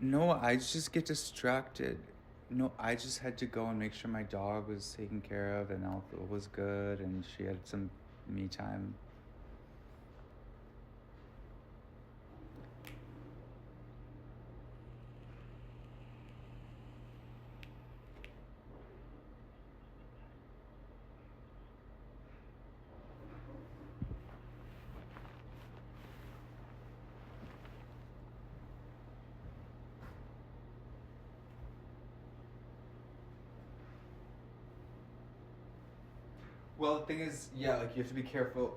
No, I just get distracted. No, I just had to go and make sure my dog was taken care of and Alpha was good and she had some me time. Well, the thing is, yeah, like you have to be careful.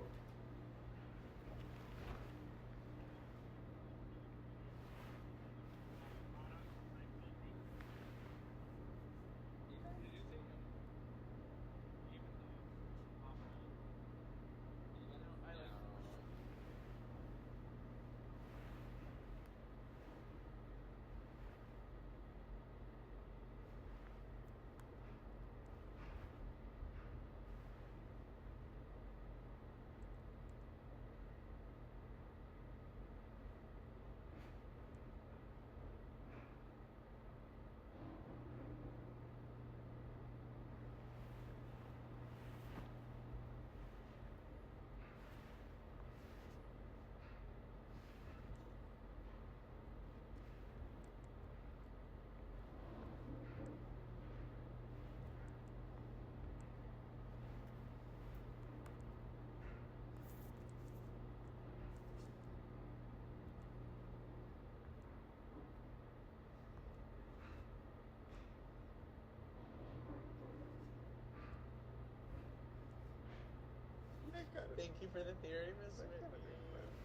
Thank you for the theory, Miss Whitney.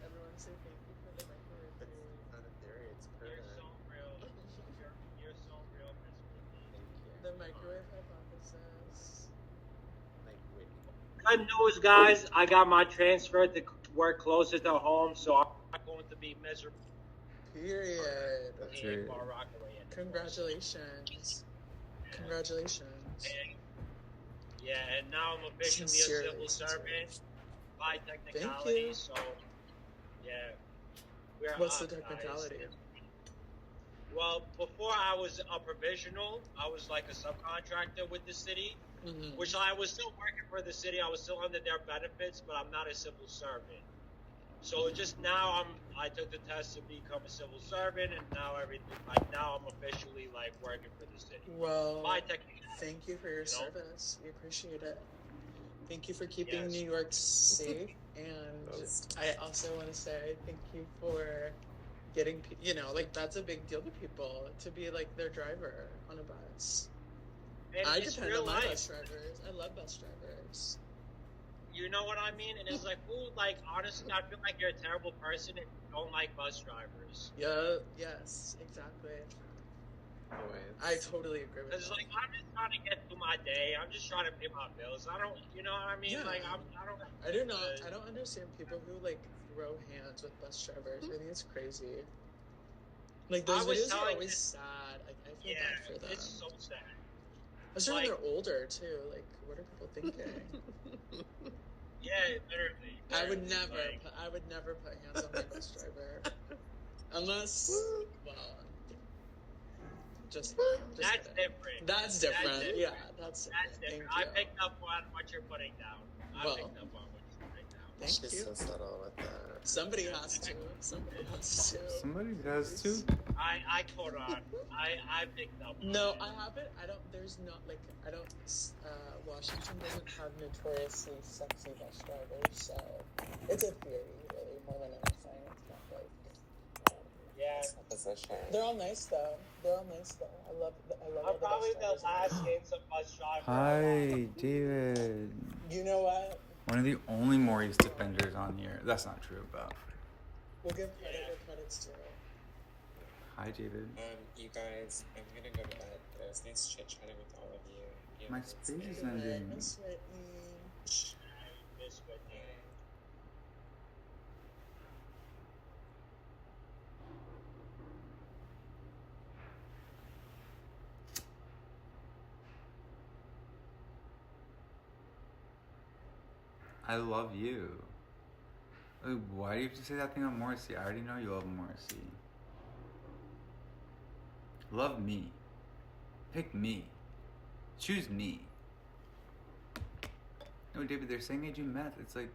Everyone say thank you for the microwave theory. It's not a theory, it's You're proven. so real. You're so real, Miss Whitney. Thank you. The microwave hypothesis. Like Whitney. Good news, guys. I got my transfer to work closer to home, so I'm not going to be miserable. Period. That's being it. Far Rockaway anymore. Congratulations. Congratulations. Yeah, and now I'm officially Sincerely, a civil servant by Thank you. technicality. So, yeah. We're What's the up, guys. technicality? Well, before I was a provisional, I was like a subcontractor with the city, Mm-hmm. which I was still working for the city. I was still under their benefits, but I'm not a civil servant. So just now I took the test to become a civil servant, and now everything, like now I'm officially like working for the city. Well, By technicality. thank you for your You know? service. We appreciate it. Thank you for keeping Yes. New York safe. And I also want to say thank you for getting, like that's a big deal to people to be like their driver on a bus. And I it's depend real on my life. bus drivers. I love bus drivers. You know what I mean? And it's like, ooh, like honestly, I feel like you're a terrible person if you don't like bus drivers. Yeah. Yes. Exactly. Always. I totally agree with Because that. like I'm just trying to get through my day. I'm just trying to pay my bills. I don't, you know what I mean? Yeah. Like I don't understand people who like throw hands with bus drivers. I think it's crazy. Like those videos are always sad. Like I feel bad for them. It's so sad. Especially when they're older too. Like what are people thinking? Yeah, literally. I would never put hands on my bus driver. Unless just that's different. That's different. Yeah, that's different. Thank you. I picked up on what you're putting down. I picked up on what you're putting down. Thank you. She's so subtle with that. Somebody has to. Somebody has to. I caught on. I picked up on No, it. I haven't. Washington doesn't have notoriously sexy bus drivers, so it's a theory, really, more than anything. It's not like... Yeah. Supposition. They're all nice, though. I love I'm probably the last handsome bus driver. Hi, David. You know what? One of the only Maurice defenders on here. That's not true, but... We'll give credit where credit's due. Hi, David. You guys, I'm gonna go to bed. It was nice chit-chatting with all of you. My space is ending. Miss Whitney. Miss Whitney. I love you. Like, why do you have to say that thing on Morrissey? I already know you love Morrissey. Love me. Pick me. Choose me. No, David, they're saying I do meth. It's like,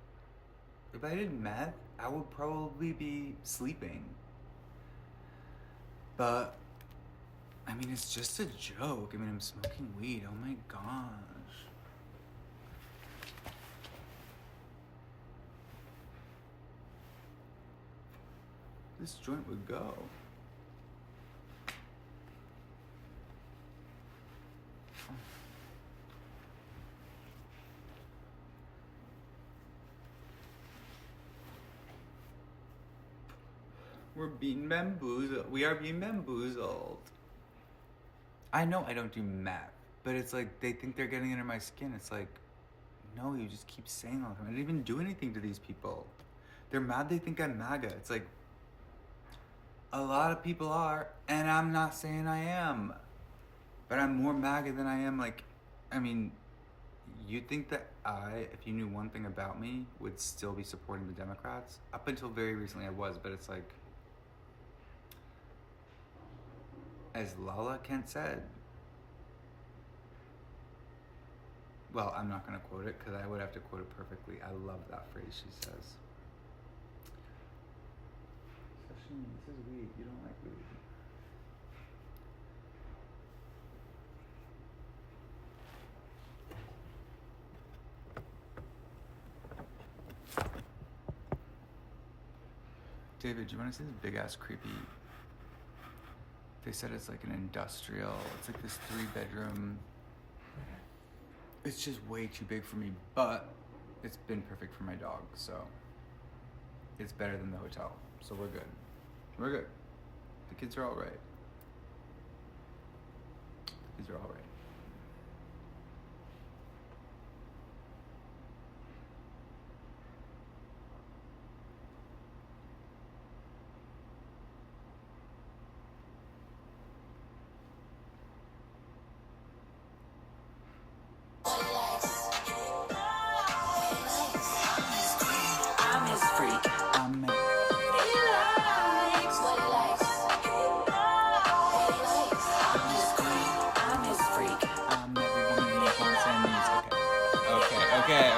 if I did meth, I would probably be sleeping. But, I mean, it's just a joke. I mean, I'm smoking weed. Oh my gosh. This joint would go. We're being bamboozled. We are being bamboozled. I know I don't do meth, but it's like they think they're getting under my skin. It's like, no, you just keep saying all the time. I didn't even do anything to these people. They're mad they think I'm MAGA. It's like, a lot of people are, and I'm not saying I am. But I'm more MAGA than I am, like, I mean, you'd think that I, if you knew one thing about me, would still be supporting the Democrats. Up until very recently I was, but it's like, as Lala Kent said, well, I'm not going to quote it because I would have to quote it perfectly. I love that phrase she says. Sashimi, this is weed. You don't like weed. David, do you want to see this big ass creepy? They said it's like an industrial. It's like this 3-bedroom. It's just way too big for me, but it's been perfect for my dog, so it's better than the hotel. So we're good. We're good. The kids are all right. The kids are all right.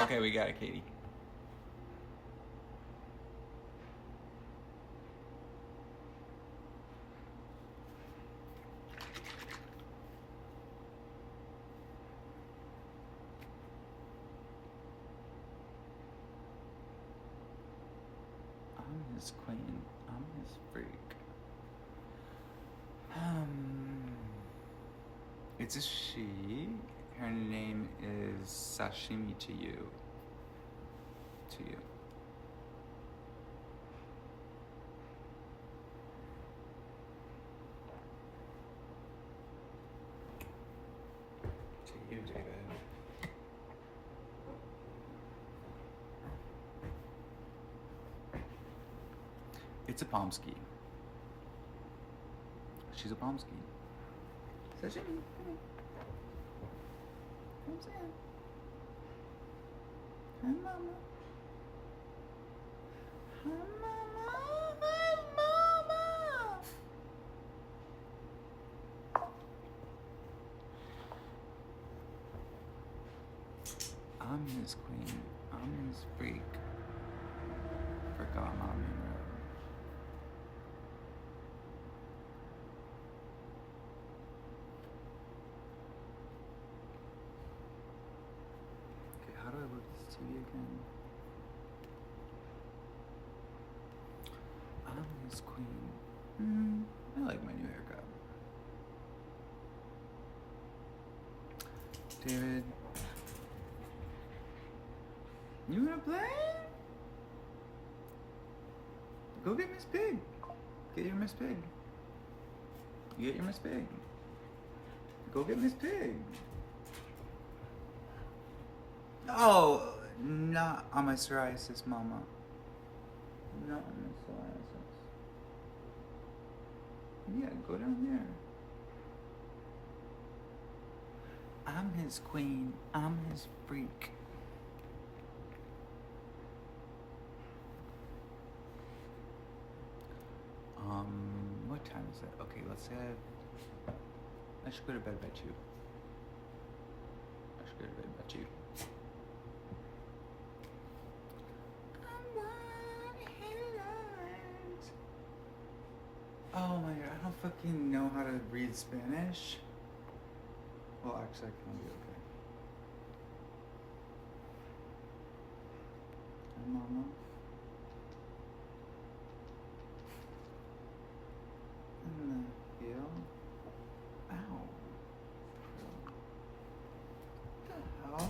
Okay, we got it, Katie. I'm his queen. I'm his freak. It's a she. Her name is Sashimi to you. To you. To you, David. It's a Pomsky. She's a Pomsky. Sashimi. Comes in. Hi, Mama. Hi, Mama. Hi, Mama. I'm his queen. I'm his freak. Forgot Mommy Road. How do I work this TV again? I'm his queen. I like my new haircut. David, you wanna play? Go get Miss Pig. Get your Miss Pig. You get your Miss Pig. Go get Miss Pig. Oh, not on my psoriasis, Mama. Not on my psoriasis. Yeah, go down there. I'm his queen. I'm his freak. What time is it? Okay, let's say I should go to bed, bet you. I should go to bed, bet you. Oh my god, I don't fucking know how to read Spanish. Well, actually, I can be okay. Hi, Mama. In the heel. Ow. What the hell?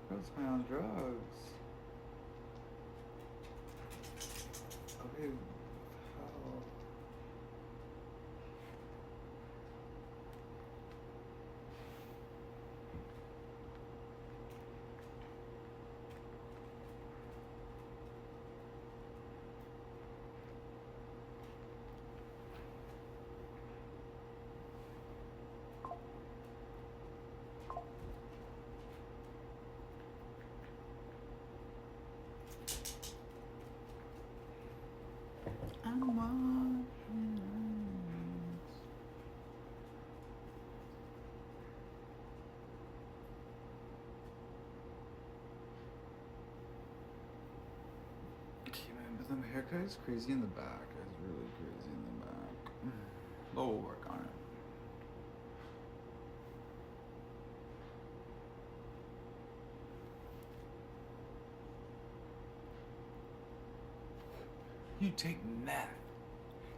Girl's high on drugs. Okay, how? I'm walking. Okay, man, but the haircut is crazy in the back. It's really crazy in the back. But we'll work on it. You take meth.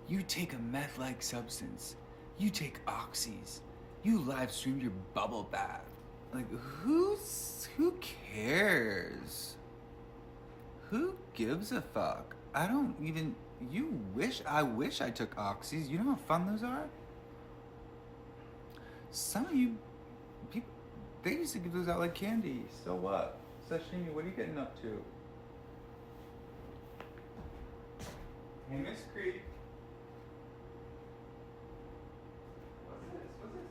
You take a meth-like substance. You take oxys. You live stream your bubble bath. Like, who cares? Who gives a fuck? I don't even, I wish I took oxys. You know how fun those are? Some of you people, they used to give those out like candy. So what? Sashimi, what are you getting up to? Hey, Miss Creek. What's this? What's this?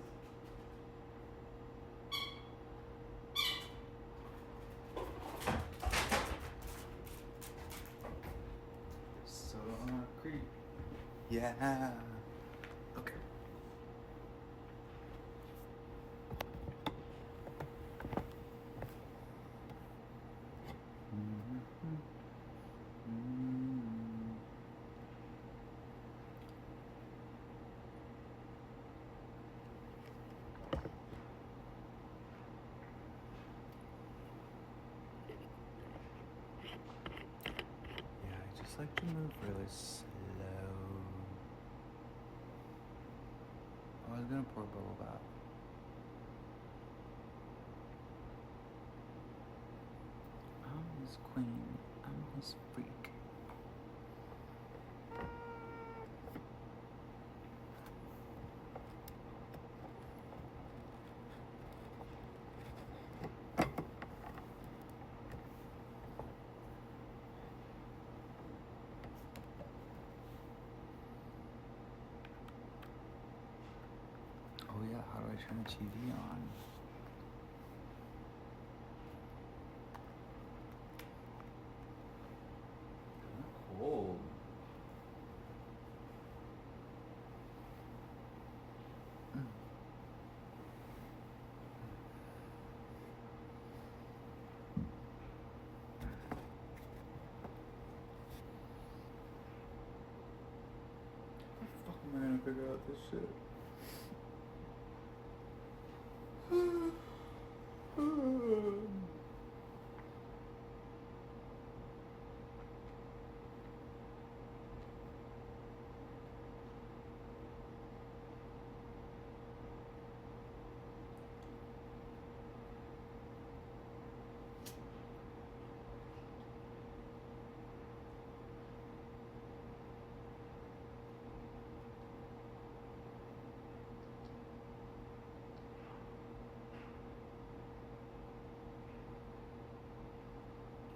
So Creek. Yeah. Okay. I like to move really slow. I was gonna pour bubble bath. I'm his queen. I'm his freak. Oh yeah, how do I turn the TV on? Kinda cold. How the fuck am I gonna figure out this shit?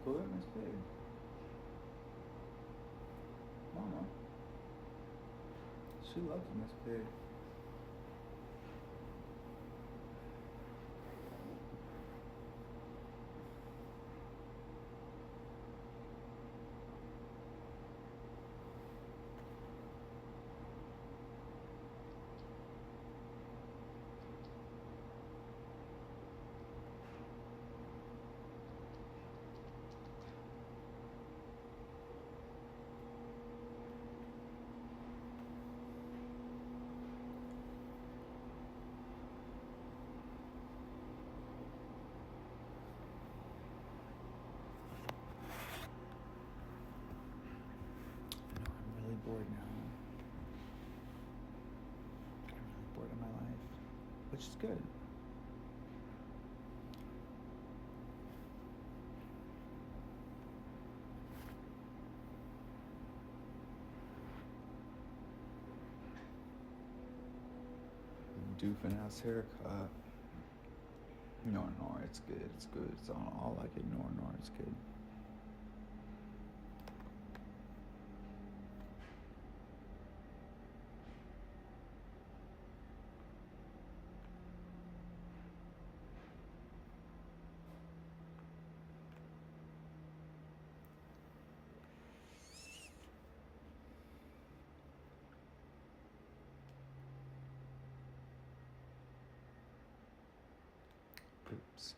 Go at Miss Pig. Mama. She loves Miss Pig. which is good. Doofing ass haircut. No, it's good. It's good. It's all like it. No, it's good. Oops.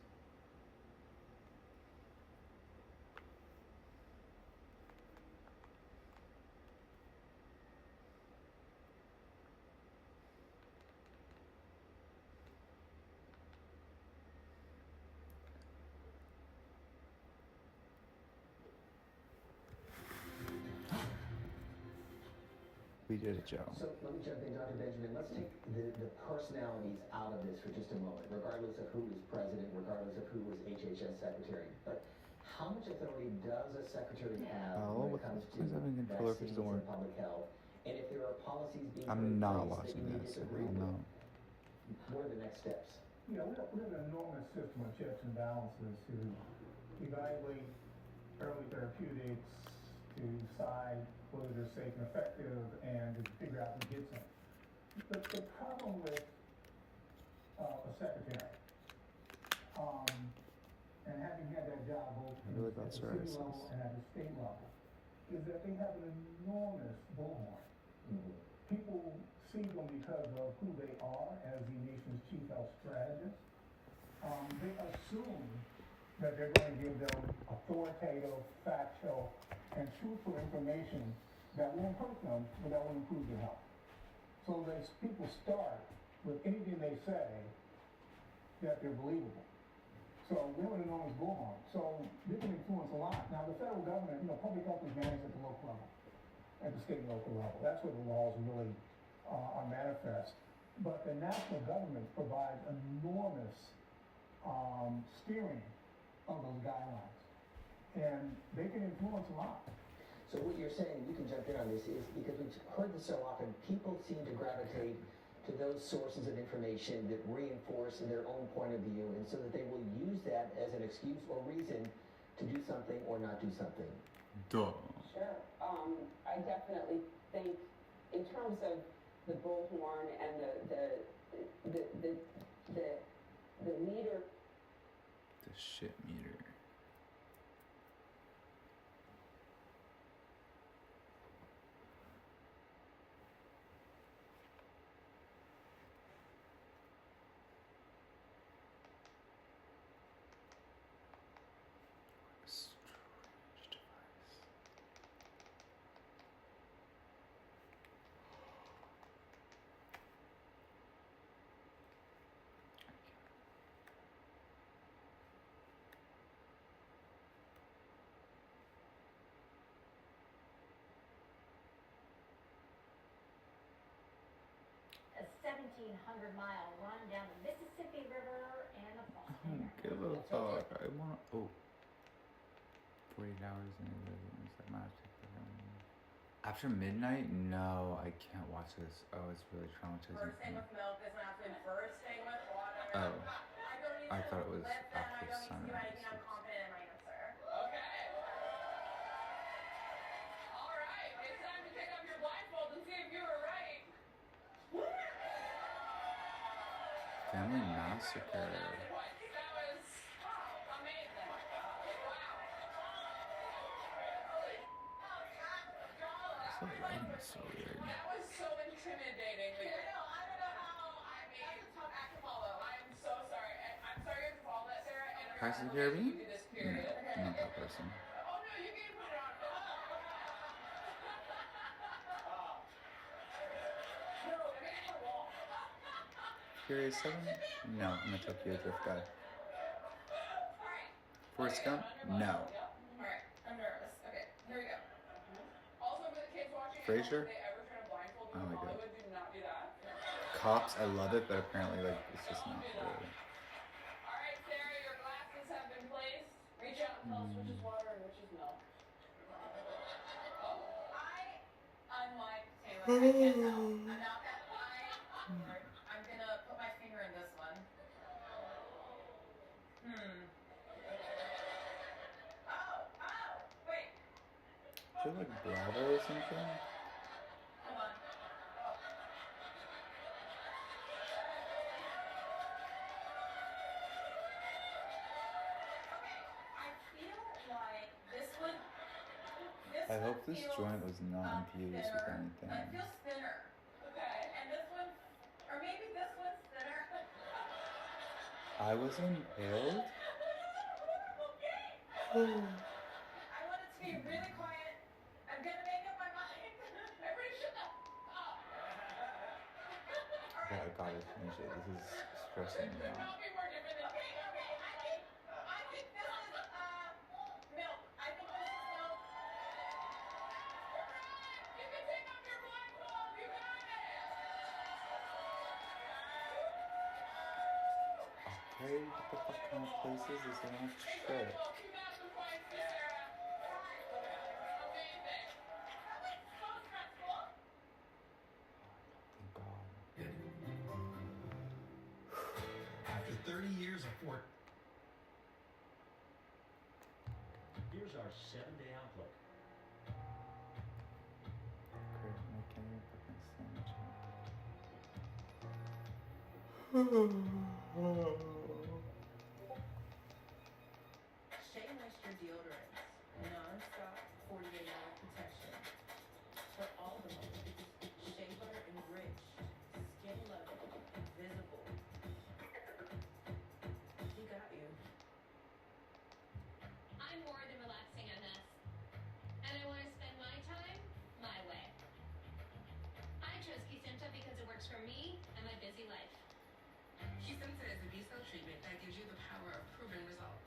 We did it, Joe. So let me jump in, Dr. Benjamin. Let's take the personalities out of this for just a moment, regardless of who is president, regardless of who was HHS secretary. But how much authority does a secretary have when it comes to vaccines and public health? And if there are policies being put in place that you may disagree with, what are the next steps? You know, we have an enormous system of checks and balances to evaluate early therapeutics, to decide whether they're safe and effective, and to figure out who gets them. But the problem with a secretary, and having had that job both at the city level and at the state level, is that they have an enormous bullhorn. Mm-hmm. People see them because of who they are as the nation's chief health strategist. They assume that they're going to give them authoritative, factual, and truthful information that won't hurt them, but that will improve their health. So people start with anything they say that they're believable. So we have an enormous bullhorn. So they can influence a lot. Now the federal government, public health is managed at the local level, at the state and local level. That's where the laws really are manifest. But the national government provides enormous steering of those guidelines. And they can influence a lot. So what you're saying, you can jump in on this, is because we've heard this so often, people seem to gravitate to those sources of information that reinforce their own point of view, and so that they will use that as an excuse or reason to do something or not do something. Duh. Sure. I definitely think in terms of the bullhorn and the leader. The shit meter. A 1,700-mile run down the Mississippi River and a Boston. Give a fuck. I want to. 48 hours in after midnight? No, I can't watch this. Oh, it's really traumatizing. Bursting with milk is an absolute bursting with water. Oh. I thought it was after sunrise. I'm confident in my answer. Okay. All right. It's time to take off your blindfold and see if you were right. Family massacre. That was amazing. Wow. The lighting is so weird. That was so intimidating. I don't know how. I mean, that's a tough act to follow. I'm so sorry. I'm sorry you have to follow that, Sarah. And Pirates of the Caribbean? You do this period. No, not that person. Oh no, you can put it on. No, I mean it's a wall. Furious 7? No, I'm a Tokyo Drift guy. Forrest Gump? No. Alright, I'm nervous. Okay, here we go. Also, for the kids watching, Frasier? if they ever try to blindfold you Oh in my God. Hollywood, do not do that. cops, I love it, but apparently, like, it's just not good. Alright, Sarah, your glasses have been placed. Reach out and tell us which is water and which is milk. Unlike Taylor, I can't tell. I'm not that blind. I'm gonna put my finger in this one. Wait. Is it like Bravo or something? Hold on. Okay, I feel like this one. I hope this joint was not infused with It anything. feels thinner. Okay, and this one, or maybe this one's thinner. I was impaled? I want it to be really quiet. I'm gonna make up my mind. Everybody shut the up. Okay, I gotta finish it. This is stressing me out. Okay, I think this is milk. I think this is milk. You can take off your blindfold. You got it. Okay, what the fuck kind of place is this? I don't have shit. Thank God. After 30 years of work. Here's our 7-day outlook. Great, making me fucking sandwich. Shea Moisture deodorants, non-stop 48-hour protection for all the moments. Shea butter enriched, skin level, visible. He got you. I'm more than relaxing on this, and I want to spend my time my way. I chose Kisimta because it works for me and my busy life. Kisimta is a B-cell treatment that gives you the power of proven results.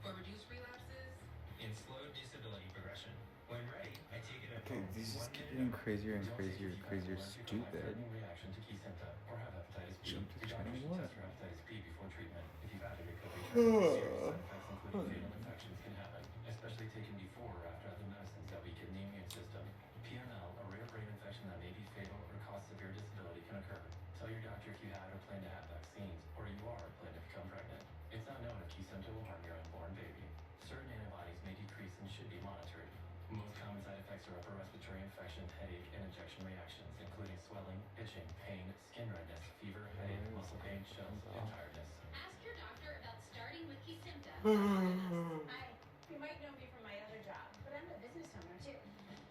For reduced relapses In slow disability progression. When ready, I take it at Okay, home. these just 1 keep minute getting crazier and Don't crazier and take crazier. Kisimta Stupid. life-threatening reaction to Kisimta or have hepatitis B. Jump to Your doctor should 21. test for hepatitis B before treatment. If you've had a recovery, serious side effects including fatal infections can happen, especially taken before or after other medicines that weaken the immune system. PML, a rare brain infection that may be fatal or cause severe disability, can occur. Tell your doctor if you had or plan to have vaccines, or you are planning to become pregnant. It's not known if Kisimta will harm your unborn baby. Certain antibodies may decrease and should be monitored. Most common side effects are upper respiratory infection, headache, and injection reactions, including swelling, itching, pain, skin redness, fever, headache, muscle pain, chills, and tiredness. Ask your doctor about starting with Kisimta. Hi, you might know me from my other job, but I'm a business owner too.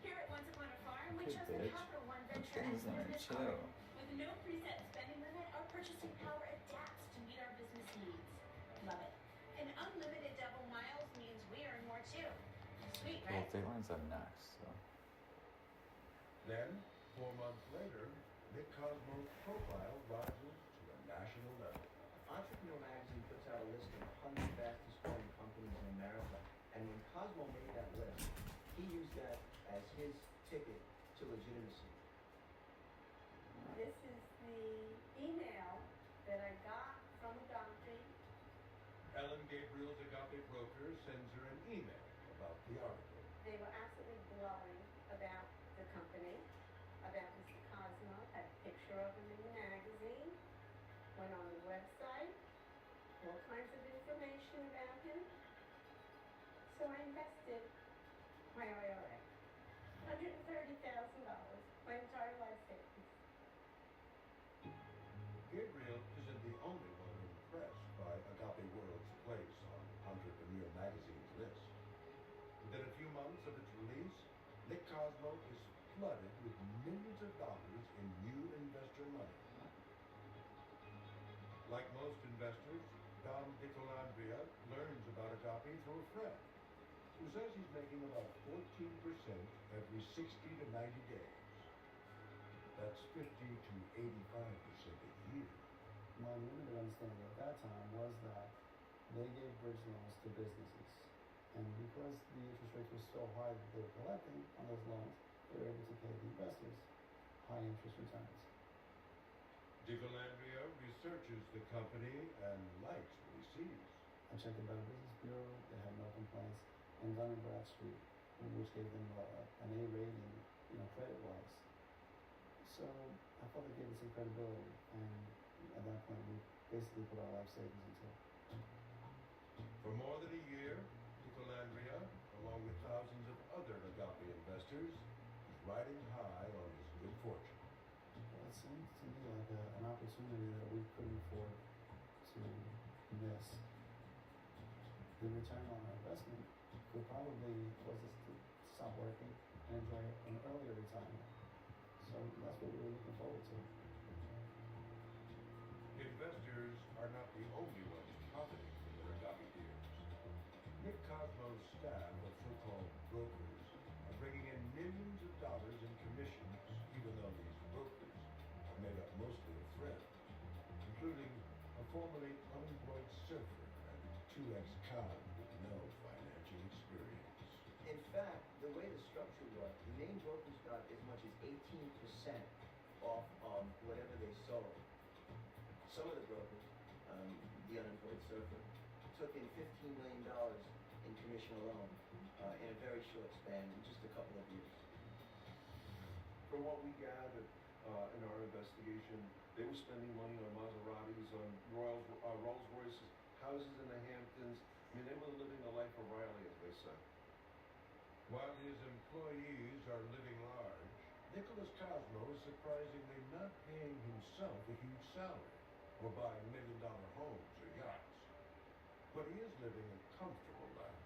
Here at Once Upon a Farm, we Okay, chose the bitch. Capital One That Venture thing's as not business chill. card. With no preset spending limit, our purchasing power adapts to meet our business needs. Love it. And unlimited double miles means we earn more too. Sweet, Well, right? Daylon's up next, so. Then, 4 months later, Nick Cosmo's profile rises to a national level. Entrepreneur Magazine puts out a list of 100 fastest growing companies in America. And when Cosmo made that list, he used that as his ticket to legitimacy. This is the email that I got from Agape. Ellen Gabriel's Agape broker sends her an email about the article. They were absolutely glowing about the company, about Mr. Cosmo, had a picture of him in the magazine, went on the website, all kinds of information about him. So I invested my IRA, $130,000, my entire life savings. Gabriel isn't the only one impressed by Agape World's place on Entrepreneur Magazine's list. Within a few months of its release, Nick Cosmo is flooded with millions of dollars in new investor money. Like most investors, Dom DiColandria learns about Agape through a friend who says he's making about 14% every 60 to 90 days. That's 50 to 85% a year. My limited understanding at that time was that they gave bridge loans to businesses. And because the interest rates were so high that they were collecting on those loans, they were able to pay the investors high interest returns. DiColandria researches the company and likes what he sees. I checked the Better Business Bureau, they had no complaints, and Dun & Bradstreet, which gave them an A rating, credit-wise. So I felt it gave us some credibility, and at that point we basically put our life savings into it. For more than a year, DiColandria, along with thousands of other Agape investors, is riding high on his good fortune. Well, it seemed to me like an opportunity that we couldn't afford to miss. The return on our investment could probably cause us to stop working and enjoy an earlier retirement. So that's what we were looking forward to. Investors are not the only ones profiting from their Agape deals. Nick Cosmo's staff of so-called brokers are bringing in millions of dollars in commissions, even though these brokers are made up mostly of friends, including a formerly unemployed surfer and 2 ex-cons with no financial experience. In fact, the way the structure was, the main brokers got as much as 18% off whatever they sold. Some of the brokers, the unemployed surfer, took in $15 million in commission alone in a very short span, in just a couple of years. From what we gathered in our investigation, they were spending money on Maseratis, on Rolls Royces, houses in the Hamptons. I mean, they were living the life of Riley, as they say. While his employees are living large, Nicholas Cosmo is surprisingly not paying himself a huge salary or buying million-dollar homes or yachts. But he is living a comfortable life,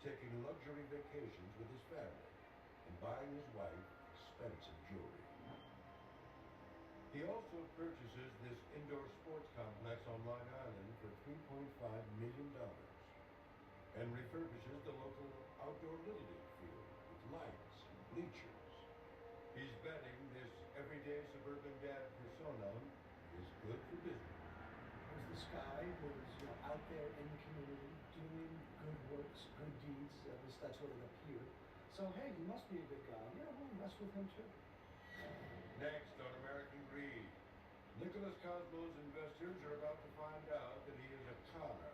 taking luxury vacations with his family and buying his wife expensive jewelry. He also purchases this indoor sports complex on Long Island for $3.5 million and refurbishes the local outdoor Little League field with lights and bleachers. He's betting this everyday suburban dad persona is good for business. Because this guy was out there in the community doing good works, good deeds. At least that's what it appeared. So, hey, he must be a good guy. Yeah, we'll mess with him too. Next on American Greed, Nicholas Cosmo's investors are about to find out that he is a con artist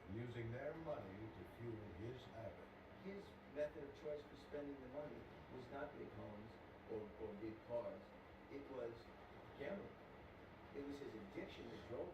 and using their money to fuel his habit. His method of choice for spending the money was not big homes or big cars. It was gambling. It was his addiction that drove him.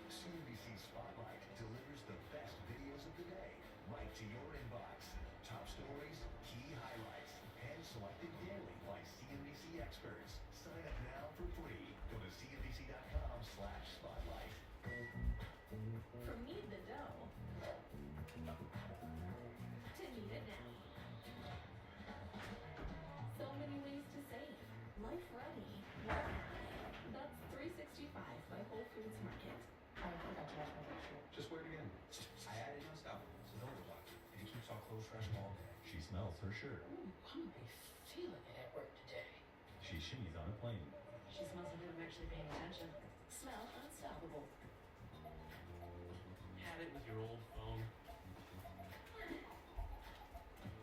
CNBC Spotlight delivers the best videos of the day right to your inbox. Top stories, key highlights, and selected daily by CNBC experts. Sign up now for free. Go to cnbc.com/spotlight. From knead the dough to knead it now. So many ways to save. Life ready. That's 365 by Whole Foods Market. I forgot to wash my picture. Just wear it again. I added Unstoppable, so don't block it. And it keeps our clothes fresh all day. She smells her shirt. Ooh, I'm gonna be feeling it at work today. She shimmies on a plane. She smells like I'm actually paying attention. Smell unstoppable. Had it with your old phone.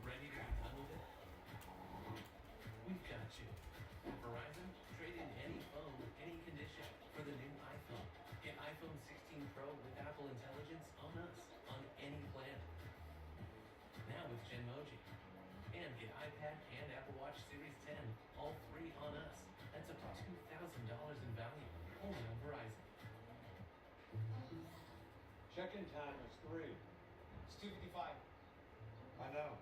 Ready to be done with it? We've got you. At Verizon, trade in any phone with any condition for the new iPhone. Get iPhone 16 Pro with Apple Intelligence on us on any plan. Now with Genmoji. And get iPad and Apple Watch Series 10, all 3 on us. That's up to $2,000 in value, only on Verizon. Check-in time is 3. It's 2:55. I know.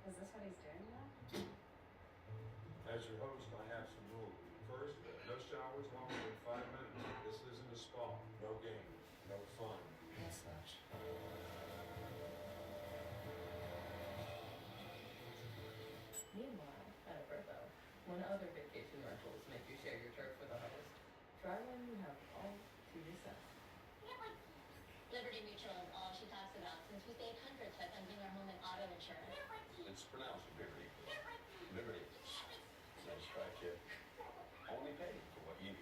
Is this what he's doing now? As your host, I have some rules. First, no showers longer than 5 minutes. This isn't a spa. No game. No fun. Yes, much. Meanwhile, at a Bertho, when other vacation rentals make you share your turf with a host, try when you have all to yourself. Liberty Mutual is all she talks about since we saved hundreds by funding our home and auto insurance. It's pronounced Liberty. Liberty. Nice try, kid. Only pay for what you need.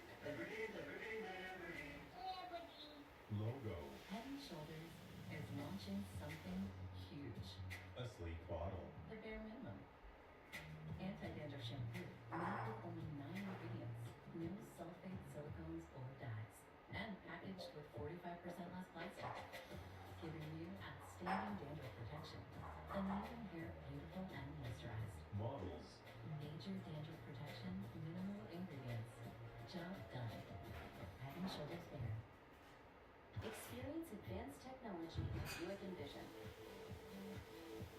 Logo. Head and Shoulders is launching something huge. A sleek bottle. The Job done. Head and shoulders bare. Experience advanced technology in Buick Envision.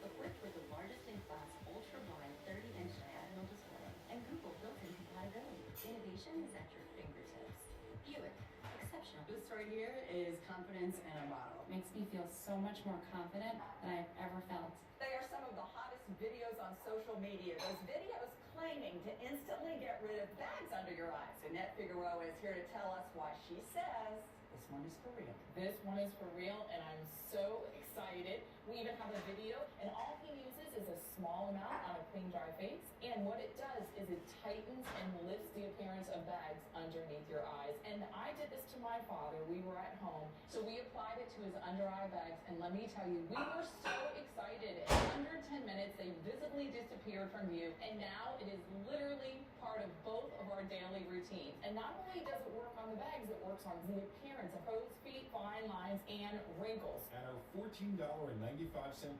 Equipped with the largest in class ultra-wide 30-inch diagonal display and Google built-in compatibility, innovation is at your fingertips. Buick, exceptional. This right here is confidence in a bottle. Makes me feel so much more confident than I've ever felt. They are some of the hottest videos on social media. Those videos claiming to instantly get rid of bags under your eyes. Annette Figueroa is here to tell us why she says this one is for real. This one is for real, and I'm so excited. We even have a video, and all he uses is a small amount on a clean, dry face. And what it does is it tightens and lifts the appearance of bags underneath your eyes. And I did this to my father. We were at home, so we applied it to his under-eye bags. And let me tell you, we were so excited. In under 10 minutes, they visibly disappeared from view. And now it is literally part of both of our daily routines. And not only does it work on the bags, it works on the appearance of crow's feet, fine lines, and wrinkles. At our $14.95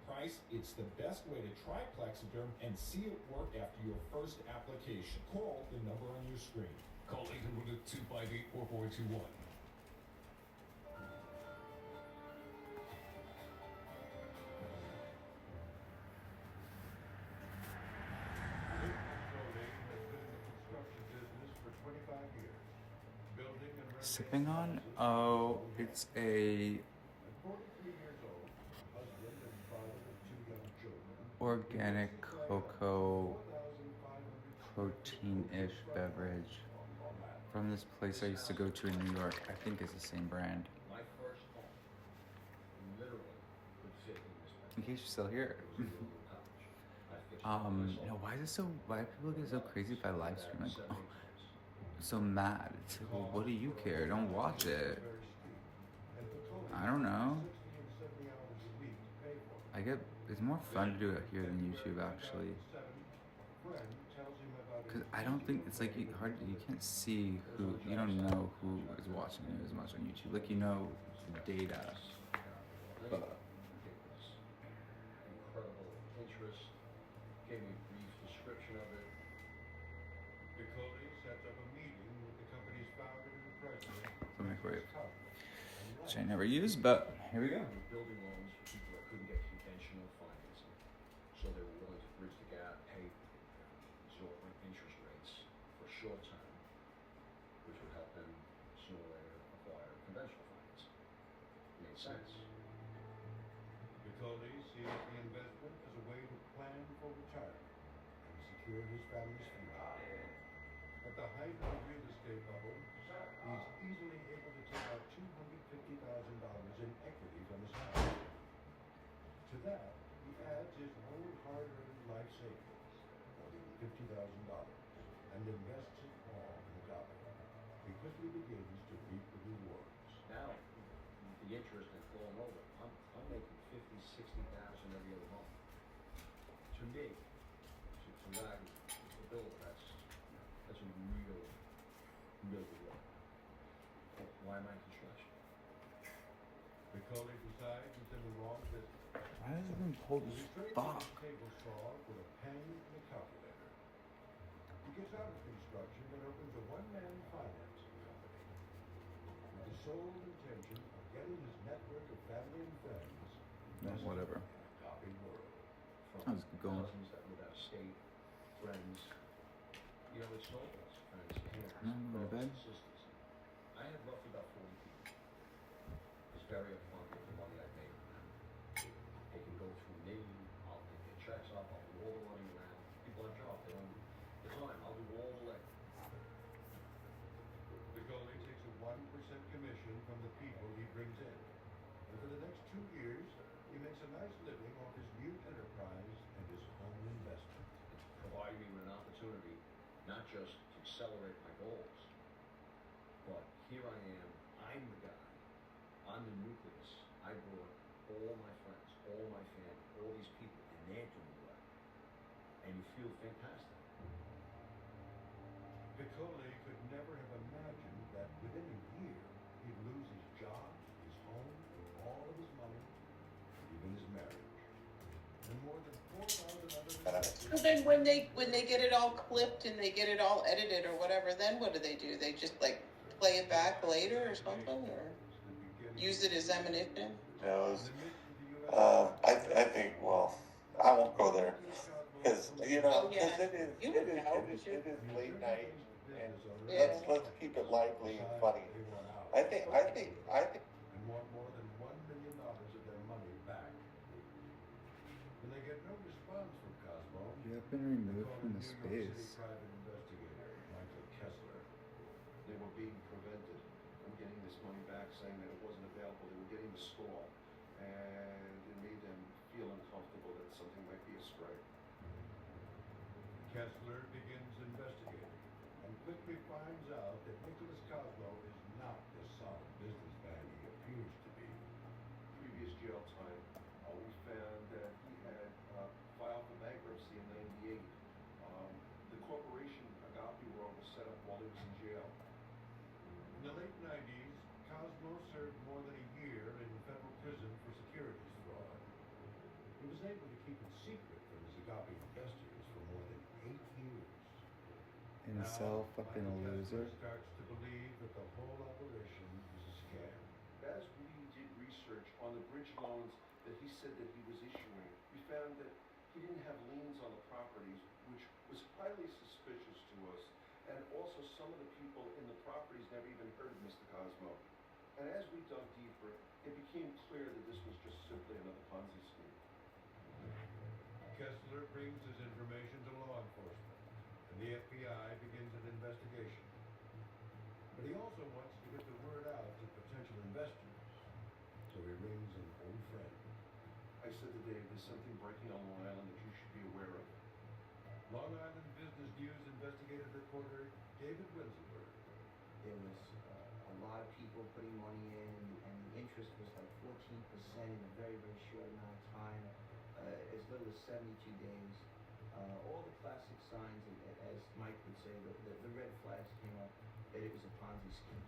price, it's the best way to try Plexiderm and see it work after your first application. Call the number on your screen. Call 800-258-4421. Sipping on? Oh, it's a organic cocoa protein-ish beverage from this place I used to go to in New York. I think it's the same brand. My first home literally could fit in this bag. In case you're still here. Why do people get so crazy if I live stream? Like, oh, so mad. It's like, well, what do you care? Don't watch it. I don't know. It's more fun to do it here than YouTube, actually. Because I don't think, it's like you can't see you don't know who is watching you as much on YouTube. Like, you know data. But Incredible interest. Gave me a brief description of it. Piccoli sets up a meeting with the company's founder and president. the microwave, which I never use, but here we go. Building loans for people that couldn't get conventional financing, so they were willing to bridge the gap, pay exorbitant interest rates for a short time, which would help them sooner or later acquire conventional financing. It made sense. Piccoli sees the investment as a way to plan for retirement and secure his family's future. At the height of the real estate bubble, he's easily able to take out $250,000 in equity from his house. To that, he adds his own hard-earned life savings, more than $50,000, and invests it all in Agape. He quickly begins to reap the rewards. Now, the interest is falling over. I'm making $50,000, $60,000 every other month. To me, to what I was build, that's a real reward. Why am I in construction? Piccoli decides he's in the wrong business. Why is everyone cold as fuck? Table saw with a pen and a calculator. He gets out of construction and opens a one-man financing company with the sole intention of getting his network of family and friends. No, whatever. Copy world. I was going. Cousins that live out of state, friends. You know, it's snowballs, friends, parents, I'm going to bed. sisters. I have roughly about 40 people. It's very upfront with the money I make from them. They can go through me, I'll take their checks up, I'll do all the running around. People have jobs, they don't the time, I'll do all the legwork. Piccoli takes a 1% commission from the people he brings in. And for the next 2 years, he makes a nice living off his new enterprise and his own investment. Providing me with an opportunity not just to accelerate my goals, but here I am, I'm the guy, I'm the nucleus. I brought all my friends, all my family, all these people, and they're doing well. And you feel fantastic. Piccoli could never have imagined that within a year, he'd lose his job, his home, all of his money, and even his marriage. And more than 4,000 other investors So then when they get it all clipped and they get it all edited or whatever, then what do? They just like play it back later or something, or use it as ammunition? No, I think, well, I won't go there. Because, you know, Oh, yeah. because You would know. it is late night, and Yeah. let's keep it lively and funny. I think, And want more than $1 million of their money back. When they get no response from Cosmo, You have been removed from the New York City space. private investigator Michael Kessler. They were being prevented from getting this money back, saying that it wasn't available. They were getting the score, and it made them feel uncomfortable that something might be astray. Kessler begins investigating and quickly finds out that Nicholas Cosmo is not the solid businessman he appears to be. Previous jail time, we found that he had filed for bankruptcy in '98. The corporation Agape World was set up while he was in jail. In the late '90s, Cosmo served more than a year in federal prison for securities fraud. He was able to keep it secret from his Agape investors for more than 8 years. Incel fucking loser. Starts to believe that the whole operation is a scam. As we did research on the bridge loans that he said that he was issuing, we found that he didn't have liens on the properties, which was highly suspicious to us. And also some of the people in the properties never even heard of Mr. Cosmo. And as we dug deeper, it became clear that this was just simply another Ponzi scheme. Kessler brings his information to law enforcement, and the FBI begins an investigation. But he also wants to get the word out to potential investors, so he rings an old friend. I said to Dave, there's something breaking on Long Island that you should be aware of. Long Island Business News investigative reporter David Winselberg. There was a lot of people putting money in, and the interest was like 14% in a very, very short amount of time, as little as 72 days. All the classic signs, as Mike would say, the red flags came up that it was a Ponzi scheme.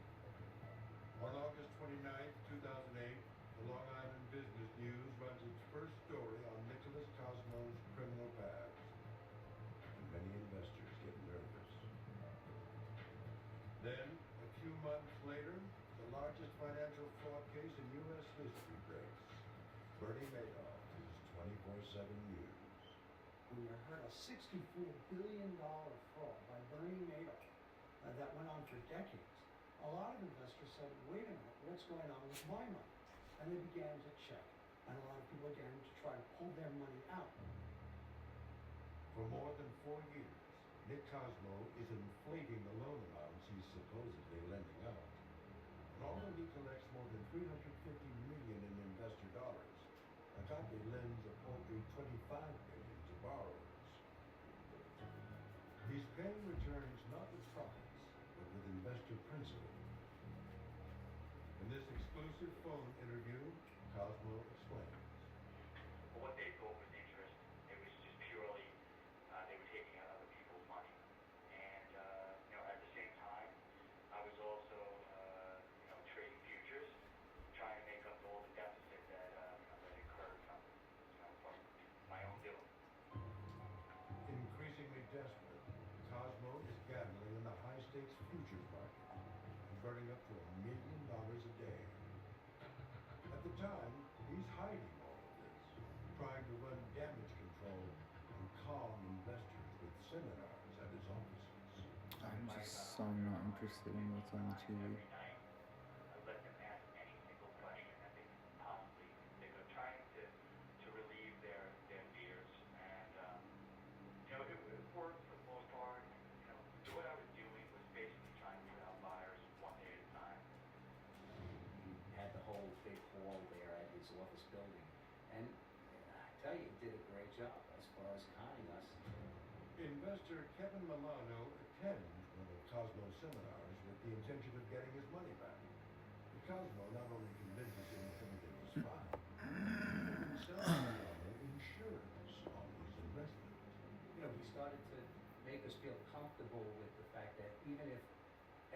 On August 29th, 2008, the Long Island Business News runs its first story on Nicholas Cosmo's criminal past. And many investors get nervous. Then, a few months later, the largest financial fraud case in U.S. history breaks. Bernie Madoff is 24/7 news. When you heard a $64 billion fraud by Bernie Madoff that went on for decades, a lot of investors said, wait a minute, what's going on with my money? And they began to check. And a lot of people began to try to pull their money out. For more than 4 years, Nick Cosmo is inflating the loan amounts he's supposedly lending out. And although he collects more than $350 million in investor dollars, Agape lends a paltry $25 million to borrowers. He's paying returns not with profits, but with investor principal. In this exclusive phone interview, Cosmo explains. What they thought was interest, it was just purely, they were taking out other people's money. And, at the same time, I was also, trading futures, trying to make up all the deficit that, that occurred from my own doing. Increasingly desperate, Cosmo is gambling in the high-stakes futures market, converting up to $1 million a day. At the time, he's hiding all of this, trying to run damage control and calm investors with seminars at his offices. I'm just so not interested in what's on the TV. Every night, I let them ask any single question that they could possibly think of, trying to relieve their fears. And, it worked for the most part. What I was doing was basically trying to put out buyers one day at a time. He had the whole big hall there at his office building. And I tell you, he did a great job as far as conning us. Investor Kevin Milano attends one of Cosmo's seminars with the intention of getting his money back. But Cosmo not only convinces him everything was fine, but sells Milano insurance on his investment. He started to make us feel comfortable with the fact that even if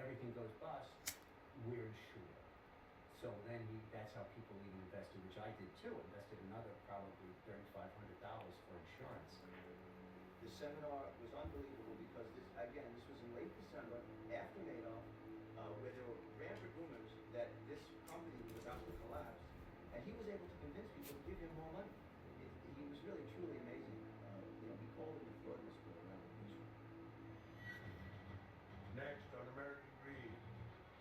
everything goes bust, we're insured. So then that's how people even invested, which I did too, invested another probably $3,500 for insurance. The seminar was unbelievable because this was in late December after Madoff, where there were rampant rumors that this company was about to collapse, and he was able to convince people to give him more money. He was really truly amazing. We called him the fraud whisperer around the newsroom. Next on American Greed,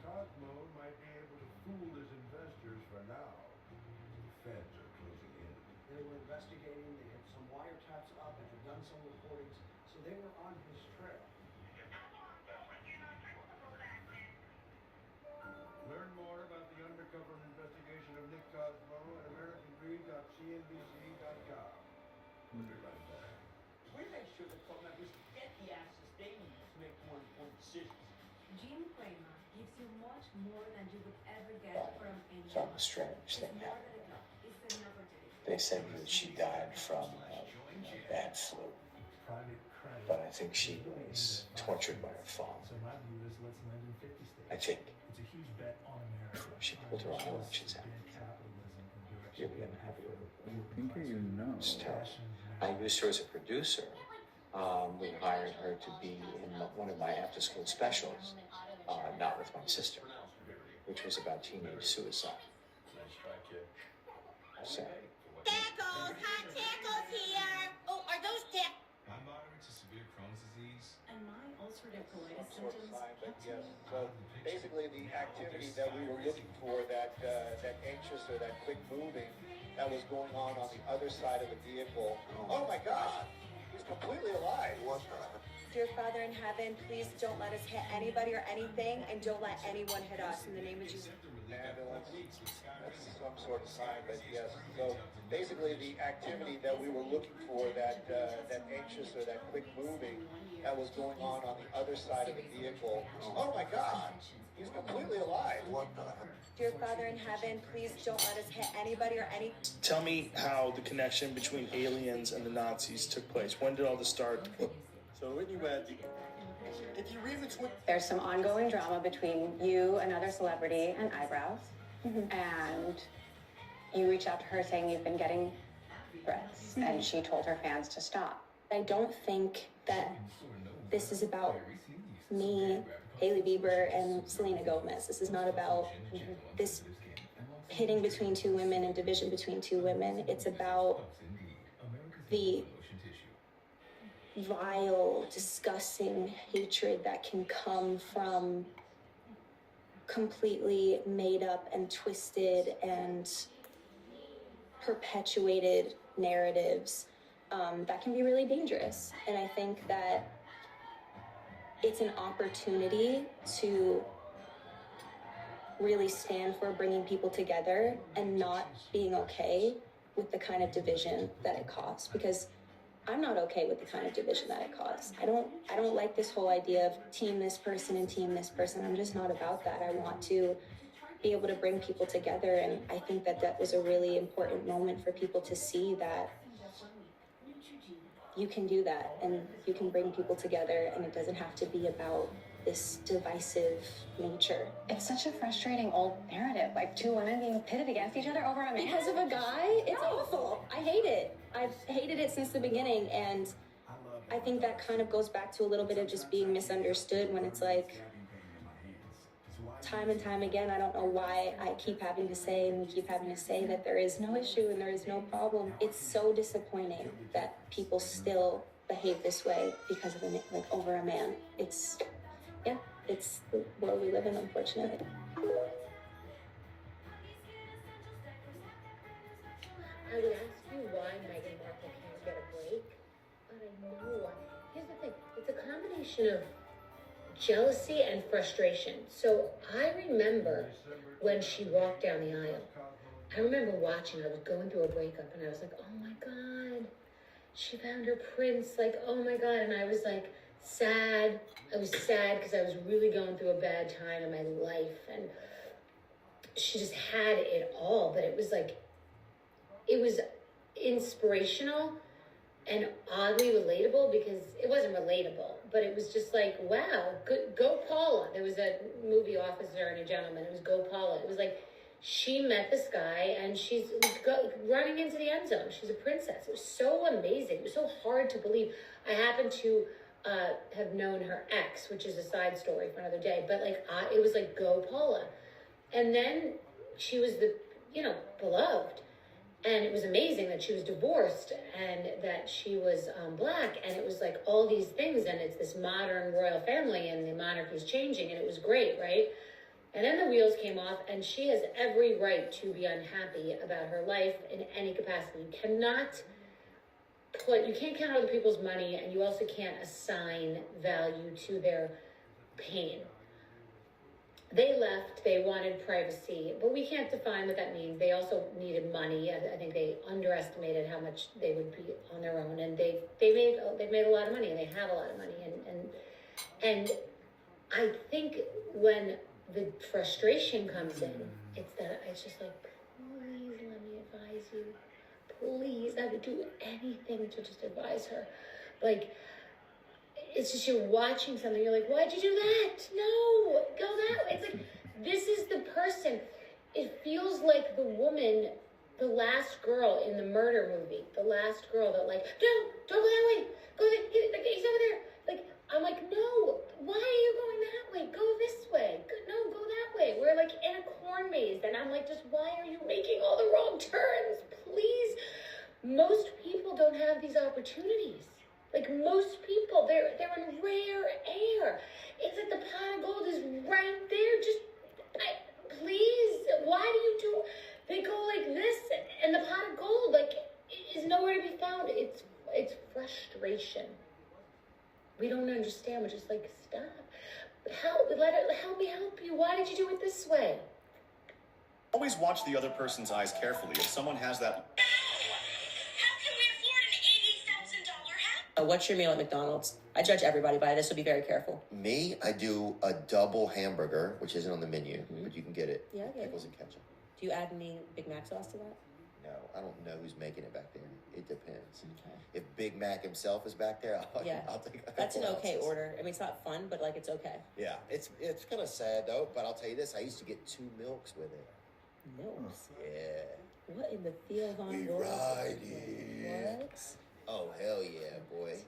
Cosmo might be able to fool his investors for now. The feds are closing in. They were investigating, they had some wiretaps up and had done some recordings, so they were on his trail. Learn more about the undercover investigation of Nick Cosmo at AmericanGreed.cnbc.com. We'll be right back. We make sure the club members get the access they need to make more informed decisions. Jim Cramer gives you much more than you would ever get from anyone. Something strange thing happened. They said that she died from bad flu, but I think she was tortured by her father. I think she pulled her own elections out. You'll be unhappy with it. You think or you know? It's terrible. I used her as a producer. We hired her to be in one of my after-school specials, Not With My Sister, which was about teenage suicide. So. Tacos! Hot tacos here! Oh, are those tacos? I'm moderate to severe Crohn's disease. And my ulcerative colitis Sort of symptoms sign, but kept yes. me So basically, the activity that we were looking for, that anxious or that quick moving, that was going on the other side of the vehicle. Oh my God! He's completely alive. What the? Dear Father in heaven, please don't let us hit anybody or anything, and don't let anyone hit us. In the name of Jesus. Ambulance. That's some sort of sign, but yes. So basically, the activity that we were looking for, that anxious or that quick moving, that was going on the other side of the vehicle. Oh my God! He's completely alive. What the? Dear Father in heaven, please don't let us hit anybody or any. Tell me how the connection between aliens and the Nazis took place. When did all this start? So when you read, did you read the tweet? There's some ongoing drama between you, another celebrity, and Eyebrows. And you reached out to her saying you've been getting threats, and she told her fans to stop. I don't think that this is about me, Hailey Bieber, and Selena Gomez. This is not about this hitting between two women and division between two women. It's about the vile, disgusting hatred that can come from completely made up and twisted and perpetuated narratives that can be really dangerous. And I think that it's an opportunity to really stand for bringing people together and not being okay with the kind of division that it caused, because I'm not okay with the kind of division that it caused. I don't like this whole idea of team this person and team this person. I'm just not about that. I want to be able to bring people together, and I think that that was a really important moment for people to see that you can do that and you can bring people together, and it doesn't have to be about this divisive nature. It's such a frustrating old narrative, like two women being pitted against each other over a man. Because of a guy? It's awful. I hate it. I've hated it since the beginning, and I think that kind of goes back to a little bit of just being misunderstood when it's like, time and time again, I don't know why I keep having to say, and we keep having to say that there is no issue and there is no problem. It's so disappointing that people still behave this way because of over a man. It's the world we live in, unfortunately. I would ask you why Meghan Markle can't get a break, but I know why. Here's the thing, it's a combination of jealousy and frustration. So I remember when she walked down the aisle, I remember watching, I was going through a breakup, and I was like, oh my God, she found her prince, like, oh my God, and I was like, sad. I was sad because I was really going through a bad time in my life, and she just had it all, but it was like, it was inspirational and oddly relatable, because it wasn't relatable, but it was just like, wow, go Paula. There was a movie, Officer and a Gentleman. It was Go Paula. It was like, she met this guy and she's running into the end zone. She's a princess. It was so amazing. It was so hard to believe. I happen to have known her ex, which is a side story for another day. But like, it was like, go Paula. And then she was beloved. And it was amazing that she was divorced and that she was black. And it was like all these things. And it's this modern royal family and the monarchy is changing. And it was great, right? And then the wheels came off and she has every right to be unhappy about her life in any capacity. You can't count other people's money, and you also can't assign value to their pain. They left, they wanted privacy, but we can't define what that means. They also needed money. I think they underestimated how much they would be on their own, and they've made a lot of money, and they have a lot of money, and I think when the frustration comes in, it's just like, please let me advise you. Please, I would do anything to just advise her. Like, it's just you're watching something, you're like, why'd you do that? No, go that way. It's like, this is the person. It feels like the woman, the last girl in the murder movie, the last girl that like, no, don't go that way. Go there, he's over there. Like, I'm like, no, why are you going that way? Go this way. No, go that way. We're like in a corn maze, and I'm like, just why are you making all the wrong turns? Please. Most people don't have these opportunities. Like most people, they're in rare air. It's like the pot of gold is right there. Please, why do you do? They go like this, and the pot of gold like is nowhere to be found. It's frustration. We don't understand. We're just like, stop. Help me help you. Why did you do it this way? Always watch the other person's eyes carefully. If someone has that. What's your meal at McDonald's? I judge everybody by this, so be very careful. Me, I do a double hamburger, which isn't on the menu, but you can get it. Yeah, with pickles and ketchup. Do you add any Big Mac sauce to that? No, I don't know who's making it back there. It depends. Okay. If Big Mac himself is back there, I'll take a That's an couple okay ounces. order. I mean, it's not fun, but like it's okay. Yeah, it's kind of sad though. But I'll tell you this: I used to get 2 milks with it. Milks? Yeah. What in the Theo Von We world? ride here. What? Oh hell yeah, boy!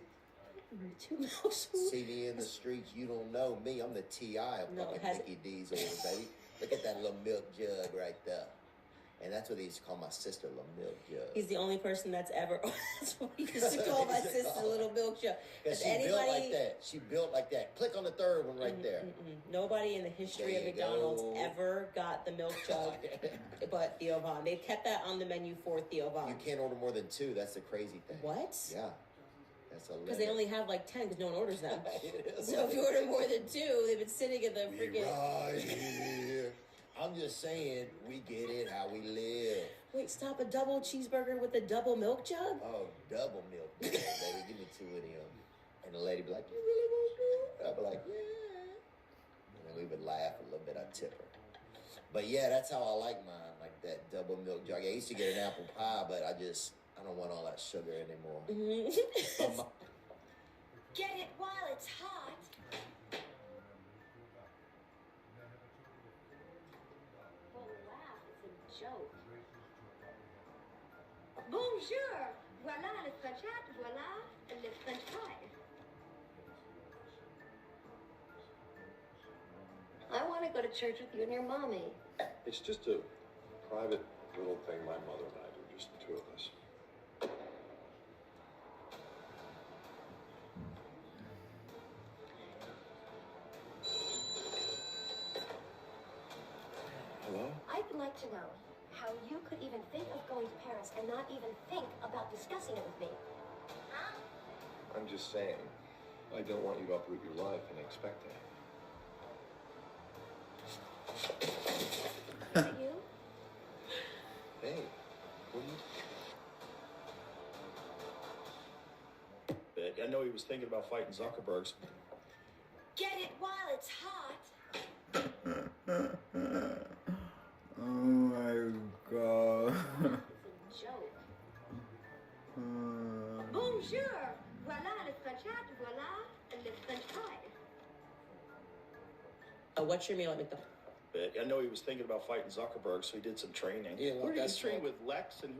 2 milks? See me in the streets, you don't know me. I'm the T.I. of fucking Mickey D's order, baby. Look at that little milk jug right there. And that's what they used to call my sister, little milk jug. He's the only person that's ever. That's what he used to call my sister, little milk jug. Because she built like that. She built like that. Click on the third one right there. Nobody in the history of McDonald's ever got the milk jug but Theo Von. They've kept that on the menu for Theo Von. You can't order more than 2. That's the crazy thing. What? Yeah. That's a limit. Because they only have like 10 because no one orders them. It is. So if you order more than 2, they've been sitting in the freaking. Right here. I'm just saying, we get it how we live. Wait, stop, a double cheeseburger with a double milk jug? Oh, double milk jug, baby. Give me 2 of them. And the lady be like, you really want more? I'd be like, yeah. And then we would laugh a little bit. I'd tip her. But yeah, that's how I like mine, like that double milk jug. I used to get an apple pie, but I don't want all that sugar anymore. Get it while it's hot. Joke. Bonjour! Voilà le French hat, voilà le French fry. I want to go to church with you and your mommy. It's just a private little thing my mother and I do, just the 2 of us. Hello? I'd like to know how you could even think of going to Paris and not even think about discussing it with me. I'm just saying, I don't want you to uproot your life and expect that. Is it you? Hey, what do you... I know he was thinking about fighting Zuckerberg's. Get it while it's hot. Oh my god. Joke. Bonjour! Voilà le French hat, voilà le French fry. What's your meal at McDonald's? bit. I know he was thinking about fighting Zuckerberg, so he did some training. Yeah, Who did he that's train right. with? Lex and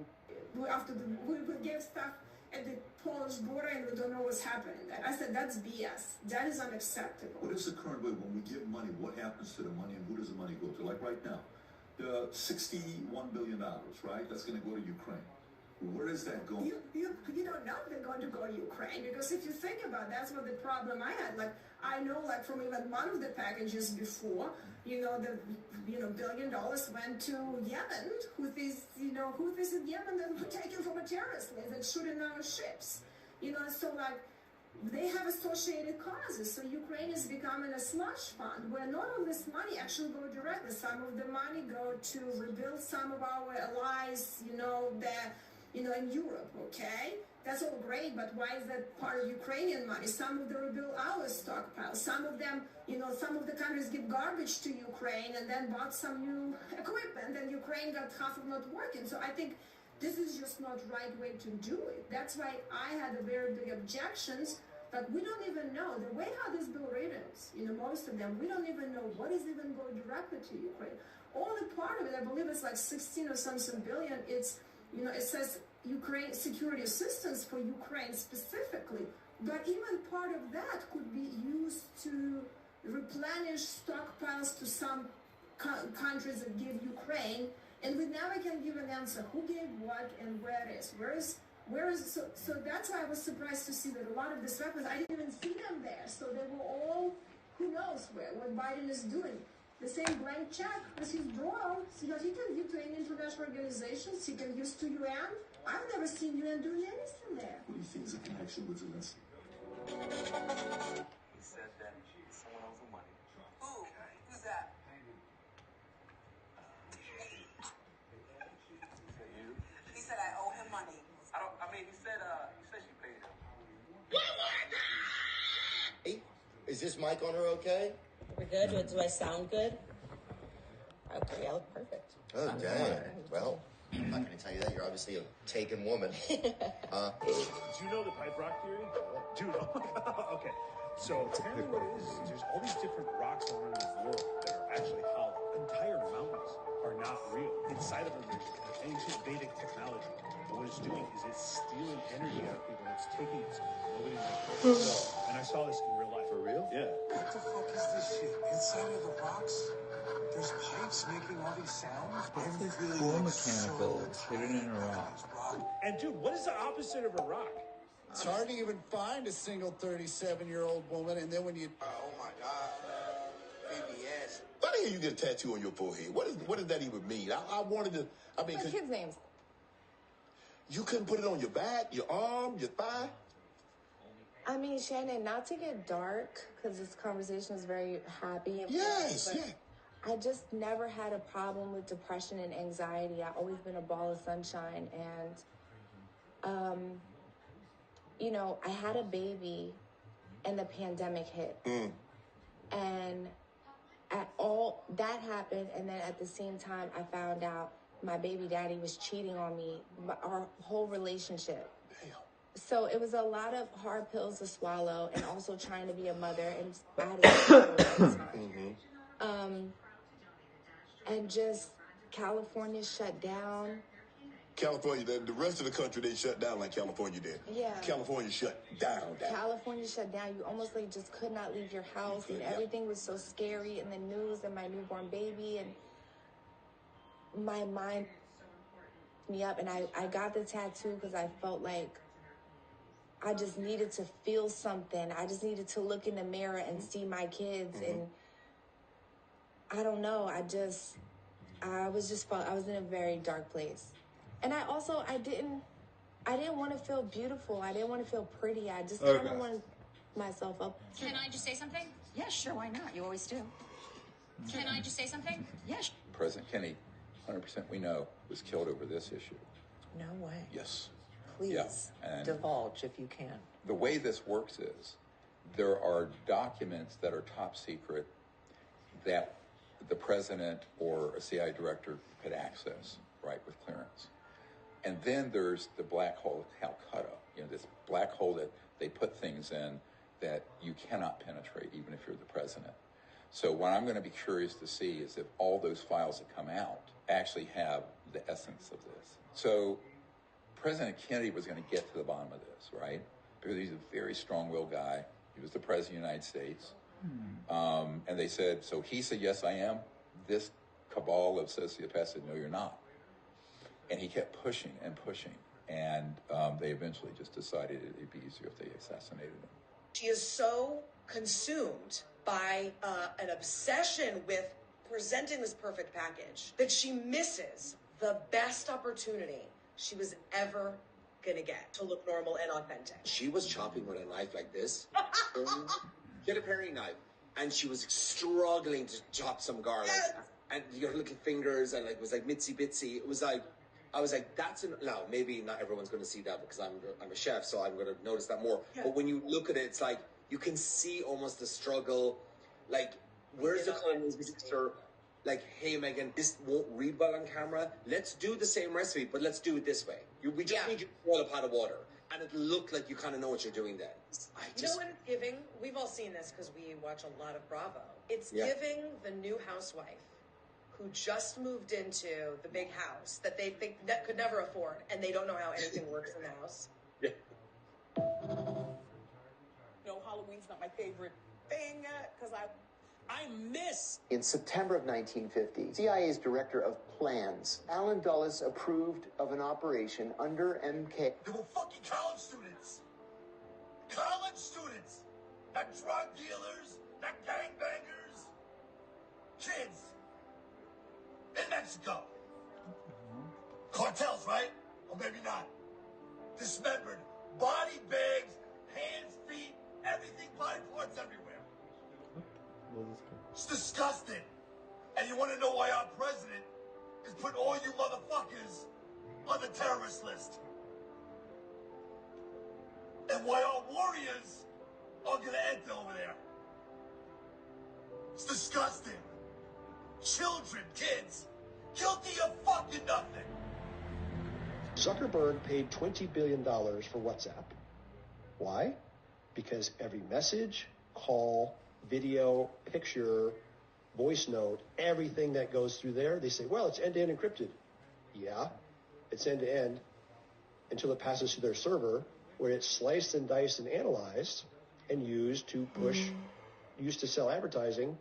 who? After we gave stuff at the Polish border and we don't know what's happening there. I said, that's BS. That is unacceptable. What is the current way when we give money? What happens to the money and who does the money go to? Like right now, the $61 billion, right? That's going to go to Ukraine. Where is that going? You don't know if they're going to go to Ukraine, because if you think about it, that's what the problem I had. Like, I know, like, from even one of the packages before, the $1 billion went to Yemen, Houthis in Yemen that were taken from a terrorist list and shooting our ships. So like, they have associated causes. So Ukraine is becoming a slush fund where not all this money actually go directly. Some of the money go to rebuild some of our allies, in Europe, okay? That's all great, but why is that part of Ukrainian money? Some of them rebuild our stockpile. Some of them, some of the countries give garbage to Ukraine and then bought some new equipment, and Ukraine got half of not working. So I think this is just not right way to do it. That's why I had a very big objections, but we don't even know the way how this bill written is. Most of them, we don't even know what is even going directly to Ukraine. Only part of it, I believe it's like 16 or something billion. It's, it says Ukraine security assistance for Ukraine specifically, but even part of that could be used to replenish stockpiles to some countries that give Ukraine, and we never can give an answer who gave what and where it is. So that's why I was surprised to see that a lot of these weapons, I didn't even see them there. So they were all, who knows what Biden is doing. The same blank check as his drawer, he can give to any international organizations, he can use to UN. I've never seen UN doing anything there. What do you think is the connection with Zelensky? He said that someone owes him money. Who? Who's that? He said I owe him money. He said she paid him. Hey, is this mic on her okay? We're good? Do I sound good? Okay, I look perfect. Oh, dang. Well, I'm not going to tell you that. You're obviously a taken woman. Do you know the pipe rock theory? Dude, okay. So apparently what it is there's all these different rocks around the world that are actually hollow. Entire mountains are not real. Inside of them there's ancient Vedic technology. And what it's doing is it's stealing energy out of people and it's taking it. Nobody knows. And I saw this in real life. For real? Yeah. What the fuck is this shit? Inside of the rocks, there's pipes making all these sounds. This is cool mechanical hidden in a rock. And dude, what is the opposite of a rock? It's hard to even find a single 37-year-old woman, and then when you... Oh my God. PBS. Why the hell you get a tattoo on your forehead? What does that even mean? I wanted to... My kids' names. You couldn't put it on your back, your arm, your thigh? I mean, Shannon, not to get dark, because this conversation is very happy. And Yes, fun, but I just never had a problem with depression and anxiety. I've always been a ball of sunshine. And, I had a baby and the pandemic hit. And that happened. And then at the same time, I found out my baby daddy was cheating on me, our whole relationship. So it was a lot of hard pills to swallow, and also trying to be a mother, and I had a struggle at the time. And just California shut down. California, the rest of the country, they shut down like California did. Yeah. California shut down. California shut down. You almost just could not leave your house, and everything was so scary, and the news, and my newborn baby, and my mind me up. And I got the tattoo because I felt like I just needed to feel something. I just needed to look in the mirror and see my kids. And I don't know. I was in a very dark place. And I didn't want to feel beautiful. I didn't want to feel pretty. I just kind of wanted myself up. Can I just say something? Yeah, sure. Why not? You always do. Can I just say something? Yes. President Kennedy, 100% we know, was killed over this issue. No way. Yes. Please divulge if you can. The way this works is there are documents that are top secret that the president or a CIA director could access, right, with clearance. And then there's the black hole at Calcutta, this black hole that they put things in that you cannot penetrate, even if you're the president. So what I'm going to be curious to see is if all those files that come out actually have the essence of this. So President Kennedy was going to get to the bottom of this, right? Because he's a very strong-willed guy. He was the president of the United States. And they said, so he said, yes, I am. This cabal of sociopaths said, no, you're not. And he kept pushing and pushing. And they eventually just decided it'd be easier if they assassinated him. She is so consumed by an obsession with presenting this perfect package that she misses the best opportunity she was ever gonna get to look normal and authentic. She was chopping with a knife like this. She had a paring knife, and she was struggling to chop some garlic. Yes. And your little fingers, and it was like mitsy bitsy. It was like, I was like, now maybe not everyone's going to see that because I'm a chef, so I'm going to notice that more. Yeah. But when you look at it, it's like you can see almost the struggle. Like, where's the conversation? Like, hey, Megan, this won't read well on camera. Let's do the same recipe, but let's do it this way. We just need you to boil a pot of water. And it looked like you kind of know what you're doing then. You know what it's giving? We've all seen this because we watch a lot of Bravo. It's giving the new housewife who just moved into the big house that they think that could never afford, and they don't know how anything works in the house. Yeah. No, Halloween's not my favorite thing because I miss. In September of 1950, CIA's director of plans, Allen Dulles, approved of an operation under MK. They were fucking college students. College students. Not drug dealers, not gangbangers. Kids. In Mexico. Cartels, right? Or maybe not. Dismembered. Body bags, hands, feet, everything, body parts everywhere. It's disgusting. And you want to know why our president is putting all you motherfuckers on the terrorist list? And why our warriors are going to enter over there? It's disgusting. Children, kids, guilty of fucking nothing. Zuckerberg paid $20 billion for WhatsApp. Why? Because every message, call, video, picture, voice note, everything that goes through there, they say, well, it's end-to-end encrypted. Yeah, it's end-to-end until it passes through their server where it's sliced and diced and analyzed and used to push, used to sell advertising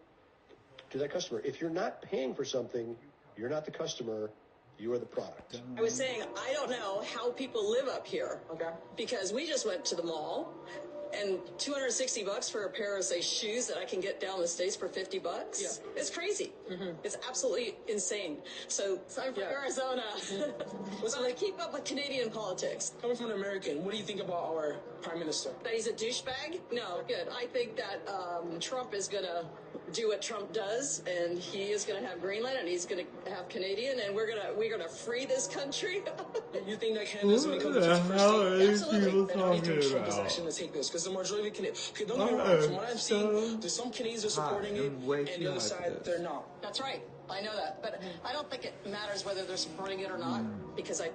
to that customer. If you're not paying for something, you're not the customer, you are the product. I was saying, I don't know how people live up here. Okay. Because we just went to the mall, and $260 for a pair of, say, shoes that I can get down the States for $50. Yeah. It's crazy. It's absolutely insane. So, time for Arizona. So I keep up with Canadian politics. Coming from an American, what do you think about our prime minister? That he's a douchebag? No, good. I think that Trump is going to do what Trump does, and he is going to have Greenland, and he's going to have Canadian, and we're gonna free this country. You think that Canada's going to come to the first state? Absolutely. And I think Trump is actually going to take this, because the majority of Canadians, okay, don't get me wrong, from what I've seen, there's some Canadians are supporting it, and the other side, they're not. That's right. I know that, but I don't think it matters whether they're supporting it or not, because I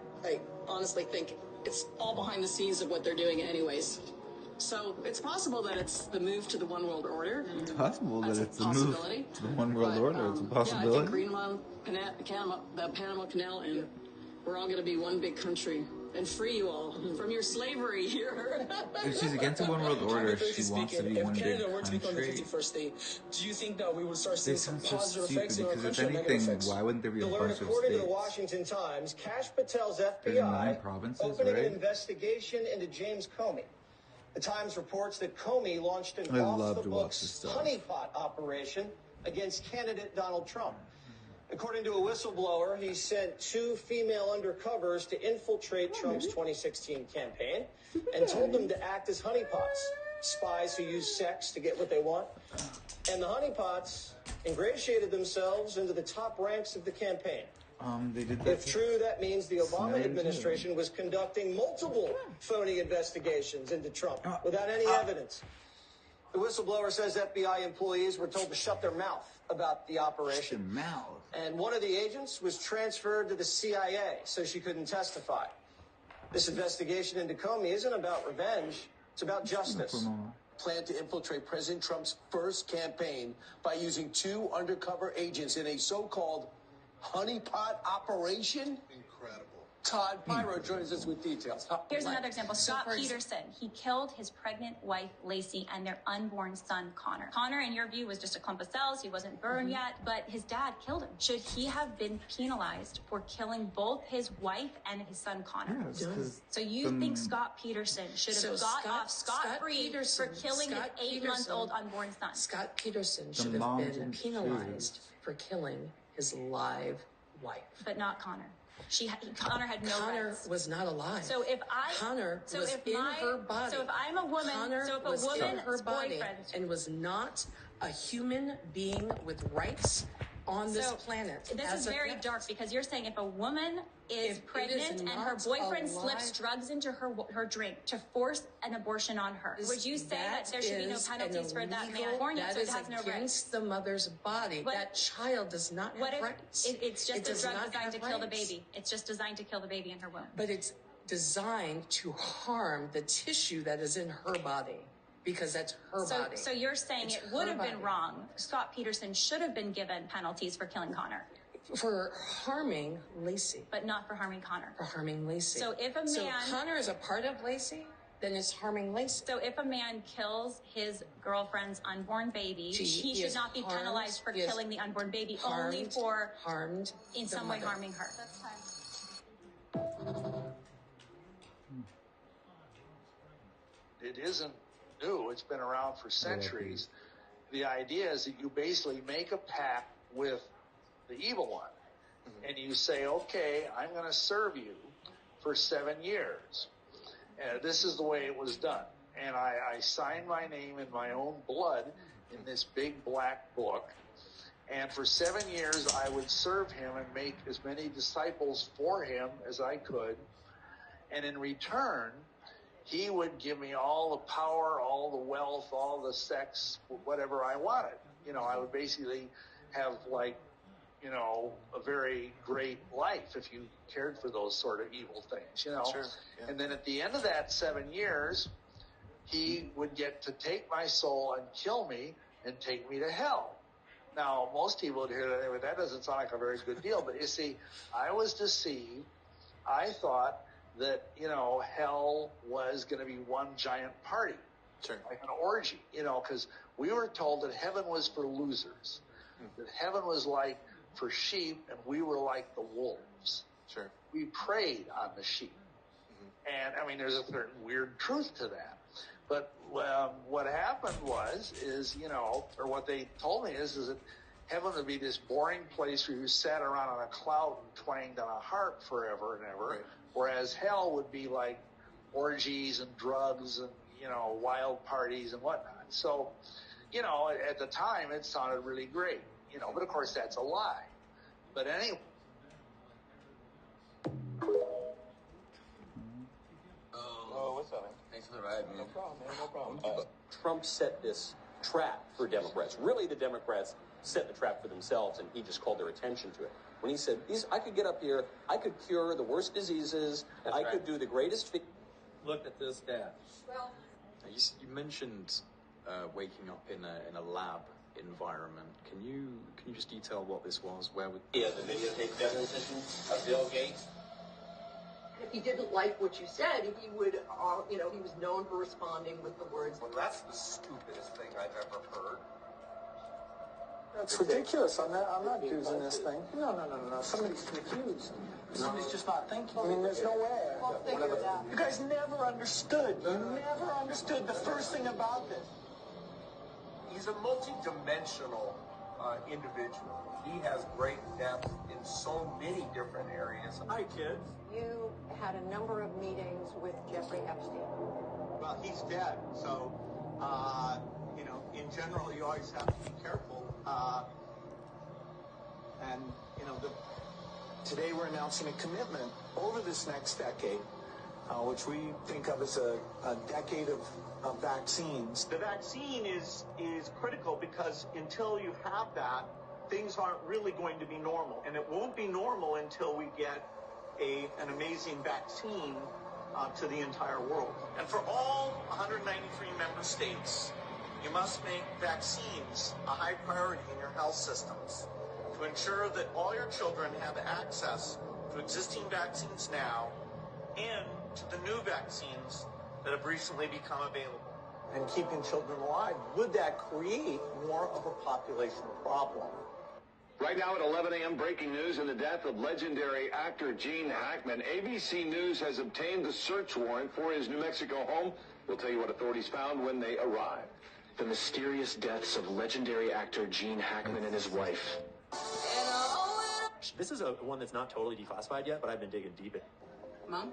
honestly think it's all behind the scenes of what they're doing anyways. So it's possible that it's the move to the one world order. It's possible that it's the move to the one world order. It's a Yeah, I possibility. think Greenland, the Panama Canal, and we're all going to be one big country and free you all from your slavery here. If she's against the one world order, she wants to be one big Canada were to become the country. 51st state, do you think that we would start They seeing some sound so positive stupid effects in our because if country or negative anything, effects? why wouldn't there be a To learn, bunch of according to the states? Washington Times, Kash Patel's There's 9 FBI provinces, opening an right? investigation into James Comey. The Times reports that Comey launched an I love to watch this off-the-books stuff. honeypot operation against candidate Donald Trump. According to a whistleblower, he sent 2 female undercovers to infiltrate Trump's 2016 campaign and told them to act as honeypots, spies who use sex to get what they want. And the honeypots ingratiated themselves into the top ranks of the campaign. They did that. If true, that means the Obama Snyder, administration was conducting multiple phony investigations into Trump without any evidence. The whistleblower says FBI employees were told to shut their mouth about the operation. And one of the agents was transferred to the CIA so she couldn't testify. This investigation into Comey isn't about revenge. It's about justice. planned to infiltrate President Trump's first campaign by using 2 undercover agents in a so-called honeypot operation? Incredible. Todd Pyro joins us with details. Here's another example. Scott Peterson. He killed his pregnant wife, Lacey, and their unborn son, Connor. Connor, in your view, was just a clump of cells. He wasn't burned yet, but his dad killed him. Should he have been penalized for killing both his wife and his son, Connor? Yes, So you think Scott Peterson should have got off scot-free for killing his 8-month-old unborn son? Scott Peterson should have been penalized for killing his live wife. But not Connor. Connor had no rights. Was not alive. So if I Connor was in her body. So if I'm a woman, Connor so if a was in woman's her body boyfriend and was not a human being with rights on this planet. This is very dark because you're saying if a woman is pregnant and her boyfriend slips drugs into her drink to force an abortion on her, would you say that there should be no penalties for that man born yet, so it has no rights? Against the mother's body. That child does not have rights. It's just a drug designed to kill the baby. It's just designed to kill the baby in her womb. But it's designed to harm the tissue that is in her body. Because that's her body. So you're saying it would have been wrong. Scott Peterson should have been given penalties for killing Connor. For harming Lacey. But not for harming Connor. For harming Lacey. So if a man... So Connor is a part of Lacey, then it's harming Lacey. So if a man kills his girlfriend's unborn baby, he should not be penalized for killing the unborn baby, only for in some way harming her. That's time. It isn't new. It's been around for centuries. The idea is that you basically make a pact with the evil one. And you say, okay, I'm going to serve you for 7 years. And this is the way it was done. And I signed my name in my own blood in this big black book. And for 7 years, I would serve him and make as many disciples for him as I could. And in return, he would give me all the power, all the wealth, all the sex, whatever I wanted. You know, I would basically have, like, you know, a very great life if you cared for those sort of evil things, you know. Sure, yeah. And then at the end of that 7 years, he would get to take my soul and kill me and take me to hell. Now, most people would hear that, but that doesn't sound like a very good deal. But you see, I was deceived. I thought that, you know, hell was going to be one giant party, like an orgy, you know, because we were told that heaven was for losers, that heaven was like for sheep, and we were like the wolves. We preyed on the sheep. And, I mean, there's a certain weird truth to that. But what happened is, you know, or what they told me is that heaven would be this boring place where you sat around on a cloud and twanged on a harp forever and ever. Right. Whereas hell would be like orgies and drugs and, you know, wild parties and whatnot. So, you know, at the time it sounded really great, you know, but of course that's a lie. But anyway. Oh, what's up, man? Thanks for the ride, man. No problem, man. No problem. Trump set this trap for Democrats. Really, the Democrats set the trap for themselves, and he just called their attention to it. When he said, I could get up here, I could cure the worst diseases, I could do the greatest... Look at this, Dad. Well, you mentioned waking up in a lab environment. Can you just detail what this was? Where would... Yeah, the videotape deposition of Bill Gates. If he didn't like what you said, he would, you know, he was known for responding with the words. Well, that's the stupidest thing I've ever heard. That's ridiculous. I'm not accusing this thing. No. Somebody's confused. Somebody's just not thinking. I mean, there's no way. We'll figure it out. You guys never understood. You never understood the first thing about this. He's a multi-dimensional individual. He has great depth in so many different areas. Hi, kids. You had a number of meetings with Jeffrey Epstein. Well, he's dead, so, you know, in general, you always have to be careful. And, you know, today we're announcing a commitment over this next decade, which we think of as a decade of vaccines. The vaccine is critical because until you have that, things aren't really going to be normal. And it won't be normal until we get an amazing vaccine to the entire world. And for all 193 member states, you must make vaccines a high priority in your health systems to ensure that all your children have access to existing vaccines now and to the new vaccines that have recently become available. And keeping children alive, would that create more of a population problem? Right now at 11 a.m., breaking news in the death of legendary actor Gene Hackman. ABC News has obtained the search warrant for his New Mexico home. We'll tell you what authorities found when they arrived. The mysterious deaths of legendary actor Gene Hackman and his wife. This is one that's not totally declassified yet, but I've been digging deep in. Mom?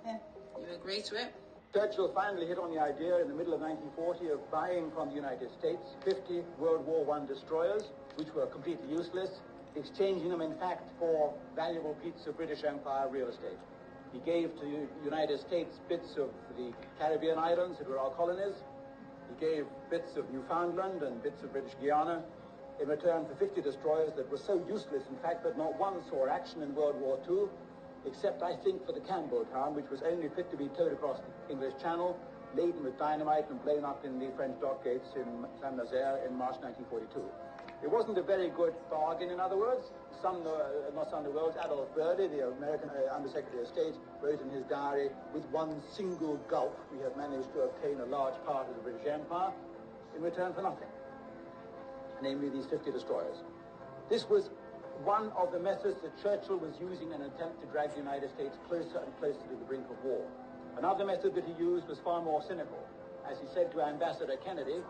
Yeah. You agree to it? Churchill finally hit on the idea in the middle of 1940 of buying from the United States 50 World War I destroyers, which were completely useless, exchanging them, in fact, for valuable bits of British Empire real estate. He gave to the United States bits of the Caribbean islands that were our colonies. He gave bits of Newfoundland and bits of British Guiana in return for 50 destroyers that were so useless, in fact, that not one saw action in World War II, except, I think, for the Campbelltown, which was only fit to be towed across the English Channel, laden with dynamite and blown up in the French dock gates in Saint-Nazaire in March 1942. It wasn't a very good bargain, in other words. Not some of the world's Adolf Burley, the American Undersecretary of State, wrote in his diary, with one single gulp, we have managed to obtain a large part of the British Empire in return for nothing, namely these 50 destroyers. This was one of the methods that Churchill was using in an attempt to drag the United States closer and closer to the brink of war. Another method that he used was far more cynical. As he said to Ambassador Kennedy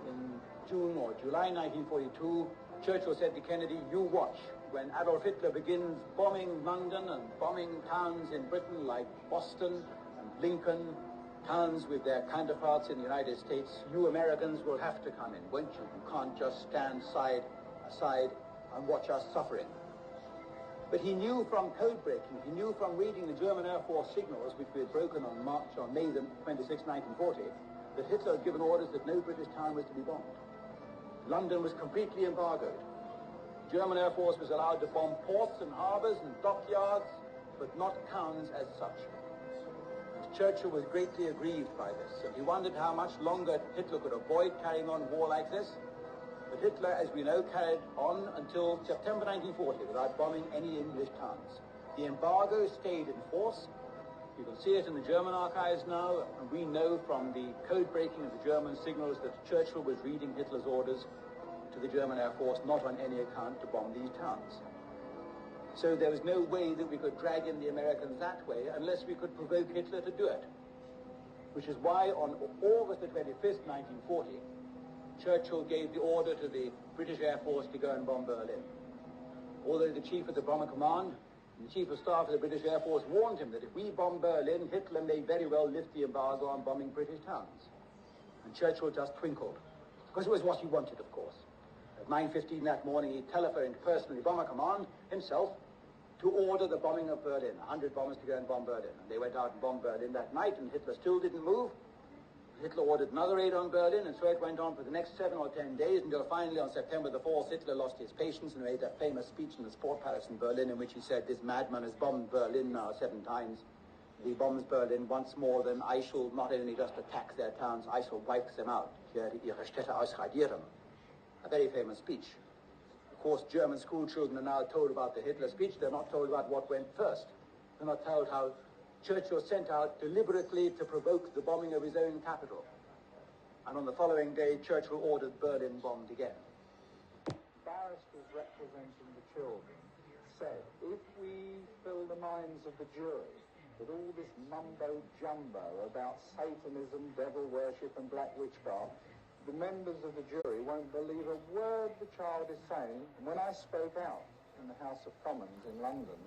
in June or July 1942, Churchill said to Kennedy, "You watch. When Adolf Hitler begins bombing London and bombing towns in Britain like Boston and Lincoln, towns with their counterparts in the United States, you Americans will have to come in, won't you? You can't just stand aside and watch us suffering." But he knew from code breaking, he knew from reading the German Air Force signals, which we had broken on May 26, 1940, that Hitler had given orders that no British town was to be bombed. London was completely embargoed. German Air Force was allowed to bomb ports and harbors and dockyards, but not towns as such. And Churchill was greatly aggrieved by this, and he wondered how much longer Hitler could avoid carrying on war like this. But Hitler, as we know, carried on until September 1940 without bombing any English towns. The embargo stayed in force. You can see it in the German archives now, and we know from the code breaking of the German signals that Churchill was reading Hitler's orders to the German Air Force not on any account to bomb these towns. So there was no way that we could drag in the Americans that way unless we could provoke Hitler to do it. Which is why on August the 25th, 1940, Churchill gave the order to the British Air Force to go and bomb Berlin. Although the Chief of the Bomber Command and the Chief of Staff of the British Air Force warned him that if we bomb Berlin, Hitler may very well lift the embargo on bombing British towns. And Churchill just twinkled, because it was what he wanted, of course. At 9:15 that morning, he telephoned personally Bomber Command himself to order the bombing of Berlin, 100 bombers to go and bomb Berlin. And they went out and bombed Berlin that night, and Hitler still didn't move. Hitler ordered another raid on Berlin, and so it went on for the next 7 or 10 days, until finally on September the 4th, Hitler lost his patience and made that famous speech in the Sport Palace in Berlin, in which he said, "This madman has bombed Berlin now 7 times. If he bombs Berlin once more, then I shall not only just attack their towns, I shall wipe them out. Ich werde ihre Städte ausradieren." A very famous speech. Of course, German school children are now told about the Hitler speech. They're not told about what went first. They're not told how Churchill sent out deliberately to provoke the bombing of his own capital. And on the following day, Churchill ordered Berlin bombed again. Barristers representing the children said, if we fill the minds of the jury with all this mumbo-jumbo about Satanism, devil worship and black witchcraft, the members of the jury won't believe a word the child is saying. And when I spoke out in the House of Commons in London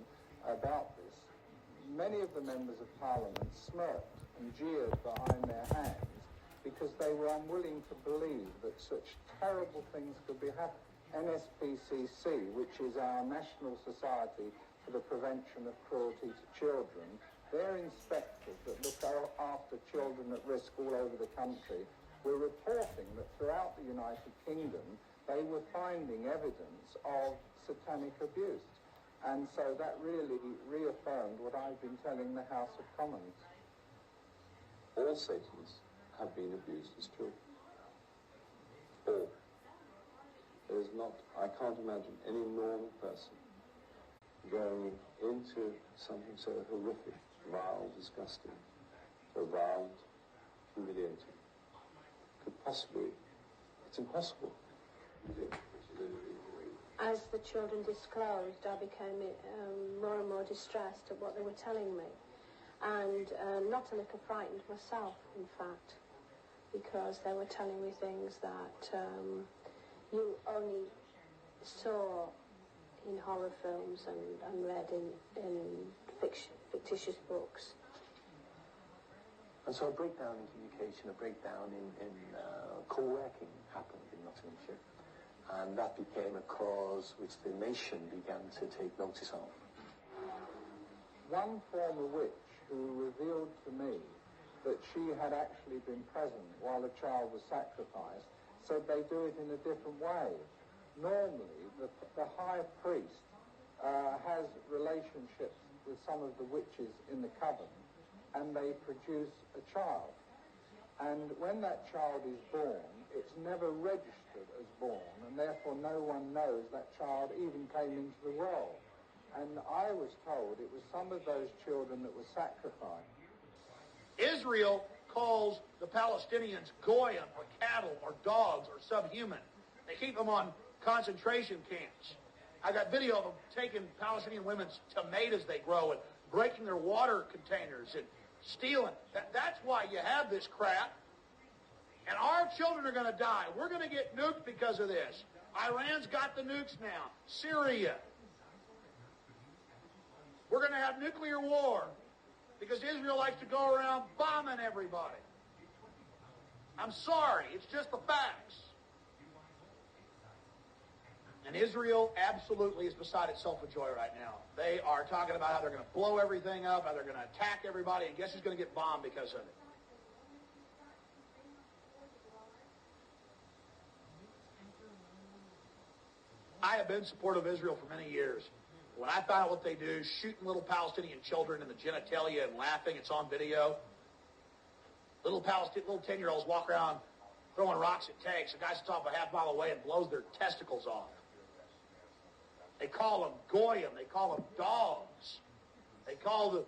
about this, many of the members of Parliament smirked and jeered behind their hands because they were unwilling to believe that such terrible things could be happening. NSPCC, which is our National Society for the Prevention of Cruelty to Children, their inspectors that look after children at risk all over the country were reporting that throughout the United Kingdom they were finding evidence of satanic abuse. And so that really reaffirmed what I've been telling the House of Commons. all Satanists have been abused as children. All. There is not, I can't imagine any normal person going into something so horrific, vile, disgusting, so violent, humiliating, could possibly, it's impossible. As the children disclosed, I became more and more distressed at what they were telling me, and not a little frightened myself, in fact, because they were telling me things that you only saw in horror films and read in fictitious books. And so a breakdown in communication, a breakdown in co-working happened in Nottinghamshire. And that became a cause which the nation began to take notice of. One former witch who revealed to me that she had actually been present while a child was sacrificed said they do it in a different way. Normally, the high priest has relationships with some of the witches in the coven, and they produce a child. And when that child is born, it's never registered as born, and therefore no one knows that child even came into the world. And I was told it was some of those children that were sacrificed. Israel calls the Palestinians goyim, or cattle, or dogs, or subhuman. They keep them on concentration camps. I got video of them taking Palestinian women's tomatoes they grow and breaking their water containers and stealing. That's why you have this crap. And our children are going to die. We're going to get nuked because of this. Iran's got the nukes now. Syria. We're going to have nuclear war because Israel likes to go around bombing everybody. I'm sorry. It's just the facts. And Israel absolutely is beside itself with joy right now. They are talking about how they're going to blow everything up, how they're going to attack everybody, and guess who's going to get bombed because of it? I have been supportive of Israel for many years. When I found out what they do, shooting little Palestinian children in the genitalia and laughing, it's on video. Little 10-year-olds walk around throwing rocks at tanks. The guy sits off a half mile away and blows their testicles off. They call them goyim. They call them dogs. They call the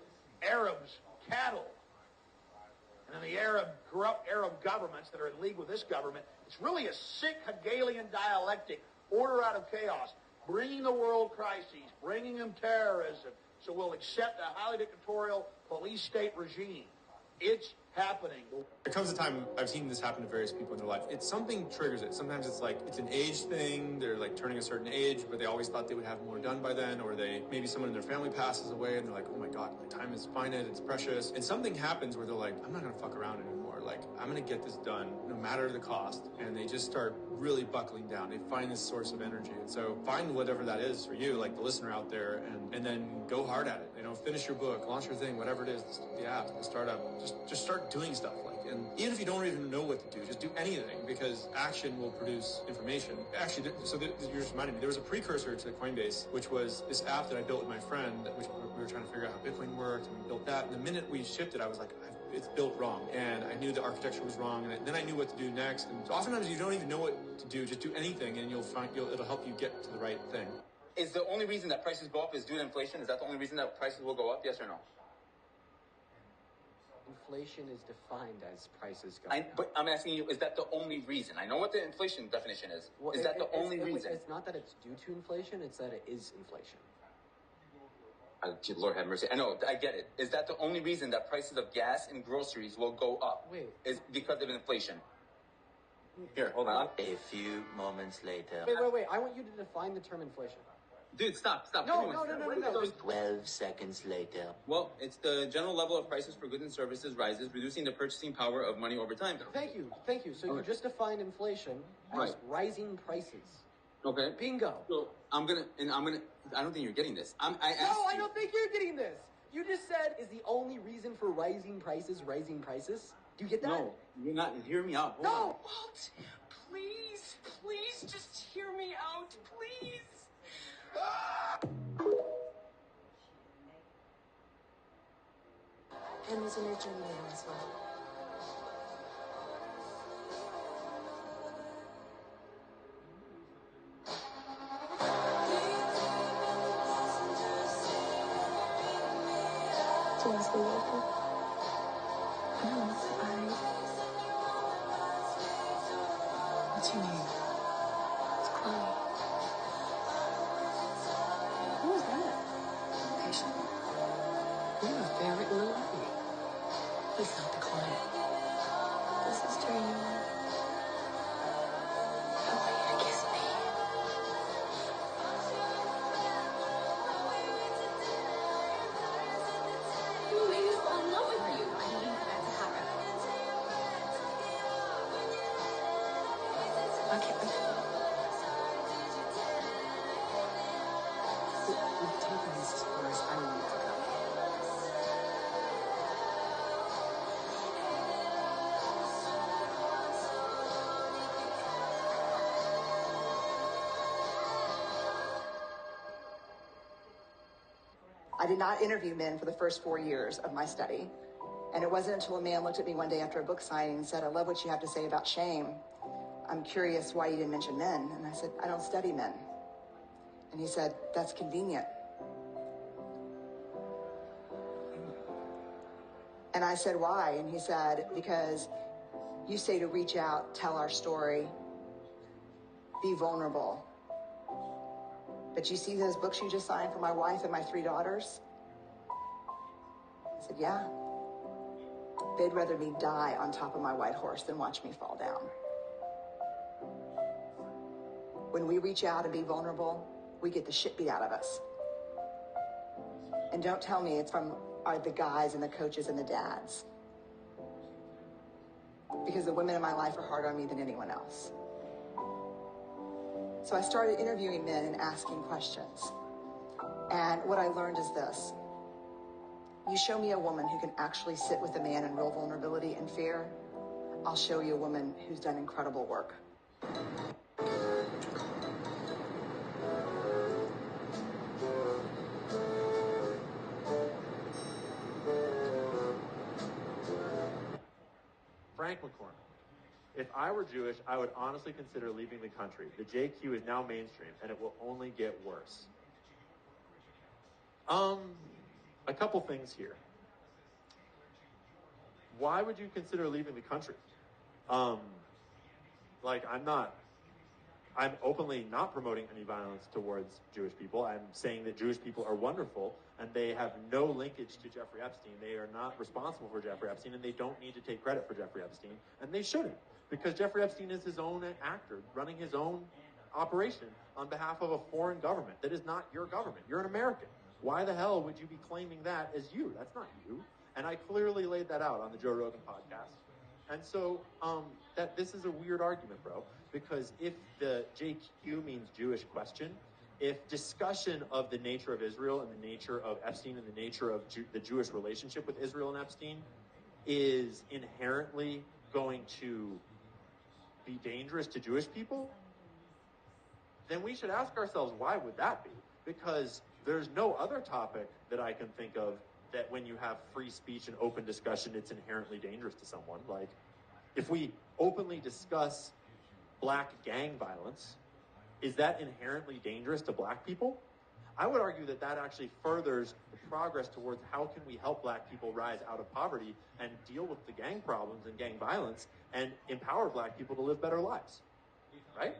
Arabs cattle. And then the corrupt Arab governments that are in league with this government, it's really a sick Hegelian dialectic, order out of chaos, bringing the world crises, bringing them terrorism, so we'll accept a highly dictatorial police state regime. It's happening. There comes a time, I've seen this happen to various people in their life. It's something triggers it. Sometimes it's like, it's an age thing. They're like turning a certain age, but they always thought they would have more done by then, or maybe someone in their family passes away and they're like, oh my God, my time is finite, it's precious. And something happens where they're like, I'm not gonna fuck around anymore. Like, I'm gonna get this done no matter the cost. And they just start really buckling down. They find this source of energy. And so find whatever that is for you, like the listener out there, and then go hard at it. You know, finish your book, launch your thing, whatever it is, the app, the startup, just start doing stuff. And even if you don't even know what to do, just do anything, because action will produce information. Actually, you just reminded me, there was a precursor to Coinbase, which was this app that I built with my friend, which we were trying to figure out how Bitcoin worked, and we built that. And the minute we shipped it, I was like, it's built wrong. And I knew the architecture was wrong, and then I knew what to do next. And so oftentimes you don't even know what to do, just do anything, and it'll help you get to the right thing. Is the only reason that prices go up is due to inflation? Is that the only reason that prices will go up? Yes or no? Inflation is defined as prices going up. But I'm asking you, is that the only reason? I know what the inflation definition is. Well, is that the only reason? It's not that it's due to inflation, it's that it is inflation. Lord have mercy. I know, I get it. Is that the only reason that prices of gas and groceries will go up? Wait. Is because of inflation? Here, hold on. A few moments later. Wait. I want you to define the term inflation. Dude, stop. No. 12 seconds later. Well, it's the general level of prices for goods and services rises, reducing the purchasing power of money over time. Thank you. So you just defined inflation as rising prices. Okay. Bingo. So I don't think you're getting this. I don't think you're getting this. You just said, is the only reason for rising prices? Do you get that? No, you're not. Hear me out. Hold on. Walt, please just hear me out, please. And there's an agenda as well. Seriously, Walter? I'm not married. What's your name? It's Chloe. Who is that? Patient. You have a fair written already. He's not the client. This is turning you on. I want you to kiss me. You made me fall in love with you. I didn't want that to happen. Okay. We've taken this as far as I want it to go. I did not interview men for the first 4 years of my study. And it wasn't until a man looked at me one day after a book signing and said, I love what you have to say about shame. I'm curious why you didn't mention men. And I said, I don't study men. And he said, that's convenient. And I said, why? And he said, because you say to reach out, tell our story, be vulnerable. But you see those books you just signed for my wife and my 3 daughters? I said, yeah. They'd rather me die on top of my white horse than watch me fall down. When we reach out and be vulnerable, we get the shit beat out of us. And don't tell me it's from the guys and the coaches and the dads. Because the women in my life are harder on me than anyone else. So I started interviewing men and asking questions. And what I learned is this. You show me a woman who can actually sit with a man in real vulnerability and fear, I'll show you a woman who's done incredible work. Frank McCormick. If I were Jewish, I would honestly consider leaving the country. The JQ is now mainstream, and it will only get worse. A couple things here. Why would you consider leaving the country? I'm openly not promoting any violence towards Jewish people. I'm saying that Jewish people are wonderful, and they have no linkage to Jeffrey Epstein. They are not responsible for Jeffrey Epstein, and they don't need to take credit for Jeffrey Epstein, and they shouldn't, because Jeffrey Epstein is his own actor, running his own operation on behalf of a foreign government that is not your government. You're an American. Why the hell would you be claiming that as you? That's not you. And I clearly laid that out on the Joe Rogan podcast. And so that this is a weird argument, bro, because if the JQ means Jewish question, if discussion of the nature of Israel and the nature of Epstein and the nature of the Jewish relationship with Israel and Epstein is inherently going to be dangerous to Jewish people, then we should ask ourselves, why would that be? Because there's no other topic that I can think of that when you have free speech and open discussion, it's inherently dangerous to someone. Like, if we openly discuss black gang violence, is that inherently dangerous to black people? I would argue that that actually furthers the progress towards how can we help black people rise out of poverty and deal with the gang problems and gang violence and empower black people to live better lives, right?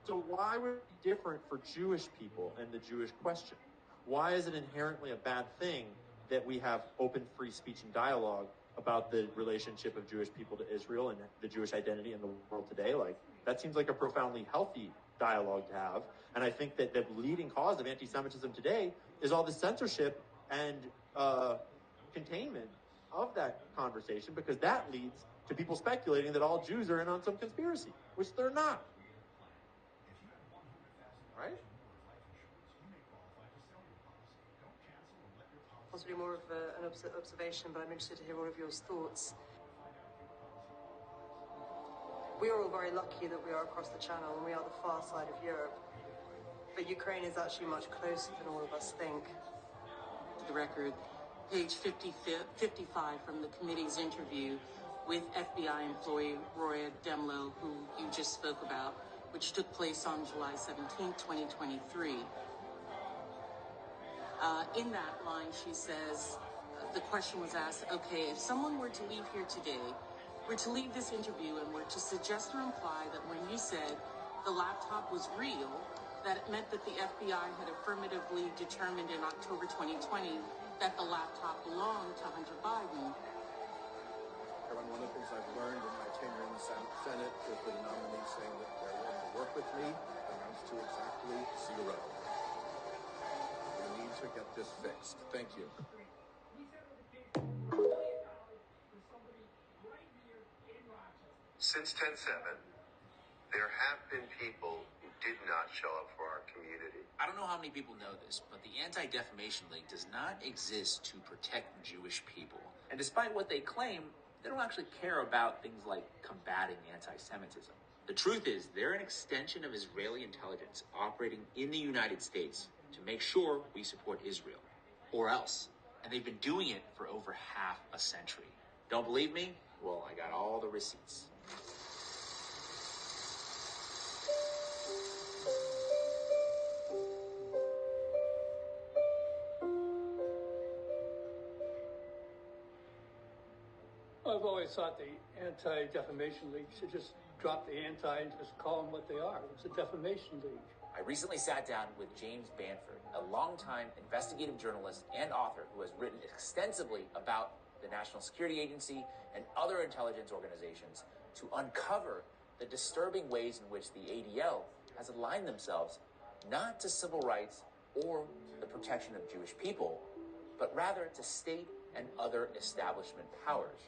So why would it be different for Jewish people and the Jewish question? Why is it inherently a bad thing that we have open free speech and dialogue about the relationship of Jewish people to Israel and the Jewish identity in the world today? Like, that seems like a profoundly healthy dialogue to have. And I think that the leading cause of anti-Semitism today is all the censorship and containment of that conversation, because that leads to people speculating that all Jews are in on some conspiracy, which they're not. Right? Possibly more of an observation, but I'm interested to hear all of your thoughts. We are all very lucky that we are across the channel and we are the far side of Europe. But Ukraine is actually much closer than all of us think. The record, page 55 from the committee's interview with FBI employee Roya Demlow, who you just spoke about, which took place on July 17, 2023. In that line, she says, the question was asked, okay, if someone were to leave here today, were to leave this interview and were to suggest or imply that when you said the laptop was real, that it meant that the FBI had affirmatively determined in October 2020 that the laptop belonged to Hunter Biden. One of the things I've learned in my tenure in the Senate is that a nominee saying that they're willing to work with me amounts to exactly zero. We need to get this fixed. Thank you. Since 10/7, there have been people who did not show up for our community. I don't know how many people know this, but the Anti-Defamation League does not exist to protect Jewish people. And despite what they claim, they don't actually care about things like combating anti-Semitism. The truth is, they're an extension of Israeli intelligence operating in the United States to make sure we support Israel. Or else. And they've been doing it for over half a century. Don't believe me? Well, I got all the receipts. I've always thought the Anti-Defamation League should just drop the anti and just call them what they are. It's a defamation league. I recently sat down with James Banford, a longtime investigative journalist and author who has written extensively about the National Security Agency and other intelligence organizations to uncover the disturbing ways in which the ADL has aligned themselves not to civil rights or the protection of Jewish people, but rather to state and other establishment powers.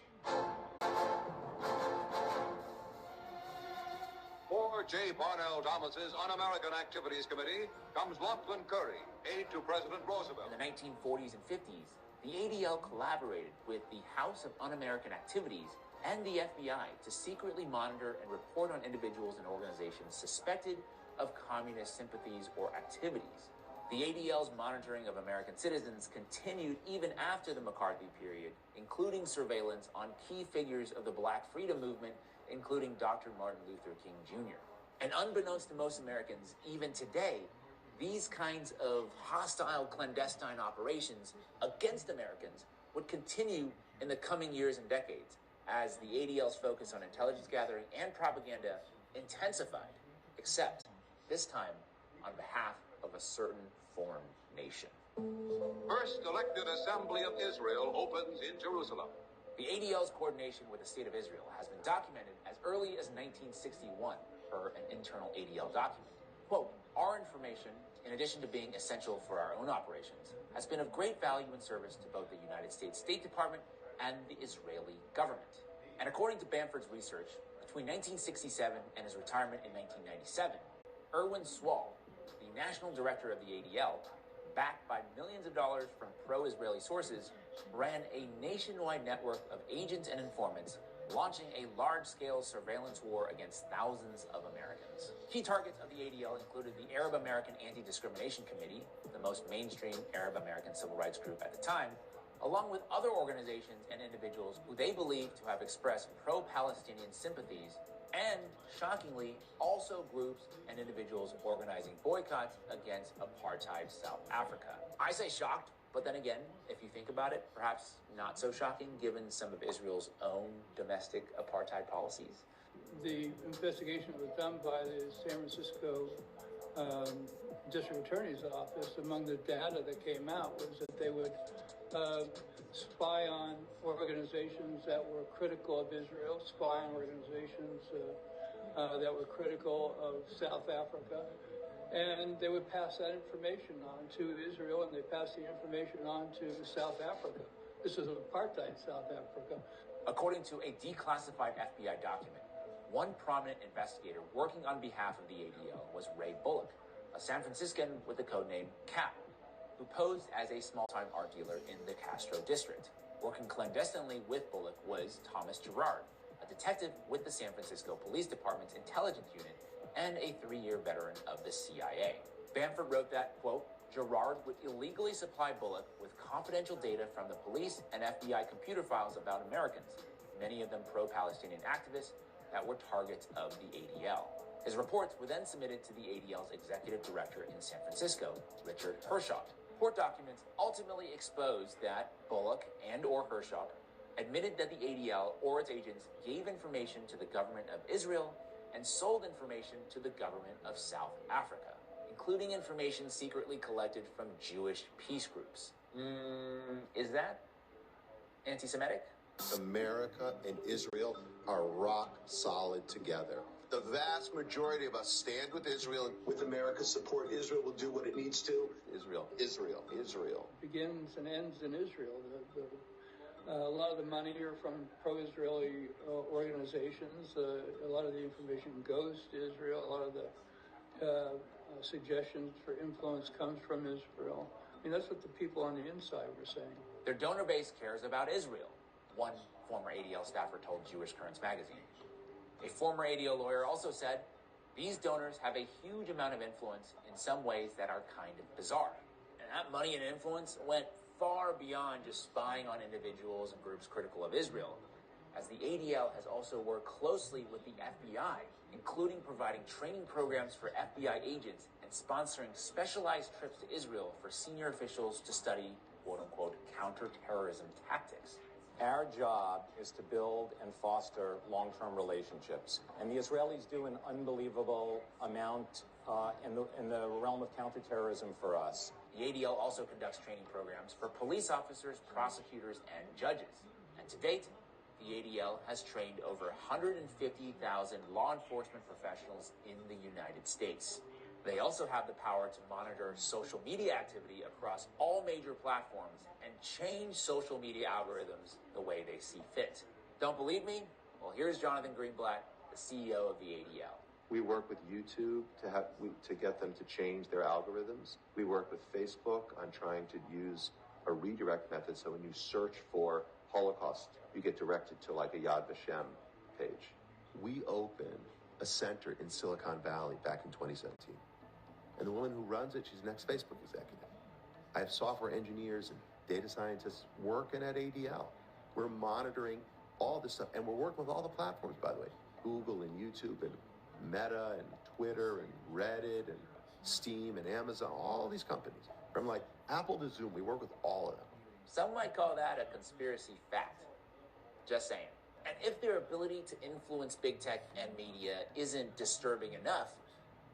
For J. Barnell Thomas's Un-American Activities Committee comes Lachlan Curry, aide to President Roosevelt. In the 1940s and 50s, the ADL collaborated with the House of Un-American Activities and the FBI to secretly monitor and report on individuals and organizations suspected of communist sympathies or activities. The ADL's monitoring of American citizens continued even after the McCarthy period, including surveillance on key figures of the Black Freedom Movement, including Dr. Martin Luther King Jr. And unbeknownst to most Americans, even today, these kinds of hostile clandestine operations against Americans would continue in the coming years and decades as the ADL's focus on intelligence gathering and propaganda intensified, except this time on behalf of a certain foreign nation. First elected Assembly of Israel opens in Jerusalem. The ADL's coordination with the State of Israel has been documented as early as 1961 per an internal ADL document. Quote, our information, in addition to being essential for our own operations, has been of great value and service to both the United States State Department and the Israeli government. And according to Bamford's research, between 1967 and his retirement in 1997, Erwin Swall, the national director of the ADL, backed by millions of dollars from pro-Israeli sources, ran a nationwide network of agents and informants, launching a large-scale surveillance war against thousands of Americans. Key targets of the ADL included the Arab American Anti-Discrimination Committee, the most mainstream Arab American civil rights group at the time, along with other organizations and individuals who they believed to have expressed pro-Palestinian sympathies, and, shockingly, also groups and individuals organizing boycotts against apartheid South Africa. I say shocked, but then again, if you think about it, perhaps not so shocking given some of Israel's own domestic apartheid policies. The investigation that was done by the San Francisco District Attorney's Office, among the data that came out was that they would spy on organizations that were critical of Israel, spy on organizations that were critical of South Africa, and they would pass that information on to Israel, and they passed the information on to South Africa. This is apartheid South Africa. According to a declassified FBI document, one prominent investigator working on behalf of the ADL was Ray Bullock, a San Franciscan with the codename Cap, who posed as a small-time art dealer in the Castro district. Working clandestinely with Bullock was Thomas Gerard, a detective with the San Francisco Police Department's intelligence unit and a 3-year veteran of the CIA. Bamford wrote that, quote, Gerard would illegally supply Bullock with confidential data from the police and FBI computer files about Americans, many of them pro-Palestinian activists that were targets of the ADL. His reports were then submitted to the ADL's executive director in San Francisco, Richard Hershoff, Court documents ultimately exposed that Bullock and or Hershock admitted that the ADL or its agents gave information to the government of Israel and sold information to the government of South Africa, including information secretly collected from Jewish peace groups. Is that anti-Semitic? America and Israel are rock solid together. The vast majority of us stand with Israel, and with America's support, Israel will do what it needs to. Israel, Israel, Israel. Begins and ends in Israel. A lot of the money are from pro-Israeli organizations. A lot of the information goes to Israel. A lot of the suggestions for influence comes from Israel. I mean, that's what the people on the inside were saying. Their donor base cares about Israel, one former ADL staffer told Jewish Currents magazine. A former ADL lawyer also said, these donors have a huge amount of influence in some ways that are kind of bizarre. And that money and influence went far beyond just spying on individuals and groups critical of Israel, as the ADL has also worked closely with the FBI, including providing training programs for FBI agents and sponsoring specialized trips to Israel for senior officials to study, quote-unquote, counterterrorism tactics. Our job is to build and foster long-term relationships, and the Israelis do an unbelievable amount in the realm of counterterrorism for us. The ADL also conducts training programs for police officers, prosecutors, and judges. And to date, the ADL has trained over 150,000 law enforcement professionals in the United States. They also have the power to monitor social media activity across all major platforms and change social media algorithms the way they see fit. Don't believe me? Well, here's Jonathan Greenblatt, the CEO of the ADL. We work with YouTube to get them to change their algorithms. We work with Facebook on trying to use a redirect method, so when you search for Holocaust, you get directed to like a Yad Vashem page. We opened a center in Silicon Valley back in 2017. And the woman who runs it, she's an ex-Facebook executive. I have software engineers and data scientists working at ADL. We're monitoring all this stuff, and we're working with all the platforms, by the way, Google and YouTube and Meta and Twitter and Reddit and Steam and Amazon, all these companies. From like Apple to Zoom, we work with all of them. Some might call that a conspiracy fact. Just saying. And if their ability to influence big tech and media isn't disturbing enough,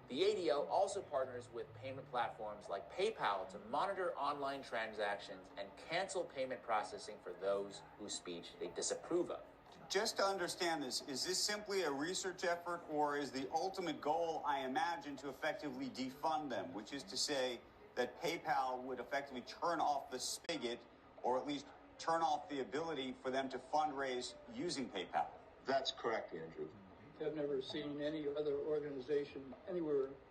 the ADL also partners with payment platforms like PayPal to monitor online transactions and cancel payment processing for those whose speech they disapprove of. Just to understand this, is this simply a research effort, or is the ultimate goal, I imagine, to effectively defund them, which is to say that PayPal would effectively turn off the spigot, or at least turn off the ability for them to fundraise using PayPal? That's correct, Andrew. I've never seen any other organization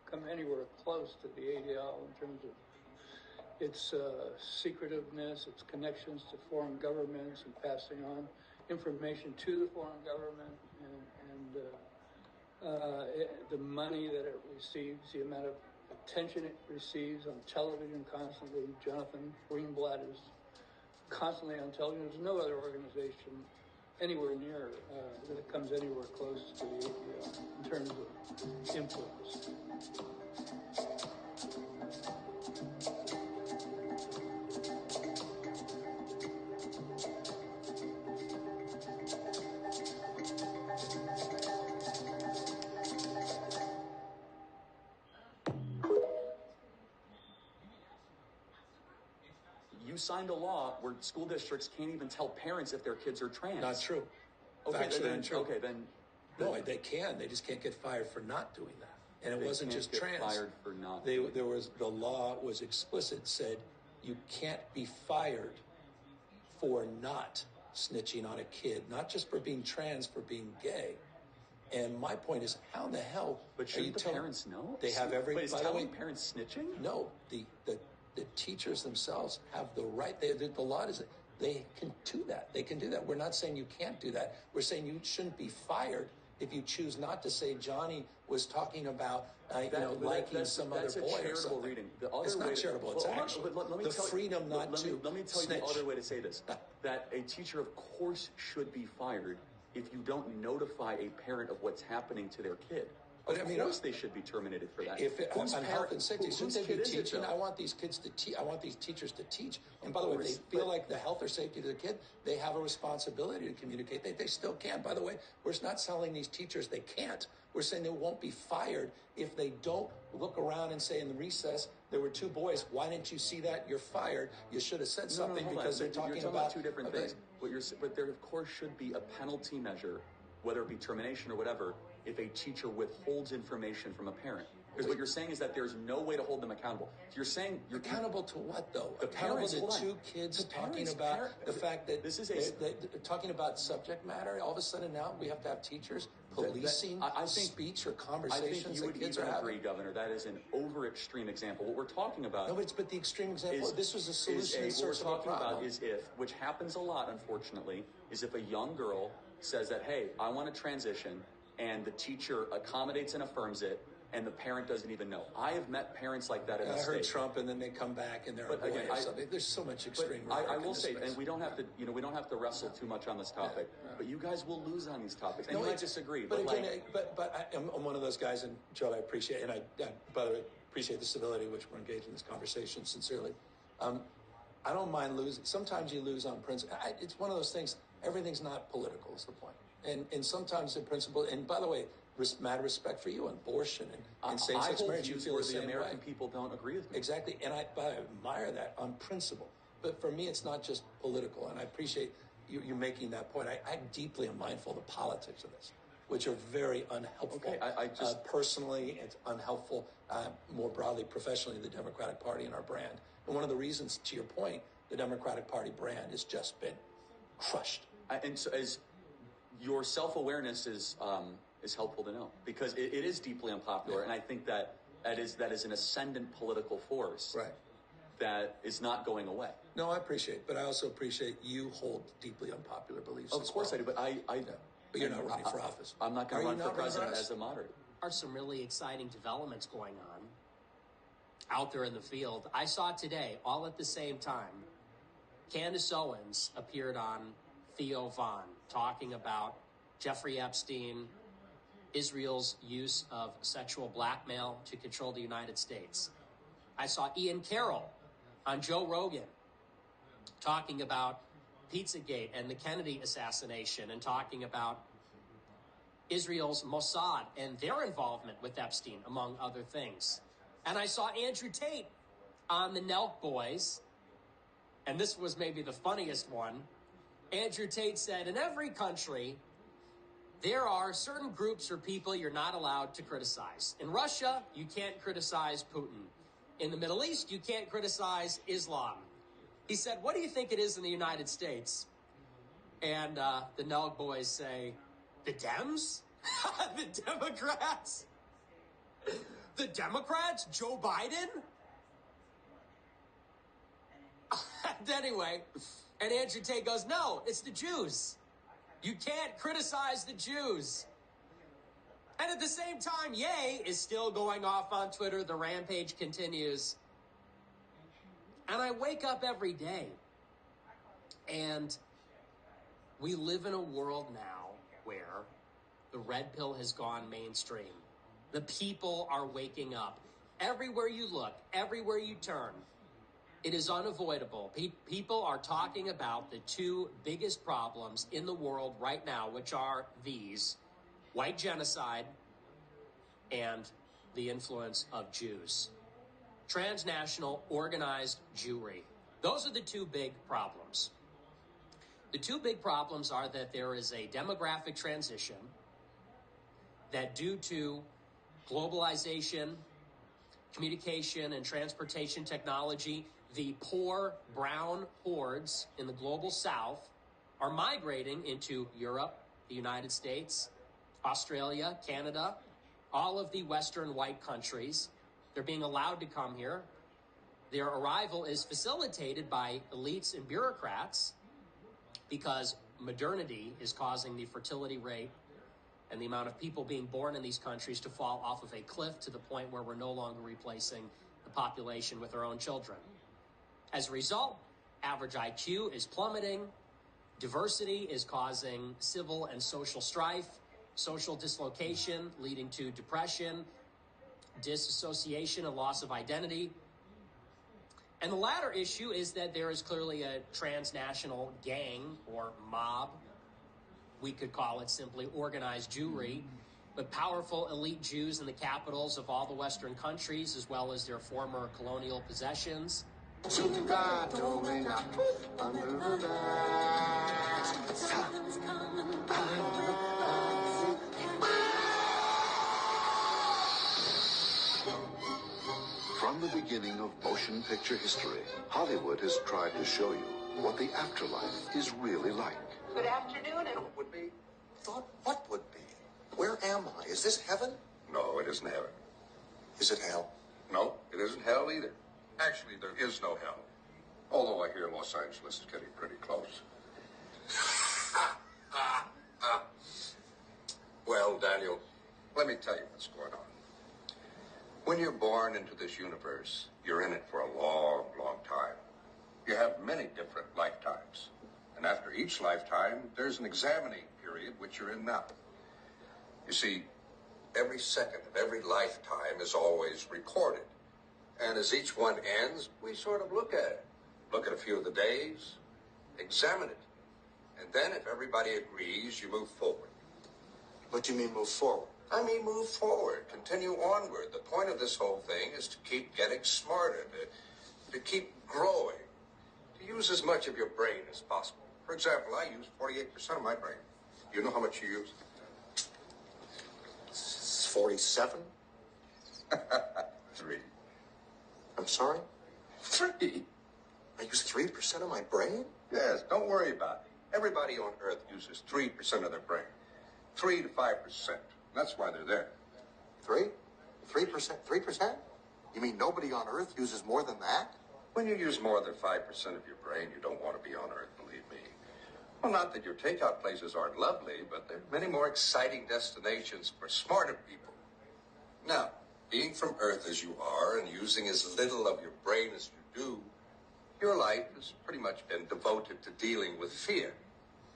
come anywhere close to the ADL in terms of its secretiveness, its connections to foreign governments, and passing on information to the foreign government, and the money that it receives, the amount of attention it receives on television constantly. Jonathan Greenblatt is constantly on television. There's no other organization anywhere near that comes anywhere close to the ADL in terms of influence. You signed a law where school districts can't even tell parents if their kids are trans. Not true. Okay, Factually untrue. Okay, then. No, they can. They just can't get fired for not doing that. And it wasn't just trans. Fired for not. The law was explicit, said you can't be fired for not snitching on a kid, not just for being trans, for being gay. And my point is, how in the hell? But shouldn't the parents know? They have every. But is by the telling way, parents snitching? No, the teachers themselves have the right. The law is they can do that. They can do that. We're not saying you can't do that. We're saying you shouldn't be fired if you choose not to say Johnny was talking about liking some other boy or something. That's a charitable reading. It's not charitable. It's actually the freedom not to. Let me tell you the other way to say this: that a teacher, of course, should be fired if you don't notify a parent of what's happening to their kid. But Of course they should be terminated for that. If Whose on health and safety, whose shouldn't they kid be is it, teaching? though? I want these kids to teach. I want these teachers to teach. And by the way, if they feel like the health or safety of the kid, they have a responsibility to communicate. They still can. By the way, we're not telling these teachers they can't. We're saying they won't be fired if they don't look around and say in the recess, there were 2 boys. Why didn't you see that? You're fired. You should have said something hold because on. they're talking You're about 2 different things. But there, of course, should be a penalty measure, whether it be termination or whatever, if a teacher withholds information from a parent. Because what you're saying is that there's no way to hold them accountable. So you're saying you're accountable to what, though? The Accountable parents, to 2 kids talking about the fact that this is talking about subject matter. All of a sudden now we have to have teachers policing speech or conversations I think you would that kids even are agree, having. Governor, that is an over extreme example. What we're talking about. No, but the extreme example. This was a solution in what search we're of a talking problem. about is which happens a lot, unfortunately, is if a young girl says that, hey, I want to transition, and the teacher accommodates and affirms it, and the parent doesn't even know. I have met parents like that in the I heard state. Trump, and then they come back and they're But a boy again, or something. There's so much extreme. I will say, and we don't have to, we don't have to wrestle too much on this topic. But you guys will lose on these topics, and you might disagree. But again, I'm one of those guys, and Joe, I appreciate, and I by the way appreciate the civility which we're engaged in this conversation sincerely. I don't mind losing. Sometimes you lose on principle. It's one of those things. Everything's not political is the point, and sometimes the principle. And by the way, mad respect for you on abortion and same-sex marriage. You feel the same American way. people don't agree with me. Exactly, and I admire that on principle. But for me, it's not just political, and I appreciate you making that point. I deeply am mindful of the politics of this, which are very unhelpful. Okay, I just personally, it's unhelpful. More broadly, professionally, the Democratic Party and our brand. And one of the reasons, to your point, the Democratic Party brand has just been crushed. And so, as your self-awareness is helpful to know, because it is deeply unpopular, and I think that is an ascendant political force, that is not going away. No, I appreciate it, but I also appreciate you hold deeply unpopular beliefs. Of course I do, but But you're not running for office. I'm not going to run for president as a moderate. There are some really exciting developments going on out there in the field. I saw today, all at the same time, Candace Owens appeared on Theo Von talking about Jeffrey Epstein, Israel's use of sexual blackmail to control the United States. I saw Ian Carroll on Joe Rogan talking about Pizzagate and the Kennedy assassination and talking about Israel's Mossad and their involvement with Epstein, among other things. And I saw Andrew Tate on the Nelk Boys, and this was maybe the funniest one. Andrew Tate said, in every country, there are certain groups or people you're not allowed to criticize. In Russia, you can't criticize Putin. In the Middle East, you can't criticize Islam. He said, what do you think it is in the United States? And the Nelk Boys say, the Dems? The Democrats? The Democrats? Joe Biden? Anyway, and Andrew Tate goes, no, it's the Jews. You can't criticize the Jews. And at the same time, Ye is still going off on Twitter. The rampage continues. And I wake up every day, and we live in a world now where the red pill has gone mainstream. The people are waking up. Everywhere you look, everywhere you turn, it is unavoidable. People are talking about the 2 biggest problems in the world right now, which are these: white genocide and the influence of Jews. Transnational organized Jewry. Those are the 2 big problems. The 2 big problems are that there is a demographic transition that, due to globalization, communication, and transportation technology, the poor brown hordes in the global south are migrating into Europe, the United States, Australia, Canada, all of the Western white countries. They're being allowed to come here. Their arrival is facilitated by elites and bureaucrats because modernity is causing the fertility rate and the amount of people being born in these countries to fall off of a cliff to the point where we're no longer replacing the population with our own children. As a result, average IQ is plummeting. Diversity is causing civil and social strife. social dislocation leading to depression, disassociation, and loss of identity. And the latter issue is that there is clearly a transnational gang or mob. We could call it simply organized Jewry, but powerful elite Jews in the capitals of all the Western countries, as well as their former colonial possessions. From the beginning of motion picture history, Hollywood has tried to show you what the afterlife is really like. Good afternoon, and Would be? Thought what would be? Where am I? Is this heaven? no, it isn't heaven. Is it hell? No, it isn't hell either. Actually, there is no hell. Although I hear Los Angeles is getting pretty close. Well, Daniel, let me tell you what's going on. When you're born into this universe, you're in it for a long, long time. You have many different lifetimes. And after each lifetime, there's an examining period, which you're in now. You see, every second of every lifetime is always recorded. And as each one ends, we sort of look at it. Look at a few of the days, examine it. And then if everybody agrees, you move forward. What do you mean move forward? I mean, move forward, continue onward. The point of this whole thing is to keep getting smarter, to keep growing, to use as much of your brain as possible. For example, I use 48% of my brain. You know how much you use? 47? 3. I'm sorry? 3. I use 3% of my brain? Yes, don't worry about it. Everybody on Earth uses 3% of their brain. 3 to 5%. That's why they're there. 3%? 3%? You mean nobody on Earth uses more than that? When you use more than 5% of your brain, you don't want to be on Earth, believe me. Well, not that your takeout places aren't lovely, but there are many more exciting destinations for smarter people. Now, being from Earth as you are and using as little of your brain as you do, your life has pretty much been devoted to dealing with fear.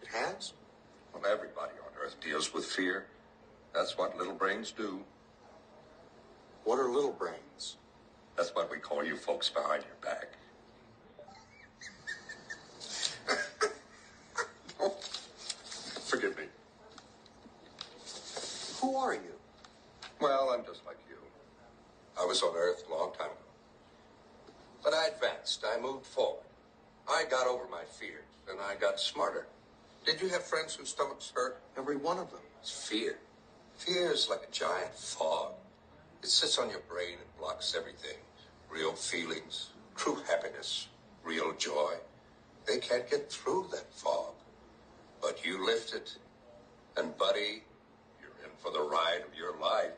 It has? Well, everybody on Earth deals with fear. That's what little brains do. What are little brains? That's what we call you folks behind your back. Forgive me. Who are you? Well, I'm just like you. I was on Earth a long time ago. But I advanced. I moved forward. I got over my fears, and I got smarter. Did you have friends whose stomachs hurt? Every one of them. It's fear. Fear is like a giant fog. It sits on your brain and blocks everything. Real feelings, true happiness, real joy. They can't get through that fog. But you lift it, and buddy, you're in for the ride of your life.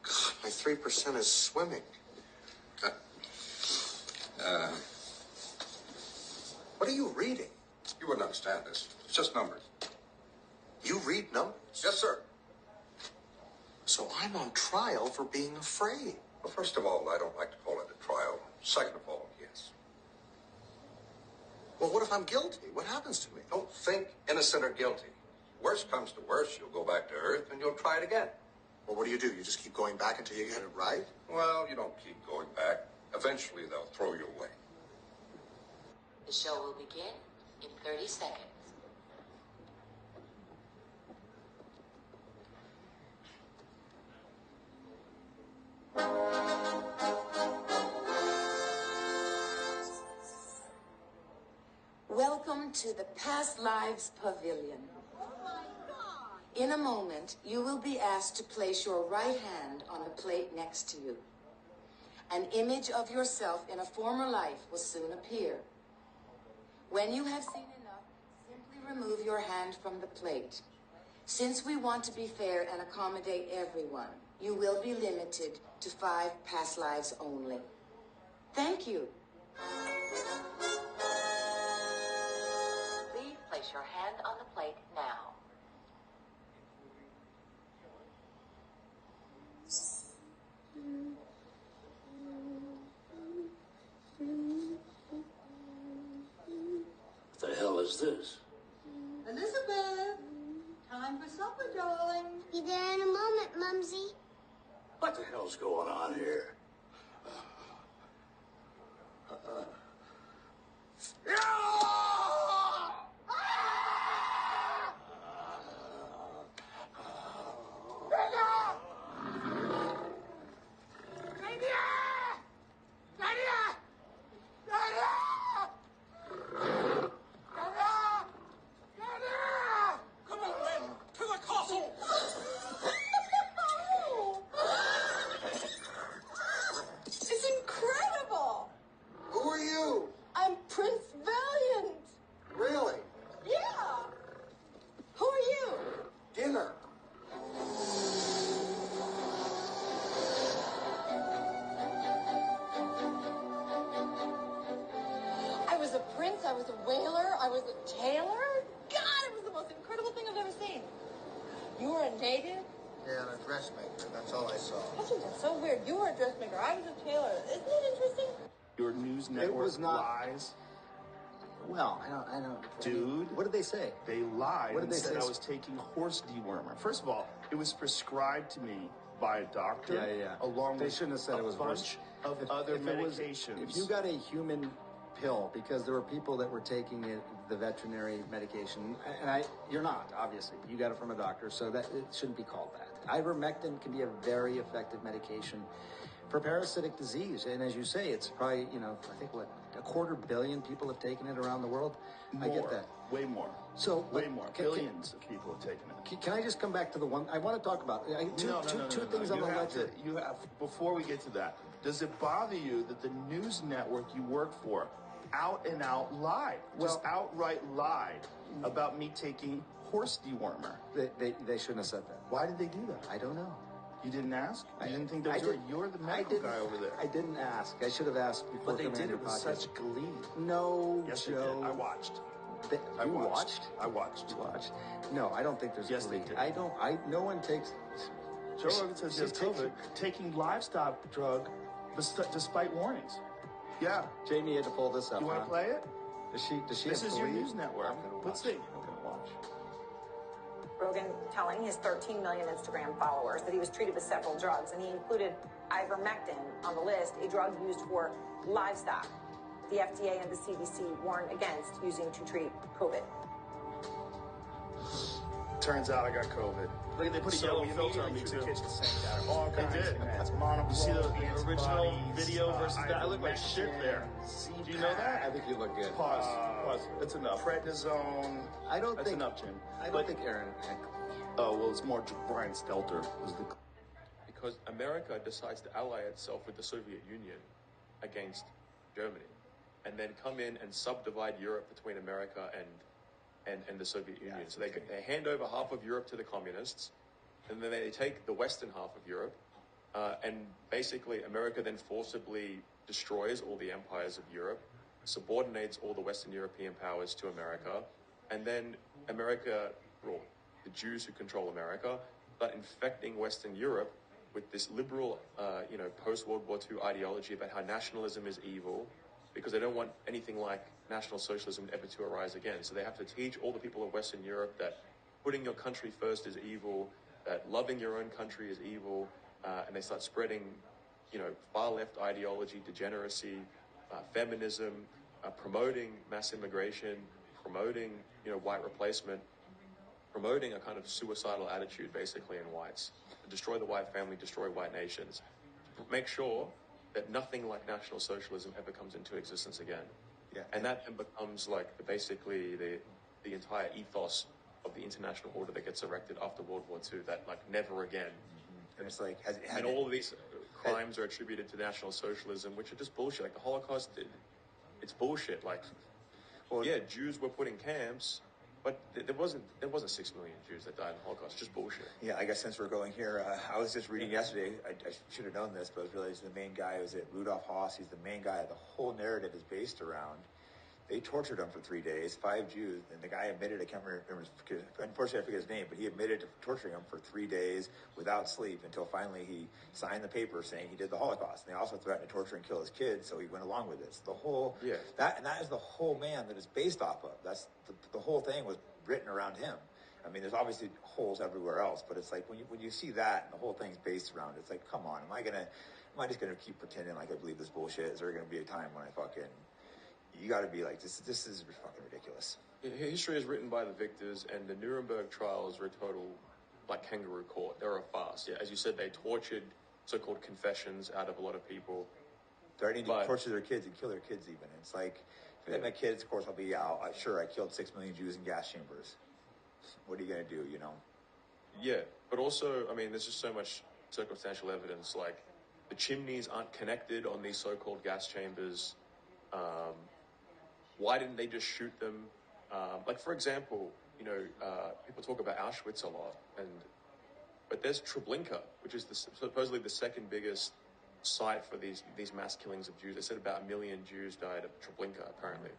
God, my 3% is swimming. What are you reading? You wouldn't understand this. It's just numbers. You read numbers? Yes, sir. So I'm on trial for being afraid. Well, first of all, I don't like to call it a trial. Second of all, yes. Well, what if I'm guilty? What happens to me? Don't think innocent or guilty. Worst comes to worst, you'll go back to Earth and you'll try it again. Well, what do? You just keep going back until you get it right? Well, you don't keep going back. Eventually, they'll throw you away. The show will begin in 30 seconds. Welcome to the Past Lives Pavilion. In a moment, you will be asked to place your right hand on the plate next to you. An image of yourself in a former life will soon appear. When you have seen enough, simply remove your hand from the plate. Since we want to be fair and accommodate everyone, you will be limited to 5 past lives only. Thank you. Please place your hand on the plate now. What the hell is this? Elizabeth, time time for supper, darling. Be there in a moment, Mumsy. What the hell's going on here? It's incredible. Who are you? I'm Prince Valiant. Really? Yeah. Who are you? Dinner. I was a prince, I was a whaler, I was a tailor. God, it was the most incredible thing I've ever seen. You were a native? Yeah, and a dressmaker. That's all I saw. That's so weird. You were a dressmaker, I was a tailor. Isn't it interesting? Your news network was not- lies. Well, I don't. Dude. What did they say? They lied What did and they said say? I was taking horse dewormer. First of all, it was prescribed to me by a doctor. Yeah. Along They with shouldn't have said a it was bunch horse. of other If it was- medications. if you got a human pill, because there were people that were taking the veterinary medication, and you're not, obviously. You got it from a doctor, so that it shouldn't be called that. Ivermectin can be a very effective medication for parasitic disease, and as you say, it's probably, I think what, 250 million people have taken it around the world. I get More. that. Way more. So way more. can- Billions of people have taken it. Can I just come back to the one I want to talk about? Two things You on the have ledger. to- You have, before we get to that, does it bother you that the news network you work for out and out lied, just outright lied about me taking horse dewormer? They shouldn't have said that. Why did they do that? I don't know. You didn't ask? You didn't think that was you're the medical guy over there. I didn't ask. I should have asked before. But they coming did on it with the podcast. such glee. No, Yes, Joe. they did. I watched. You watched? I watched. You watched? No, I don't think there's Yes, glee. they did. I don't. No one takes. Joe Rogan says he has COVID, taking livestock drug despite warnings. Yeah. Jamie had to pull this up. You want to play it? Does she This have is your glee? news network. I'm gonna Let's watch. see. I'm gonna watch. Rogan telling his 13 million Instagram followers that he was treated with several drugs, and he included ivermectin on the list, a drug used for livestock. The FDA and the CDC warned against using to treat COVID. Turns out I got COVID. Look, they put a yellow filter on me too. All They did. That's monoclonal. You see the original antibodies, video versus that? I look like shit there. Do you know that? I think you look good. Pause. That's enough. Prednisone. I don't That's think enough, Jim. I don't think Aaron. Oh well, it's more Brian Stelter was the. Because America decides to ally itself with the Soviet Union against Germany, and then come in and subdivide Europe between America and the Soviet Union. So they hand over half of Europe to the communists, and then they take the western half of Europe, and basically America then forcibly destroys all the empires of Europe, subordinates all the Western European powers to America, and then America, well, the Jews who control America, start infecting Western Europe with this liberal, post-World War II ideology about how nationalism is evil, because they don't want anything like National Socialism ever to arise again. So they have to teach all the people of Western Europe that putting your country first is evil, that loving your own country is evil, and they start spreading, far-left ideology, degeneracy, feminism, promoting mass immigration, promoting, white replacement, promoting a kind of suicidal attitude, basically, in whites. Destroy the white family, destroy white nations. Make sure that nothing like National Socialism ever comes into existence again. Yeah. And that then becomes basically the entire ethos of the international order that gets erected after World War II, that never again. And it's like, and all of these crimes are attributed to National Socialism, which are just bullshit. Like the Holocaust, it's bullshit. Jews were put in camps, but there wasn't 6 million Jews that died in the Holocaust. It's just bullshit. Yeah, I guess since we're going here, I was just reading yesterday, I should have known this, but I was realizing the main guy was Rudolf Haas. He's the main guy the whole narrative is based around. They tortured him for 3 days, 5 Jews, and the guy admitted, I can't remember, unfortunately I forget his name, but he admitted to torturing him for 3 days without sleep until finally he signed the paper saying he did the Holocaust. And they also threatened to torture and kill his kids, so he went along with this. That is the whole man that is based off of. That's the whole thing was written around him. I mean, there's obviously holes everywhere else, but it's like when you see that and the whole thing's based around it, it's like, come on, am I just gonna keep pretending like I believe this bullshit? Is there gonna be a time when you gotta be like, this is fucking ridiculous. History is written by the victors, and the Nuremberg trials were a total, like, kangaroo court. They were a farce. Yeah, as you said, they tortured so-called confessions out of a lot of people. Threatening to torture their kids and kill their kids even. It's like, if I had my kids, of course I'll be, sure, I killed 6 million Jews in gas chambers. What are you gonna do, you know? Yeah, but also, I mean, there's just so much circumstantial evidence, like, the chimneys aren't connected on these so-called gas chambers. Why didn't they just shoot them? Like, for example, you know, people talk about Auschwitz a lot, but there's Treblinka, which is supposedly the second biggest site for these mass killings of Jews. They said about 1 million Jews died at Treblinka, apparently.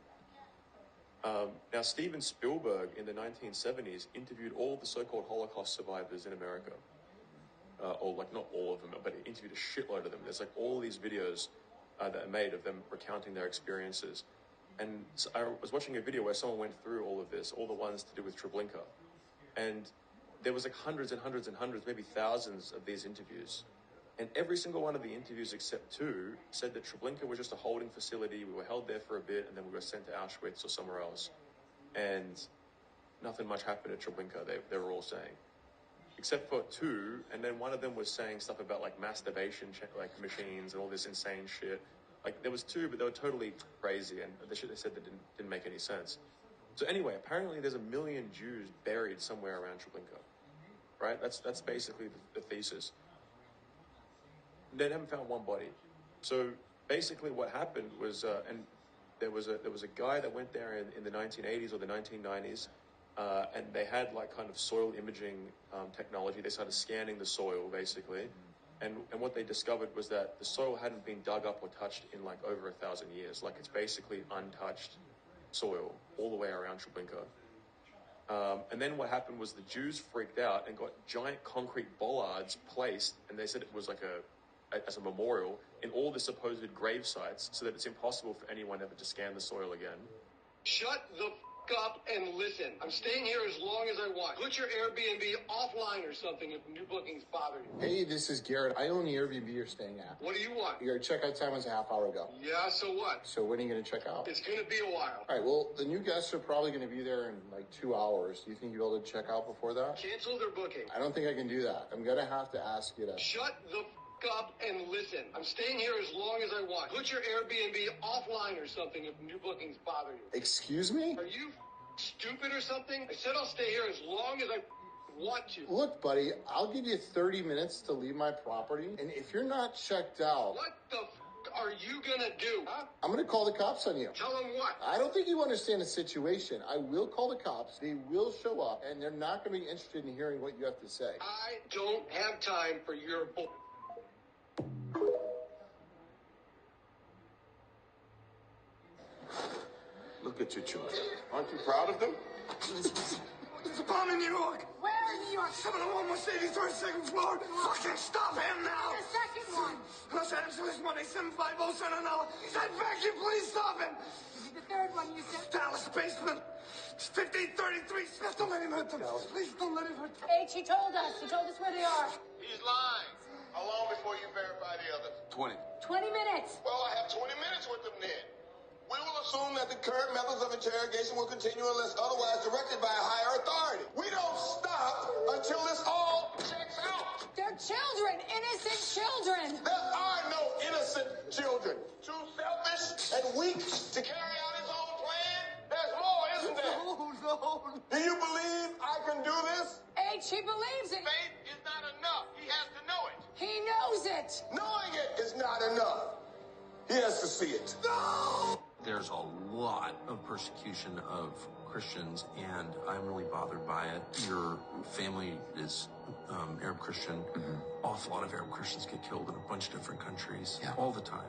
Now, Steven Spielberg in the 1970s interviewed all the so-called Holocaust survivors in America. Or, like, not all of them, but he interviewed a shitload of them. There's, like, all these videos that are made of them recounting their experiences. And so I was watching a video where someone went through all of this, all the ones to do with Treblinka. And there was, like, hundreds and hundreds and hundreds, maybe thousands of these interviews. And every single one of the interviews except 2 said that Treblinka was just a holding facility. We were held there for a bit, and then we were sent to Auschwitz or somewhere else. And nothing much happened at Treblinka, they were all saying. Except for 2, and then one of them was saying stuff about, like, masturbation machines and all this insane shit. Like, there was 2, but they were totally crazy, and the shit they said that didn't make any sense. So anyway, apparently there's 1 million Jews buried somewhere around Treblinka, right? That's basically the thesis. They haven't found one body. So basically what happened was, and there was a guy that went there in the 1980s or the 1990s, and they had, like, kind of soil imaging technology. They started scanning the soil, basically. And what they discovered was that the soil hadn't been dug up or touched in, like, over 1,000 years. Like, it's basically untouched soil all the way around Treblinka. And then what happened was the Jews freaked out and got giant concrete bollards placed, and they said it was like as a memorial in all the supposed grave sites, so that it's impossible for anyone ever to scan the soil again. Shut the up and listen. I'm staying here as long as I want. Put your Airbnb offline or something if new bookings bother you. Hey, this is Garrett. I own the Airbnb you're staying at. What do you want? Your checkout time was a half hour ago. Yeah, so what? So when are you going to check out? It's going to be a while. All right, well, the new guests are probably going to be there in like 2 hours. Do you think you'll be able to check out before that? Cancel their booking. I don't think I can do that. I'm going to have to ask you to... Shut the up and listen. I'm staying here as long as I want. Put your Airbnb offline or something if new bookings bother you. Excuse me? Are you stupid or something? I said I'll stay here as long as I want to. Look, buddy, I'll give you 30 minutes to leave my property, and if you're not checked out... What the are you gonna do, huh? I'm gonna call the cops on you. Tell them what? I don't think you understand the situation. I will call the cops. They will show up, and they're not gonna be interested in hearing what you have to say. I don't have time for your bull. Look at your children. Aren't you proud of them? There's a bomb in New York. Where in New York? 701 Mercedes, 32nd floor. Fucking stop him now. The second one. Los Angeles, 18750 Sentinel. I beg you, please stop him. The third one you said. Dallas basement. 1533 Smith. Don't let him hurt them. Please don't let him hurt them. H, he told us. He told us where they are. He's lying. How long before you verify the others? 20. 20 minutes. Well, I have 20 minutes with them then. We will assume that the current methods of interrogation will continue unless otherwise directed by a higher authority. We don't stop until this all checks out. They're children, innocent children. There are no innocent children. Too selfish and weak to carry out his own plan? There's more, isn't there? No. Do you believe I can do this? H, he believes it. Faith is not enough. He has to know it. He knows it. Knowing it is not enough. He has to see it. No! There's a lot of persecution of Christians, and I'm really bothered by it. Your family is Arab Christian. Awful lot of Arab Christians get killed in a bunch of different countries all the time.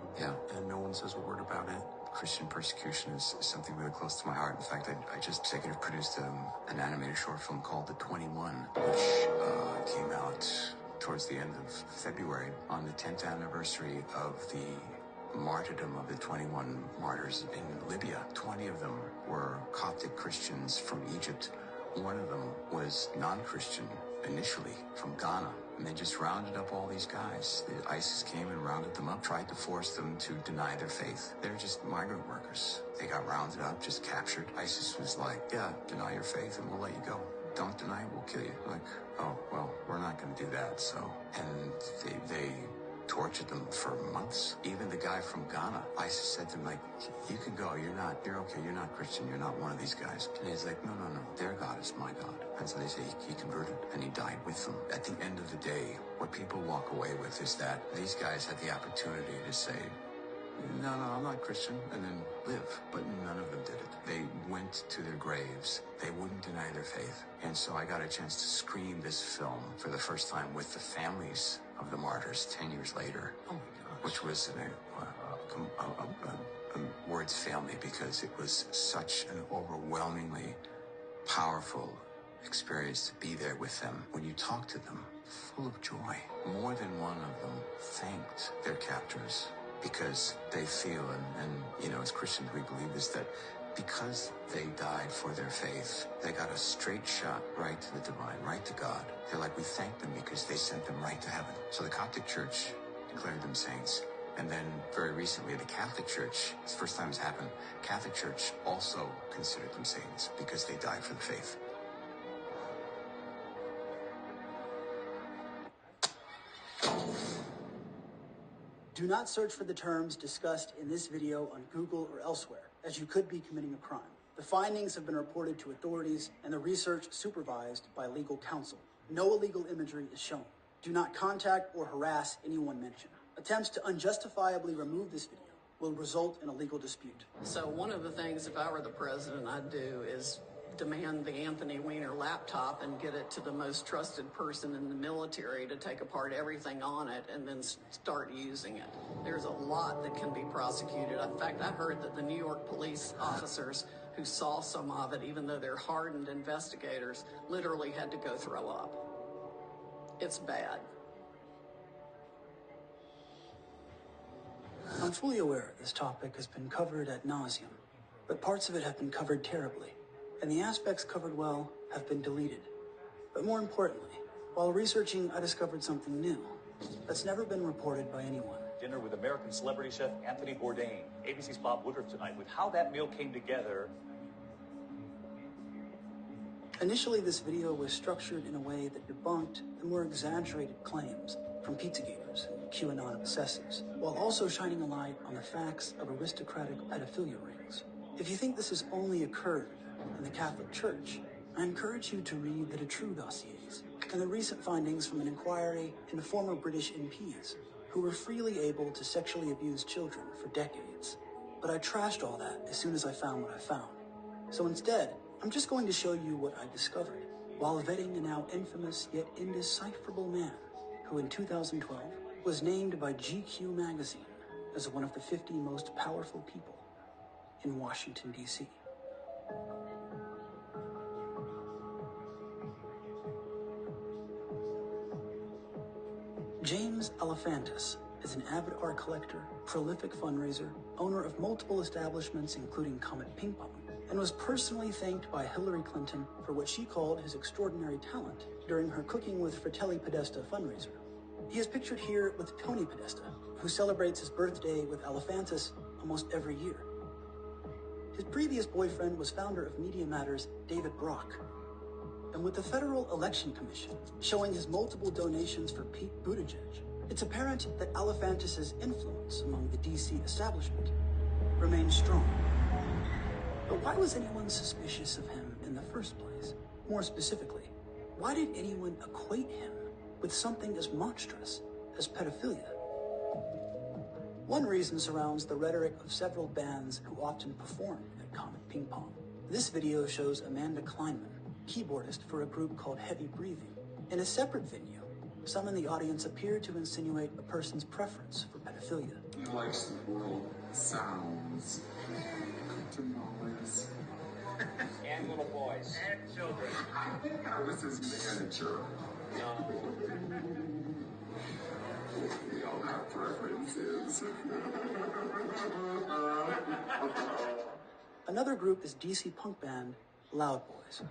And no one says a word about it. Christian persecution is something really close to my heart. In fact, I just executive produced an animated short film called The 21, which came out towards the end of February on the 10th anniversary of the martyrdom of the 21 martyrs in Libya. 20 of them were Coptic Christians from Egypt One of them was non-Christian initially from Ghana, and they just rounded up all these guys. The ISIS came and rounded them up, tried to force them to deny their faith. They're just migrant workers. They got rounded up, just captured. ISIS was like, yeah, deny your faith and we'll let you go. Don't deny it, we'll kill you. Like, oh, well, we're not going to do that, so. And they tortured them for months. Even the guy from Ghana, ISIS said to him, like, you can go, you're okay, you're not Christian, you're not one of these guys. And he's like, no, their God is my God. And so they say he converted and he died with them. At the end of the day, what people walk away with is that these guys had the opportunity to say, no, I'm not Christian, and then live. But none of them did it. They went to their graves. They wouldn't deny their faith. And so I got a chance to screen this film for the first time with the families of the martyrs 10 years later. Oh my gosh. Which was words fail me because it was such an overwhelmingly powerful experience to be there with them. When you talk to them, full of joy. More than one of them thanked their captors because they feel, and you know, as Christians we believe this, that because they died for their faith, they got a straight shot right to the divine, right to God. They're like, we thank them because they sent them right to heaven. So the Coptic Church declared them saints. And then very recently, the Catholic Church, it's the first time it's happened, Catholic Church also considered them saints because they died for the faith. Do not search for the terms discussed in this video on Google or elsewhere, as you could be committing a crime. The findings have been reported to authorities and the research supervised by legal counsel. No illegal imagery is shown. Do not contact or harass anyone mentioned. Attempts to unjustifiably remove this video will result in a legal dispute. So one of the things, if I were the president, I'd do is demand the Anthony Weiner laptop and get it to the most trusted person in the military to take apart everything on it and then start using it. There's a lot that can be prosecuted. In fact, I heard that the New York police officers who saw some of it, even though they're hardened investigators, literally had to go throw up. It's bad. I'm fully aware this topic has been covered ad nauseum, but parts of it have been covered terribly, and the aspects covered well have been deleted. But more importantly, while researching, I discovered something new that's never been reported by anyone. Dinner with American celebrity chef Anthony Bourdain. ABC's Bob Woodruff tonight with how that meal came together. Initially, this video was structured in a way that debunked the more exaggerated claims from Pizzagators and QAnon obsessives, while also shining a light on the facts of aristocratic pedophilia rings. If you think this has only occurred in the Catholic Church, I encourage you to read the True dossiers and the recent findings from an inquiry into former British MPs who were freely able to sexually abuse children for decades. But I trashed all that as soon as I found what I found. So instead, I'm just going to show you what I discovered while vetting a now infamous yet indecipherable man who in 2012 was named by GQ magazine as one of the 50 most powerful people in Washington, D.C. James Alefantis is an avid art collector, prolific fundraiser, owner of multiple establishments including Comet Ping Pong, and was personally thanked by Hillary Clinton for what she called his extraordinary talent during her Cooking with Fratelli Podesta fundraiser. He is pictured here with Tony Podesta, who celebrates his birthday with Alefantis almost every year. His previous boyfriend was founder of Media Matters, David Brock. And with the Federal Election Commission showing his multiple donations for Pete Buttigieg, it's apparent that Alefantis' influence among the DC establishment remains strong. But why was anyone suspicious of him in the first place? More specifically, why did anyone equate him with something as monstrous as pedophilia? One reason surrounds the rhetoric of several bands who often perform at Comet Ping Pong. This video shows Amanda Kleinman, keyboardist for a group called Heavy Breathing. In a separate venue, some in the audience appear to insinuate a person's preference for pedophilia. He likes the world sounds to noise. And little boys. And children. I think I was his manager. No. We all have preferences. Another group is DC punk band Loud Boys.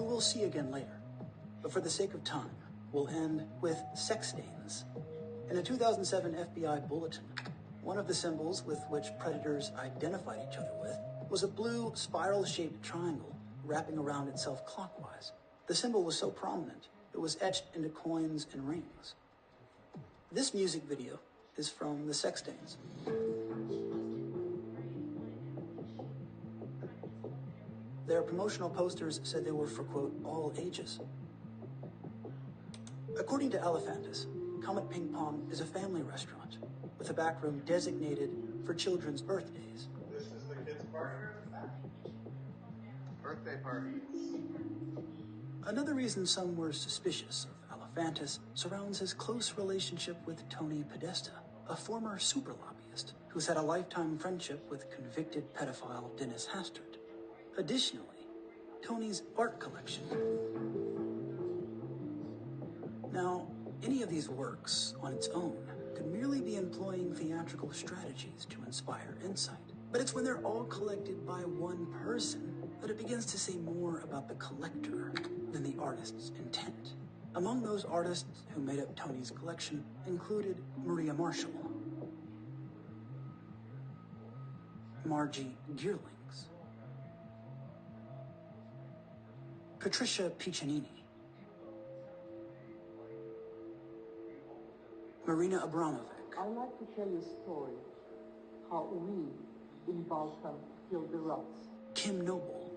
who we'll see again later. But for the sake of time, we'll end with sex stains. In a 2007 FBI bulletin, one of the symbols with which predators identified each other with was a blue spiral-shaped triangle wrapping around itself clockwise. The symbol was so prominent, it was etched into coins and rings. This music video is from the Sex Stains. Their promotional posters said they were for, quote, all ages. According to Elephantis, Comet Ping Pong is a family restaurant with a back room designated for children's birthdays. This is the kids' party or the family? Birthday parties. Another reason some were suspicious of Elephantis surrounds his close relationship with Tony Podesta, a former super lobbyist who's had a lifetime friendship with convicted pedophile Dennis Hastert. Additionally, Tony's art collection. Now, any of these works, on its own, could merely be employing theatrical strategies to inspire insight. But it's when they're all collected by one person that it begins to say more about the collector than the artist's intent. Among those artists who made up Tony's collection included Maria Marshall, Margie Geerlings, Patricia Piccinini, Marina Abramovic. I'd like to tell you a story how we in Balkan killed the rats. Kim Noble,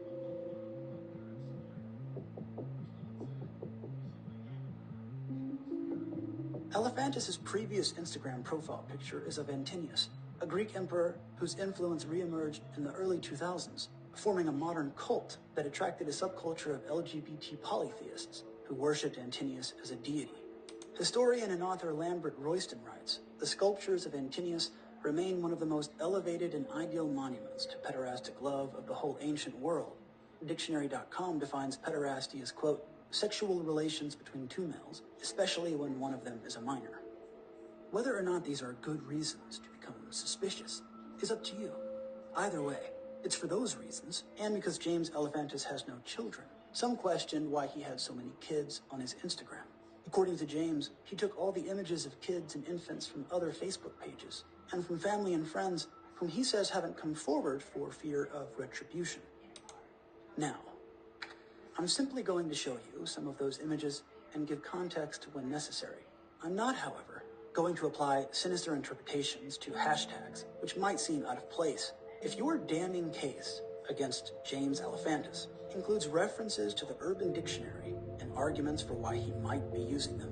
Elephantis' previous Instagram profile picture is of Antinous, a Greek emperor whose influence reemerged in the early 2000s, forming a modern cult that attracted a subculture of LGBT polytheists who worshipped Antinous as a deity. Historian and author Lambert Royston writes, the sculptures of Antinous remain one of the most elevated and ideal monuments to pederastic love of the whole ancient world. Dictionary.com defines pederasty as, quote, sexual relations between two males, especially when one of them is a minor. Whether or not these are good reasons to become suspicious is up to you. Either way, it's for those reasons, and because James Elephantis has no children. Some question why he had so many kids on his Instagram. According to James, he took all the images of kids and infants from other Facebook pages, and from family and friends whom he says haven't come forward for fear of retribution. Now, I'm simply going to show you some of those images and give context when necessary. I'm not, however, going to apply sinister interpretations to hashtags, which might seem out of place. If your damning case against James Elephantis includes references to the Urban Dictionary and arguments for why he might be using them,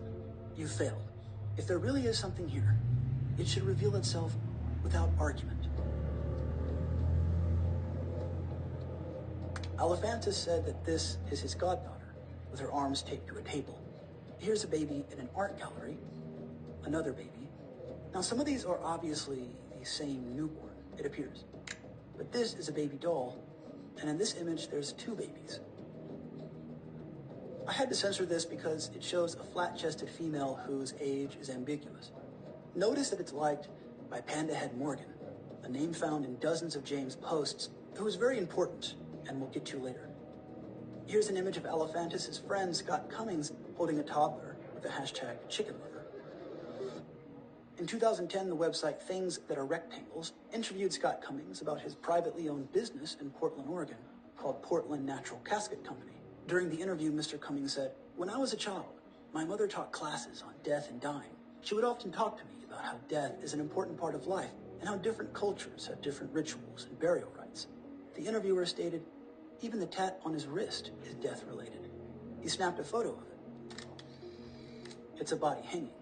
you've failed. If there really is something here, it should reveal itself without argument. Elephantis said that this is his goddaughter, with her arms taped to a table. Here's a baby in an art gallery, another baby. Now, some of these are obviously the same newborn, it appears. But this is a baby doll, and in this image, there's two babies. I had to censor this because it shows a flat-chested female whose age is ambiguous. Notice that it's liked by Panda Head Morgan, a name found in dozens of James' posts, who is very important, and we'll get to later. Here's an image of Elephantis' friend Scott Cummings holding a toddler with the hashtag chicken liver. In 2010, the website Things That Are Rectangles interviewed Scott Cummings about his privately owned business in Portland, Oregon, called Portland Natural Casket Company. During the interview, Mr. Cummings said, "When I was a child, my mother taught classes on death and dying. She would often talk to me about how death is an important part of life and how different cultures have different rituals and burial rites." The interviewer stated, even the tat on his wrist is death-related. He snapped a photo of it. It's a body hanging.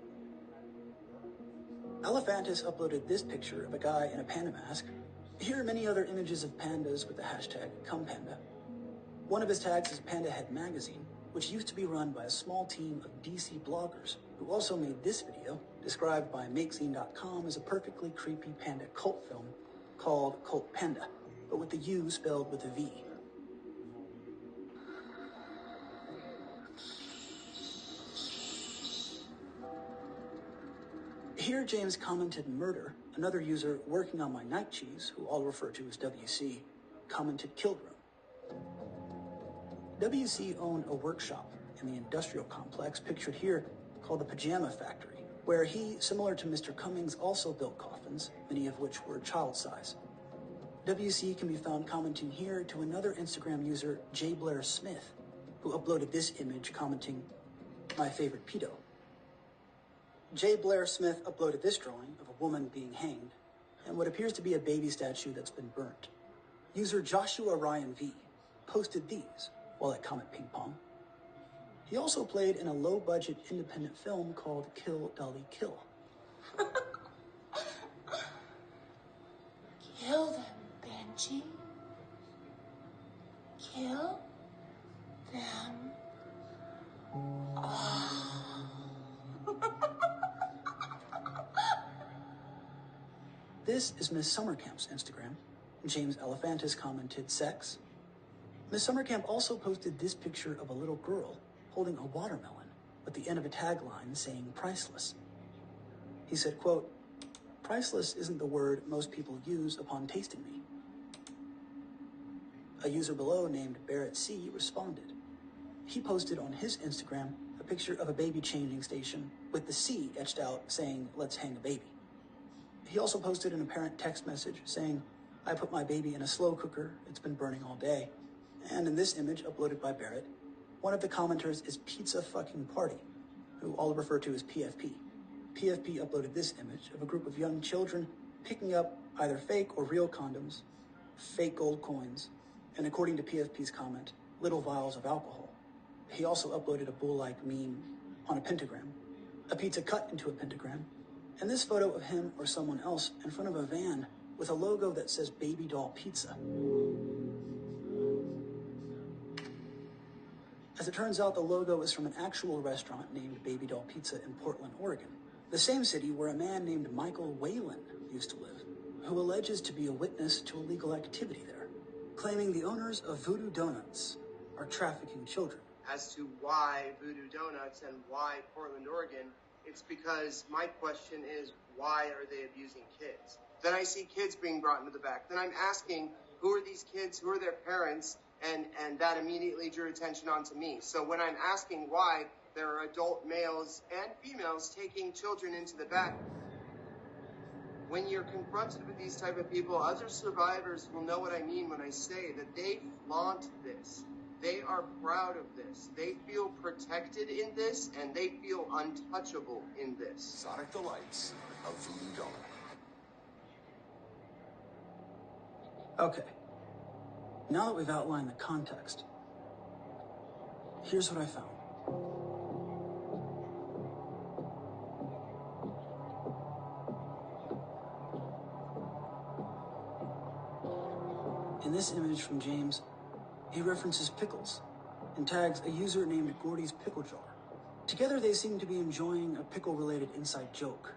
Elephantis uploaded this picture of a guy in a panda mask. Here are many other images of pandas with the hashtag #ComePanda. One of his tags is Panda Head Magazine, which used to be run by a small team of DC bloggers who also made this video, described by MakeZine.com as a perfectly creepy panda cult film called Cult Panda, but with the U spelled with a V. Here, James commented murder. Another user working on my night cheese, who I'll refer to as WC, commented killed room. WC owned a workshop in the industrial complex pictured here called the Pajama Factory, where he, similar to Mr. Cummings, also built coffins, many of which were child size. WC can be found commenting here to another Instagram user, J. Blair Smith, who uploaded this image commenting, "My favorite pedo." J. Blair Smith uploaded this drawing of a woman being hanged and what appears to be a baby statue that's been burnt. User Joshua Ryan V posted these while at Comet Ping Pong. He also played in a low-budget independent film called Kill Dolly Kill. Kill them, Benji. Kill them. This is Miss Summercamp's Instagram. James Elephantis commented, "Sex." Miss Summercamp also posted this picture of a little girl holding a watermelon with the end of a tagline saying priceless. He said, quote, "Priceless isn't the word most people use upon tasting me." A user below named Barrett C responded. He posted on his Instagram a picture of a baby changing station with the C etched out saying, "Let's hang a baby." He also posted an apparent text message saying, "I put my baby in a slow cooker, it's been burning all day." And in this image uploaded by Barrett, one of the commenters is Pizza Fucking Party, who I'll refer to as PFP. PFP uploaded this image of a group of young children picking up either fake or real condoms, fake gold coins, and according to PFP's comment, little vials of alcohol. He also uploaded a bull-like meme on a pentagram, a pizza cut into a pentagram, and this photo of him or someone else in front of a van with a logo that says Baby Doll Pizza. As it turns out, the logo is from an actual restaurant named Baby Doll Pizza in Portland, Oregon, the same city where a man named Michael Whalen used to live, who alleges to be a witness to illegal activity there, claiming the owners of Voodoo Donuts are trafficking children. As to why Voodoo Donuts and why Portland, Oregon, it's because my question is, why are they abusing kids? Then I see kids being brought into the back. Then I'm asking, who are these kids? Who are their parents? And that immediately drew attention onto me. So when I'm asking why there are adult males and females taking children into the back, when you're confronted with these type of people, other survivors will know what I mean when I say that they flaunt this. They are proud of this. They feel protected in this, and they feel untouchable in this. Sonic Delights of Voodoo Donut. Okay. Now that we've outlined the context, here's what I found. In this image from James, he references pickles and tags a user named Gordy's Pickle Jar. Together they seem to be enjoying a pickle-related inside joke.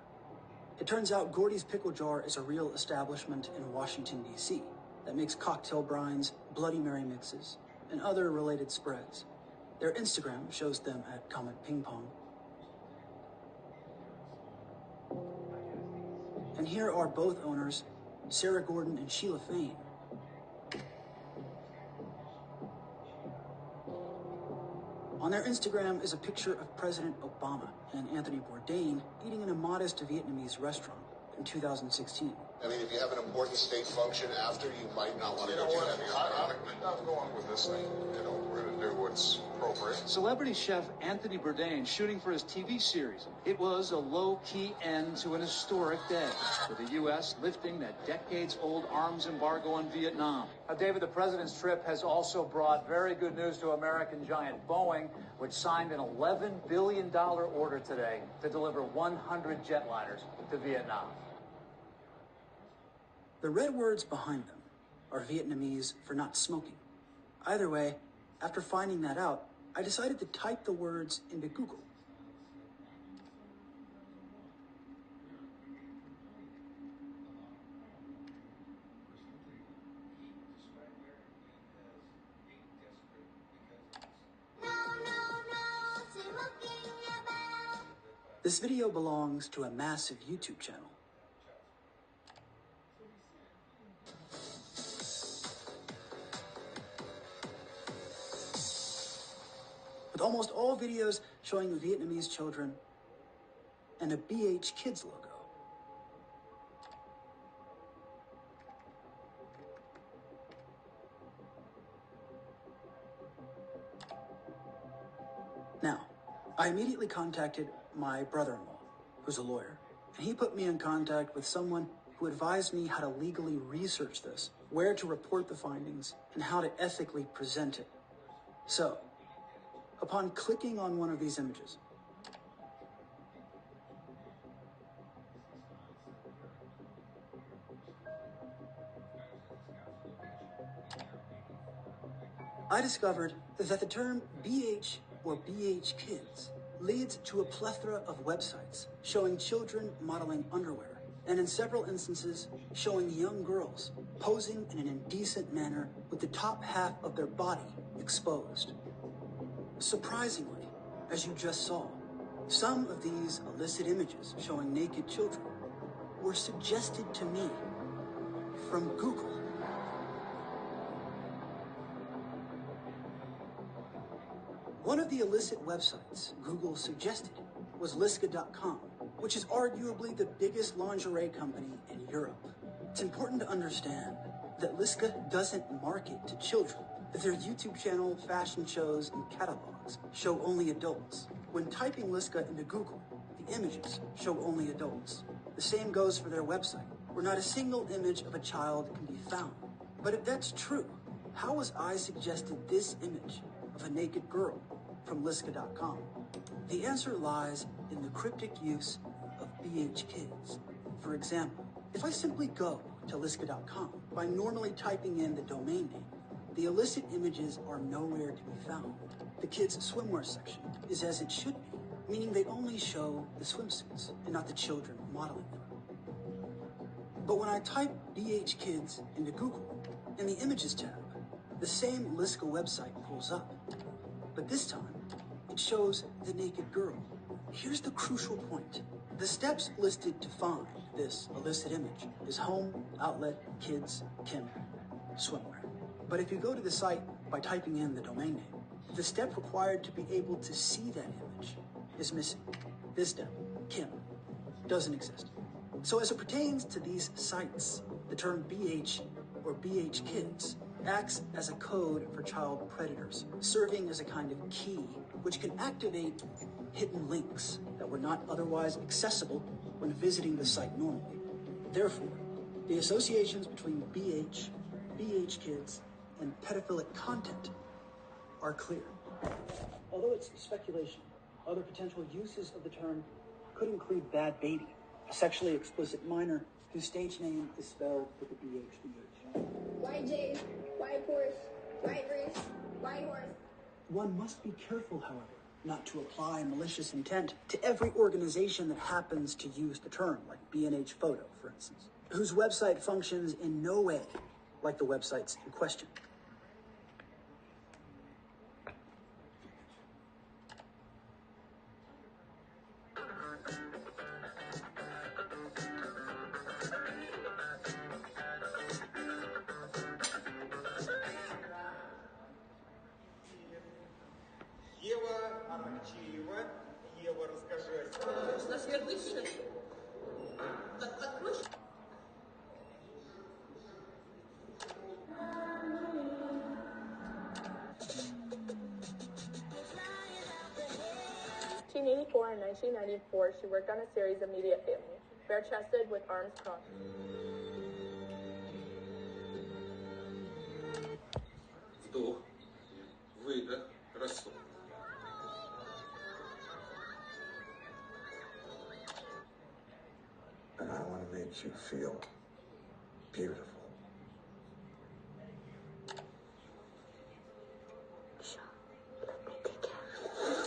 It turns out Gordy's Pickle Jar is a real establishment in Washington, D.C. that makes cocktail brines, Bloody Mary mixes, and other related spreads. Their Instagram shows them at Comet Ping Pong. And here are both owners, Sarah Gordon and Sheila Fain. On their Instagram is a picture of President Obama and Anthony Bourdain eating in a modest Vietnamese restaurant in 2016. I mean, if you have an important state function after, you might not want to go do that. I'm going with this thing. You know, we're going to do what's appropriate. Celebrity chef Anthony Bourdain shooting for his TV series. It was a low-key end to an historic day, with the U.S. lifting that decades-old arms embargo on Vietnam. David, the president's trip has also brought very good news to American giant Boeing, which signed an $11 billion order today to deliver 100 jetliners to Vietnam. The red words behind them are Vietnamese for not smoking. Either way, after finding that out, I decided to type the words into Google. This video belongs to a massive YouTube channel. almost all videos showing Vietnamese children and a BH Kids logo. Now, I immediately contacted my brother-in-law, who's a lawyer, and he put me in contact with someone who advised me how to legally research this, where to report the findings, and how to ethically present it. So, upon clicking on one of these images, I discovered that the term BH or BH Kids leads to a plethora of websites showing children modeling underwear, and in several instances, showing young girls posing in an indecent manner with the top half of their body exposed. Surprisingly, as you just saw, some of these illicit images showing naked children were suggested to me from Google. One of the illicit websites Google suggested was Liska.com, which is arguably the biggest lingerie company in Europe. It's important to understand that Liska doesn't market to children, that their YouTube channel, fashion shows, and catalogs show only adults. When typing Liska into Google, the images show only adults. The same goes for their website, where not a single image of a child can be found. But if that's true, how was I suggested this image of a naked girl from Liska.com? The answer lies in the cryptic use of BH Kids. For example, if I simply go to Liska.com by normally typing in the domain name, the illicit images are nowhere to be found. The kids' swimwear section is as it should be, meaning they only show the swimsuits and not the children modeling them. But when I type BH Kids into Google, in the Images tab, the same Liska website pulls up. But this time, it shows the naked girl. Here's the crucial point. The steps listed to find this illicit image is home, outlet, kids, Kim, swimwear. But if you go to the site by typing in the domain name, the step required to be able to see that image is missing. This step, Kim, doesn't exist. So as it pertains to these sites, the term BH or BH Kids acts as a code for child predators, serving as a kind of key which can activate hidden links that were not otherwise accessible when visiting the site normally. Therefore, the associations between BH, BH Kids, and pedophilic content are clear. Although it's speculation, other potential uses of the term could include Bad Baby, a sexually explicit minor whose stage name is spelled with the BH. White J, white Porsche, white wrist, white horse. One must be careful, however, not to apply malicious intent to every organization that happens to use the term, like B&H Photo, for instance, whose website functions in no way like the websites in question. Ева, расскажи. На светлый счет. Так откроешь? In 1984 and 1994, she worked on a series of Media Family, bare-chested with arms crossed. Вдох, выдох, рассол. And I want to make you feel beautiful.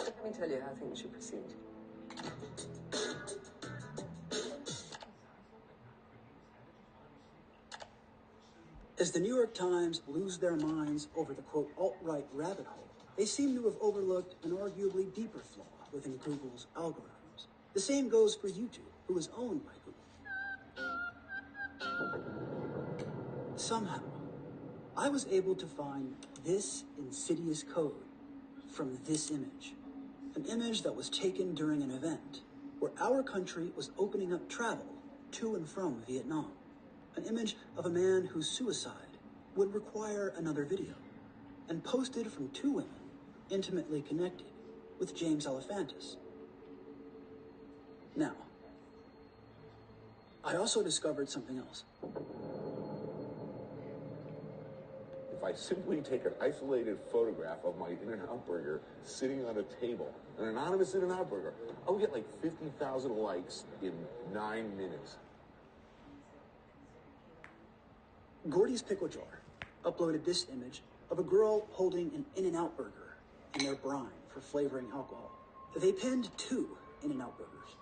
Let me tell you how things should proceed. As the New York Times lose their minds over the, quote, alt-right rabbit hole, they seem to have overlooked an arguably deeper flaw within Google's algorithms. The same goes for YouTube, who is owned by Google. Somehow, I was able to find this insidious code from this image. An image that was taken during an event where our country was opening up travel to and from Vietnam. An image of a man whose suicide would require another video, and posted from two women intimately connected with James Alefantis. Now, I also discovered something else. If I simply take an isolated photograph of my In-N-Out burger sitting on a table, an anonymous In-N-Out burger, I'll get like 50,000 likes in 9 minutes. Gordy's Pickle Jar uploaded this image of a girl holding an In-N-Out burger in their brine for flavoring alcohol. They pinned two In-N-Out burgers,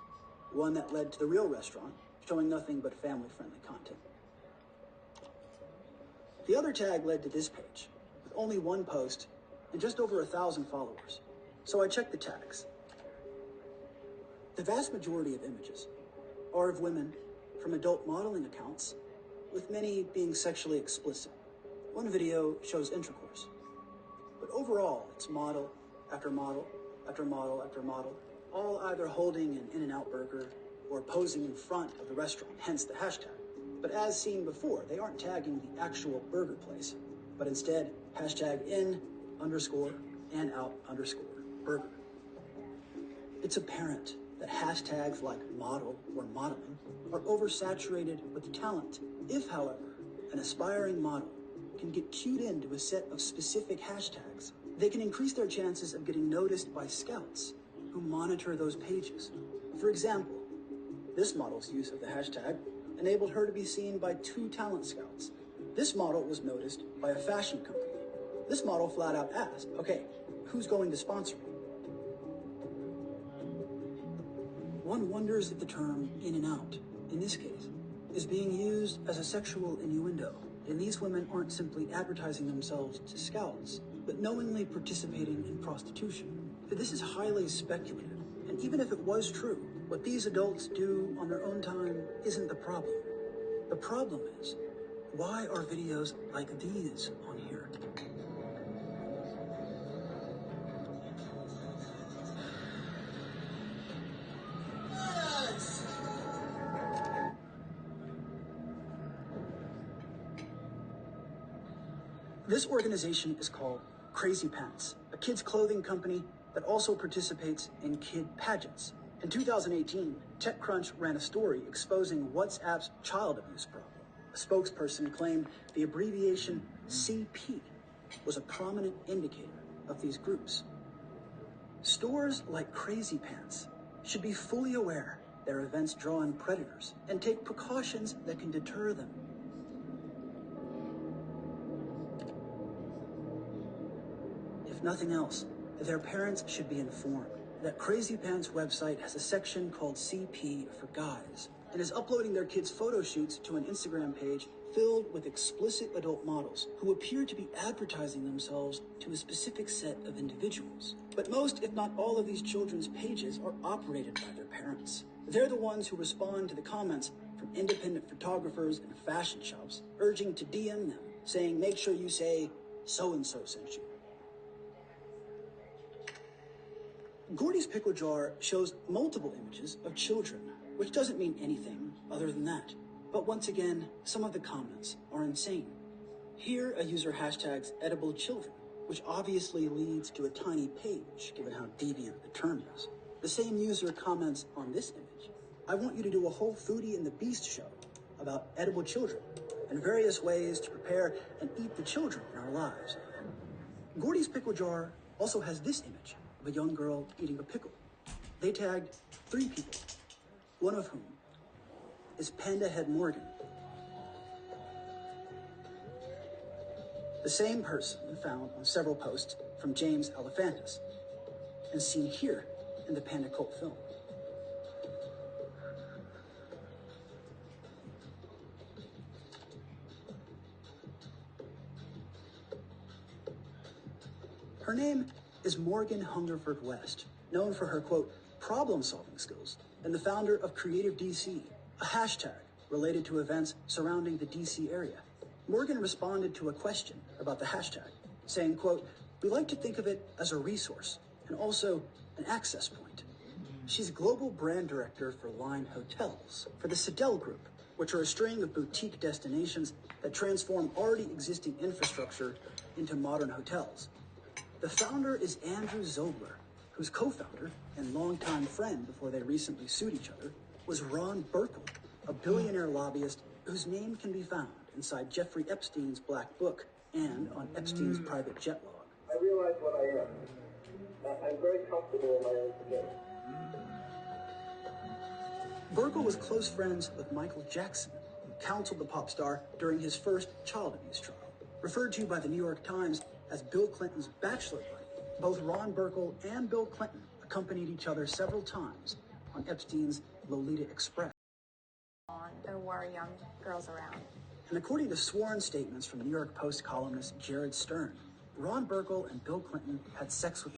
one that led to the real restaurant, showing nothing but family-friendly content. The other tag led to this page, with only one post and just over 1,000 followers. So I checked the tags. The vast majority of images are of women from adult modeling accounts, with many being sexually explicit. One video shows intercourse. But overall, it's model after model after model after model, all either holding an In-N-Out burger or posing in front of the restaurant, hence the hashtag. But as seen before, they aren't tagging the actual burger place, but instead hashtag in_and_out_burger. It's apparent that hashtags like model or modeling are oversaturated with talent. If, however, an aspiring model can get cued into a set of specific hashtags, they can increase their chances of getting noticed by scouts who monitor those pages. For example, this model's use of the hashtag enabled her to be seen by 2 talent scouts. This model was noticed by a fashion company. This model flat out asked, okay, who's going to sponsor me? One wonders if the term in and out, in this case, is being used as a sexual innuendo, and these women aren't simply advertising themselves to scouts, but knowingly participating in prostitution. This is highly speculative, and even if it was true, what these adults do on their own time isn't the problem. The problem is, why are videos like these on here? This organization is called Crazy Pants, a kids' clothing company that also participates in kid pageants. In 2018, TechCrunch ran a story exposing WhatsApp's child abuse problem. A spokesperson claimed the abbreviation CP was a prominent indicator of these groups. Stores like Crazy Pants should be fully aware their events draw in predators and take precautions that can deter them. If nothing else, their parents should be informed that Crazy Pants website has a section called CP for Guys and is uploading their kids' photo shoots to an Instagram page filled with explicit adult models who appear to be advertising themselves to a specific set of individuals. But most, if not all, of these children's pages are operated by their parents. They're the ones who respond to the comments from independent photographers and fashion shops, urging to DM them, saying, make sure you say, so-and-so sent you. Gordy's Pickle Jar shows multiple images of children, which doesn't mean anything other than that. But once again, some of the comments are insane. Here, a user hashtags edible children, which obviously leads to a tiny page, given how deviant the term is. The same user comments on this image, I want you to do a whole Foodie and the Beast show about edible children and various ways to prepare and eat the children in our lives. Gordy's Pickle Jar also has this image of a young girl eating a pickle. They tagged 3 people, one of whom is Panda Head Morgan. The same person found on several posts from James Alefantis and seen here in the Panda Cult film. Her name is Morgan Hungerford West, known for her, quote, problem-solving skills, and the founder of Creative DC, a hashtag related to events surrounding the DC area. Morgan responded to a question about the hashtag, saying, quote, We like to think of it as a resource and also an access point. She's global brand director for Line Hotels for the Sidel Group, which are a string of boutique destinations that transform already existing infrastructure into modern hotels. The founder is Andrew Zobler, whose co-founder and longtime friend before they recently sued each other was Ron Burkle, a billionaire lobbyist whose name can be found inside Jeffrey Epstein's Black Book and on Epstein's private jet log. I realize what I am. I'm very comfortable in my own skin. Burkle was close friends with Michael Jackson, who counseled the pop star during his first child abuse trial. Referred to by the New York Times as Bill Clinton's bachelor buddy, both Ron Burkle and Bill Clinton accompanied each other several times on Epstein's Lolita Express. There were young girls around. And according to sworn statements from New York Post columnist Jared Stern, Ron Burkle and Bill Clinton had sex with